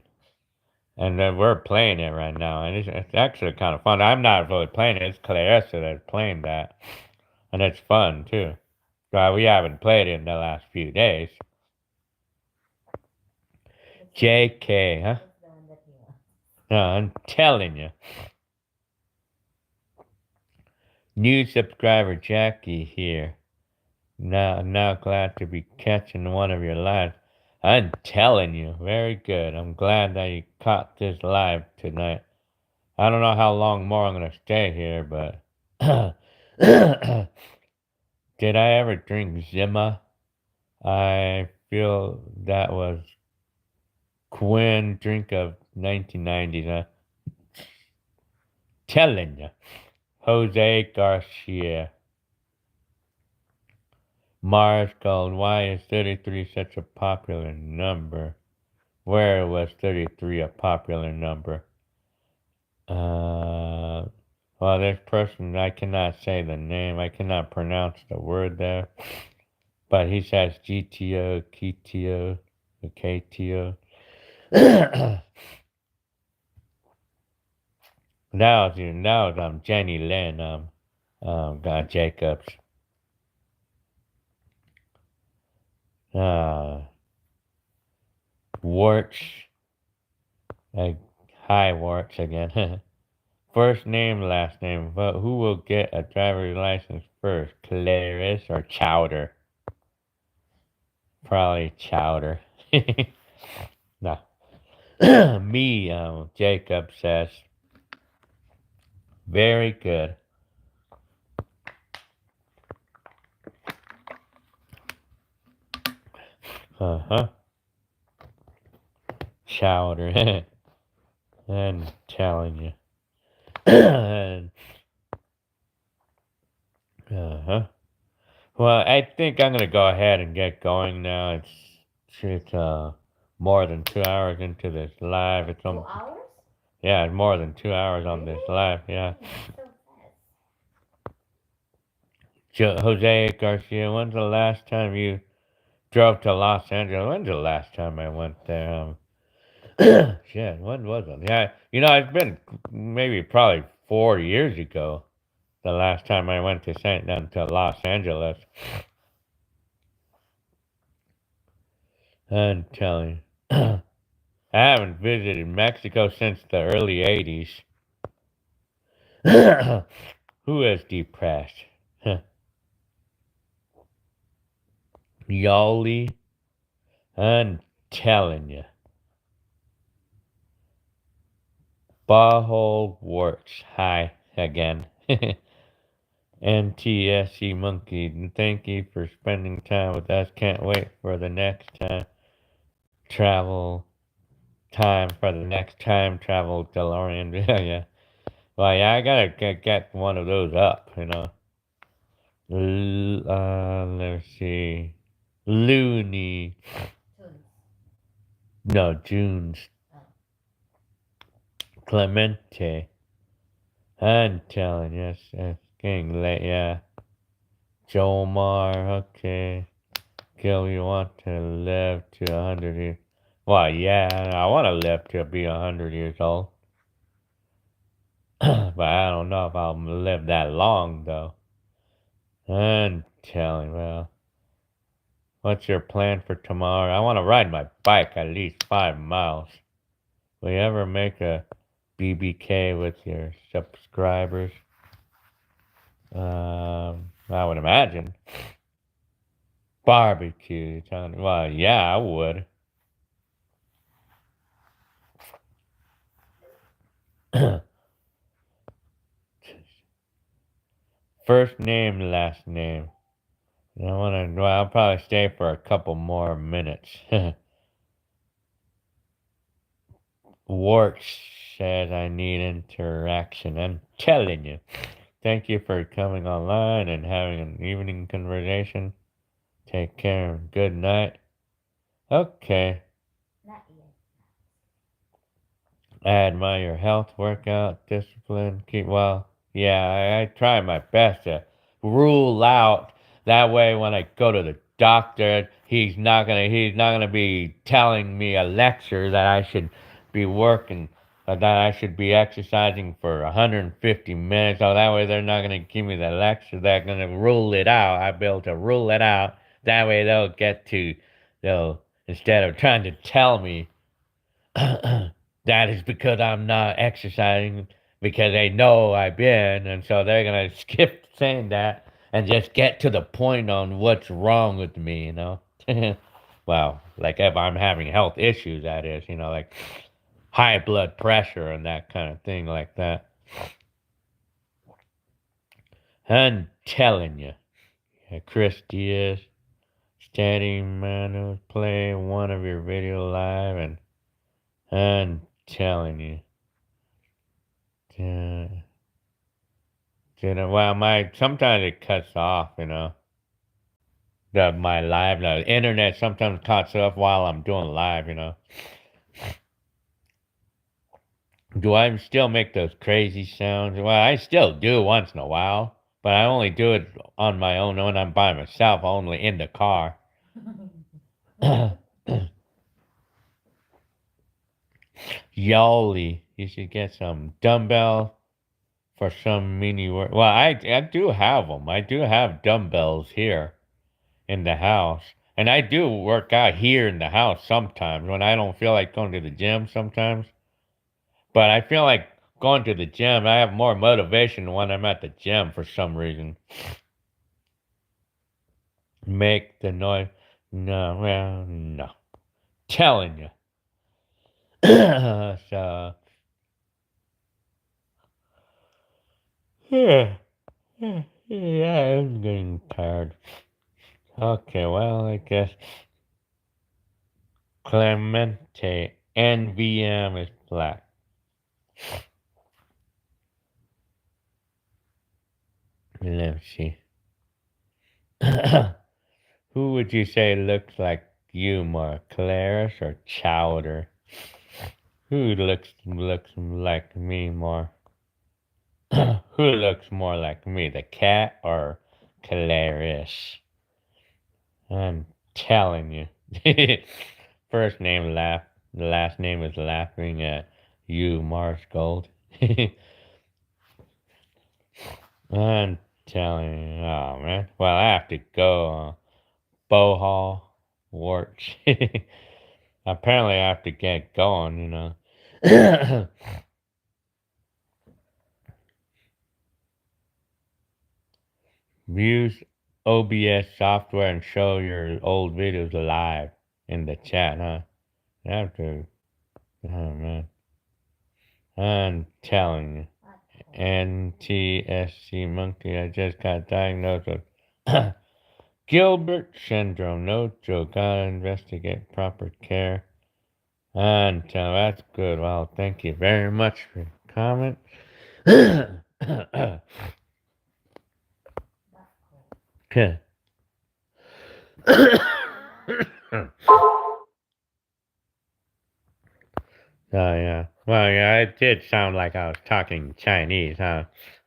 and then we're playing it right now, and it's actually kind of fun. I'm not really playing it. It's Clarissa that's playing that, and it's fun too. Well, we haven't played it in the last few days. JK, huh? No, I'm telling you. New subscriber Jackie here. Now glad to be catching one of your lives. I'm telling you, very good. I'm glad that you caught this live tonight. I don't know how long more I'm gonna stay here, but did I ever drink Zima? I feel that was Quinn drink of 1990s, huh? Telling ya. Jose Garcia. Mars Gold. Why is 33 such a popular number? Where was 33 a popular number? Well, this person, I cannot say the name. I cannot pronounce the word there. But he says GTO, KTO, KTO. Now it's Jenny Lynn, God Jacobs. Warts. Hi, Warts again. First name, last name. But who will get a driver's license first, Clarice or Chowder? Probably Chowder. No. Me, Jacob says. Very good. Uh-huh. Chowder. I'm telling you. Uh-huh. Well, I think I'm gonna go ahead and get going now. It's more than 2 hours into this live. It's 2 hours? Yeah, it's more than 2 hours on this Really? live. Yeah. So fast. Jose Garcia, when's the last time you drove to Los Angeles? When's the last time I went there? Shit, when was it? Yeah, it's been maybe probably 4 years ago. The last time I went to Los Angeles. I'm telling you. I haven't visited Mexico since the early 80s. Who is depressed? Yoli? I'm telling you. Butthole works. Hi again. NTSC Monkey, thank you for spending time with us. Can't wait for the next time travel DeLorean. Yeah. Well, yeah, I gotta get one of those up, Let's see. Looney. No, June's. Clemente. I'm telling you, it's getting late, yeah. Jomar, okay. Gil, you want to live to 100 years? Well, yeah, I want to live to be 100 years old. But I don't know if I'll live that long, though. I'm telling, well, what's your plan for tomorrow? I want to ride my bike at least 5 miles. Will you ever make a BBK with your subscribers? I would imagine. Barbecue. Well, yeah, I would. First name, last name. I'll probably stay for a couple more minutes. Works says I need interaction. I'm telling you. Thank you for coming online and having an evening conversation. Take care and good night. Okay. Not yet. I admire your health, workout, discipline. Yeah, I try my best to rule out. That way, when I go to the doctor, he's not gonna be telling me a lecture that I should be working, that I should be exercising for 150 minutes. So that way, they're not gonna give me the lecture. They're gonna rule it out. I'll be able to rule it out. That way, they'll instead of trying to tell me. That is because I'm not exercising because they know I've been, and so they're gonna skip saying that and just get to the point on what's wrong with me, Well, like if I'm having health issues, that is, like high blood pressure and that kind of thing like that. I'm telling you, Chris Diaz, Steady man who's playing one of your video live, and I'm telling you. Well, sometimes it cuts off, my live, the internet sometimes cuts off while I'm doing live, Do I still make those crazy sounds? Well, I still do once in a while, but I only do it on my own when I'm by myself, only in the car. Yoli, you should get some dumbbell for some mini work. Well, I do have them. I do have dumbbells here in the house. And I do work out here in the house sometimes when I don't feel like going to the gym sometimes. But I feel like going to the gym, I have more motivation when I'm at the gym for some reason. Make the noise. No, well, no. Telling you. So, yeah, I'm getting tired. Okay, well, I guess Clemente NVM is black. Let's see. Who would you say looks like you more, Claris or Chowder? Who looks like me more? Who looks more like me, the cat or Claris? I'm telling you. First name laugh, the last name is laughing at you, Mars Gold. I'm telling you, oh man. Well, I have to go. Bohol, Warts. Apparently, I have to get going. Use OBS software and show your old videos live in the chat, huh? You have to. Oh man. I'm telling you. NTSC monkey, I just got diagnosed with Gilbert syndrome. No joke. Gotta investigate proper care. And that's good. Well, thank you very much for your comment. Okay. Oh, yeah. Well, yeah, it did sound like I was talking Chinese, huh?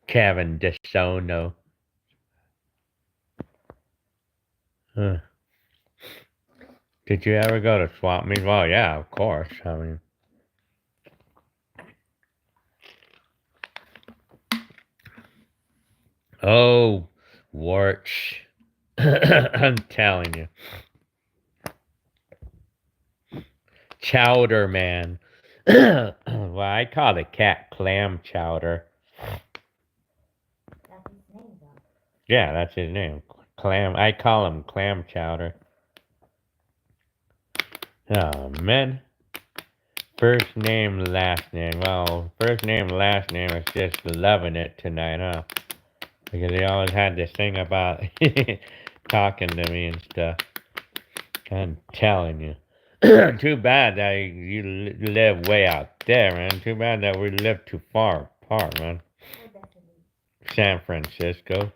Kevin DeSono. Huh. Did you ever go to swap meet? Well, yeah, of course. I mean, oh, warts. I'm telling you. Chowder man. Well, I call the cat clam chowder. That's his name, though. Yeah, that's his name. Clam. I call him clam chowder. Oh, man. First name, last name. Well, first name, last name is just loving it tonight, huh? Because he always had this thing about talking to me and stuff. I'm telling you. Too bad that you live way out there, man. Too bad that we live too far apart, man. San Francisco.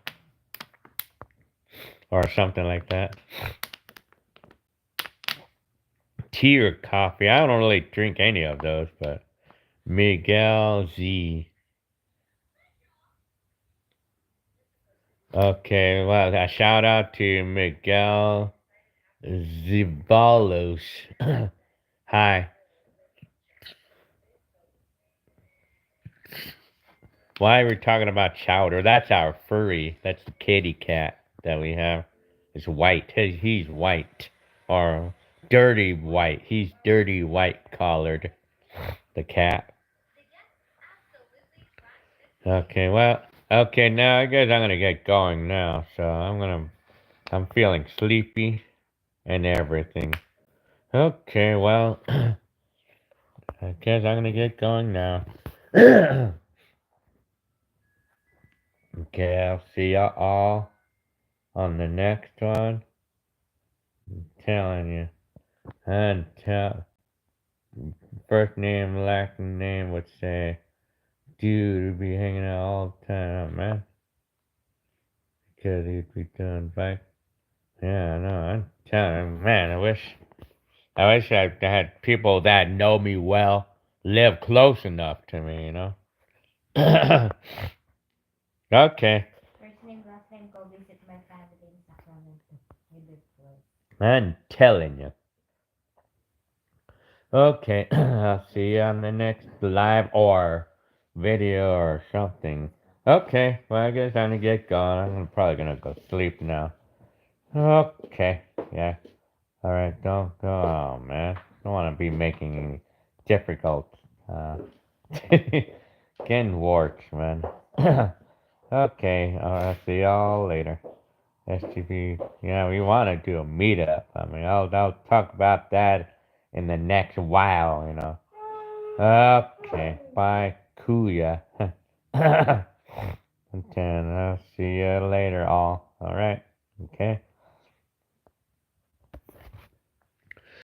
Or something like that. Tea or coffee. I don't really drink any of those, but Miguel Z. Okay, well, a shout out to Miguel Zibalos. Hi. Why are we talking about Chowder? That's our furry. That's the kitty cat that we have. It's white. He's white. Or dirty white. He's dirty white collared. The cat. Okay, well, okay, now I guess I'm gonna get going now. So I'm feeling sleepy and everything. Okay, well, I guess I'm gonna get going now. Okay, I'll see y'all on the next one. telling you. I'm tell. First name, last name would say, dude would be hanging out all the time, man. Because he'd be doing back. Yeah, I know. I'm telling you, man. I wish I had people that know me well, live close enough to me, you know. Okay, First name, last name, go visit my family in Sacramento. Gilbert. I'm telling you. Okay, I'll see you on the next live or video or something. Okay, well, I guess I'm gonna get going. I'm probably gonna go sleep now. Okay, yeah. Alright, don't go. Oh, man. Don't want to be making any difficult, getting works, man. Okay, I'll see y'all later. STP, yeah, we want to do a meetup. I mean, I'll talk about that in the next while, you know. Okay, bye, Kuya. And then I'll see you later, all. Alright, okay.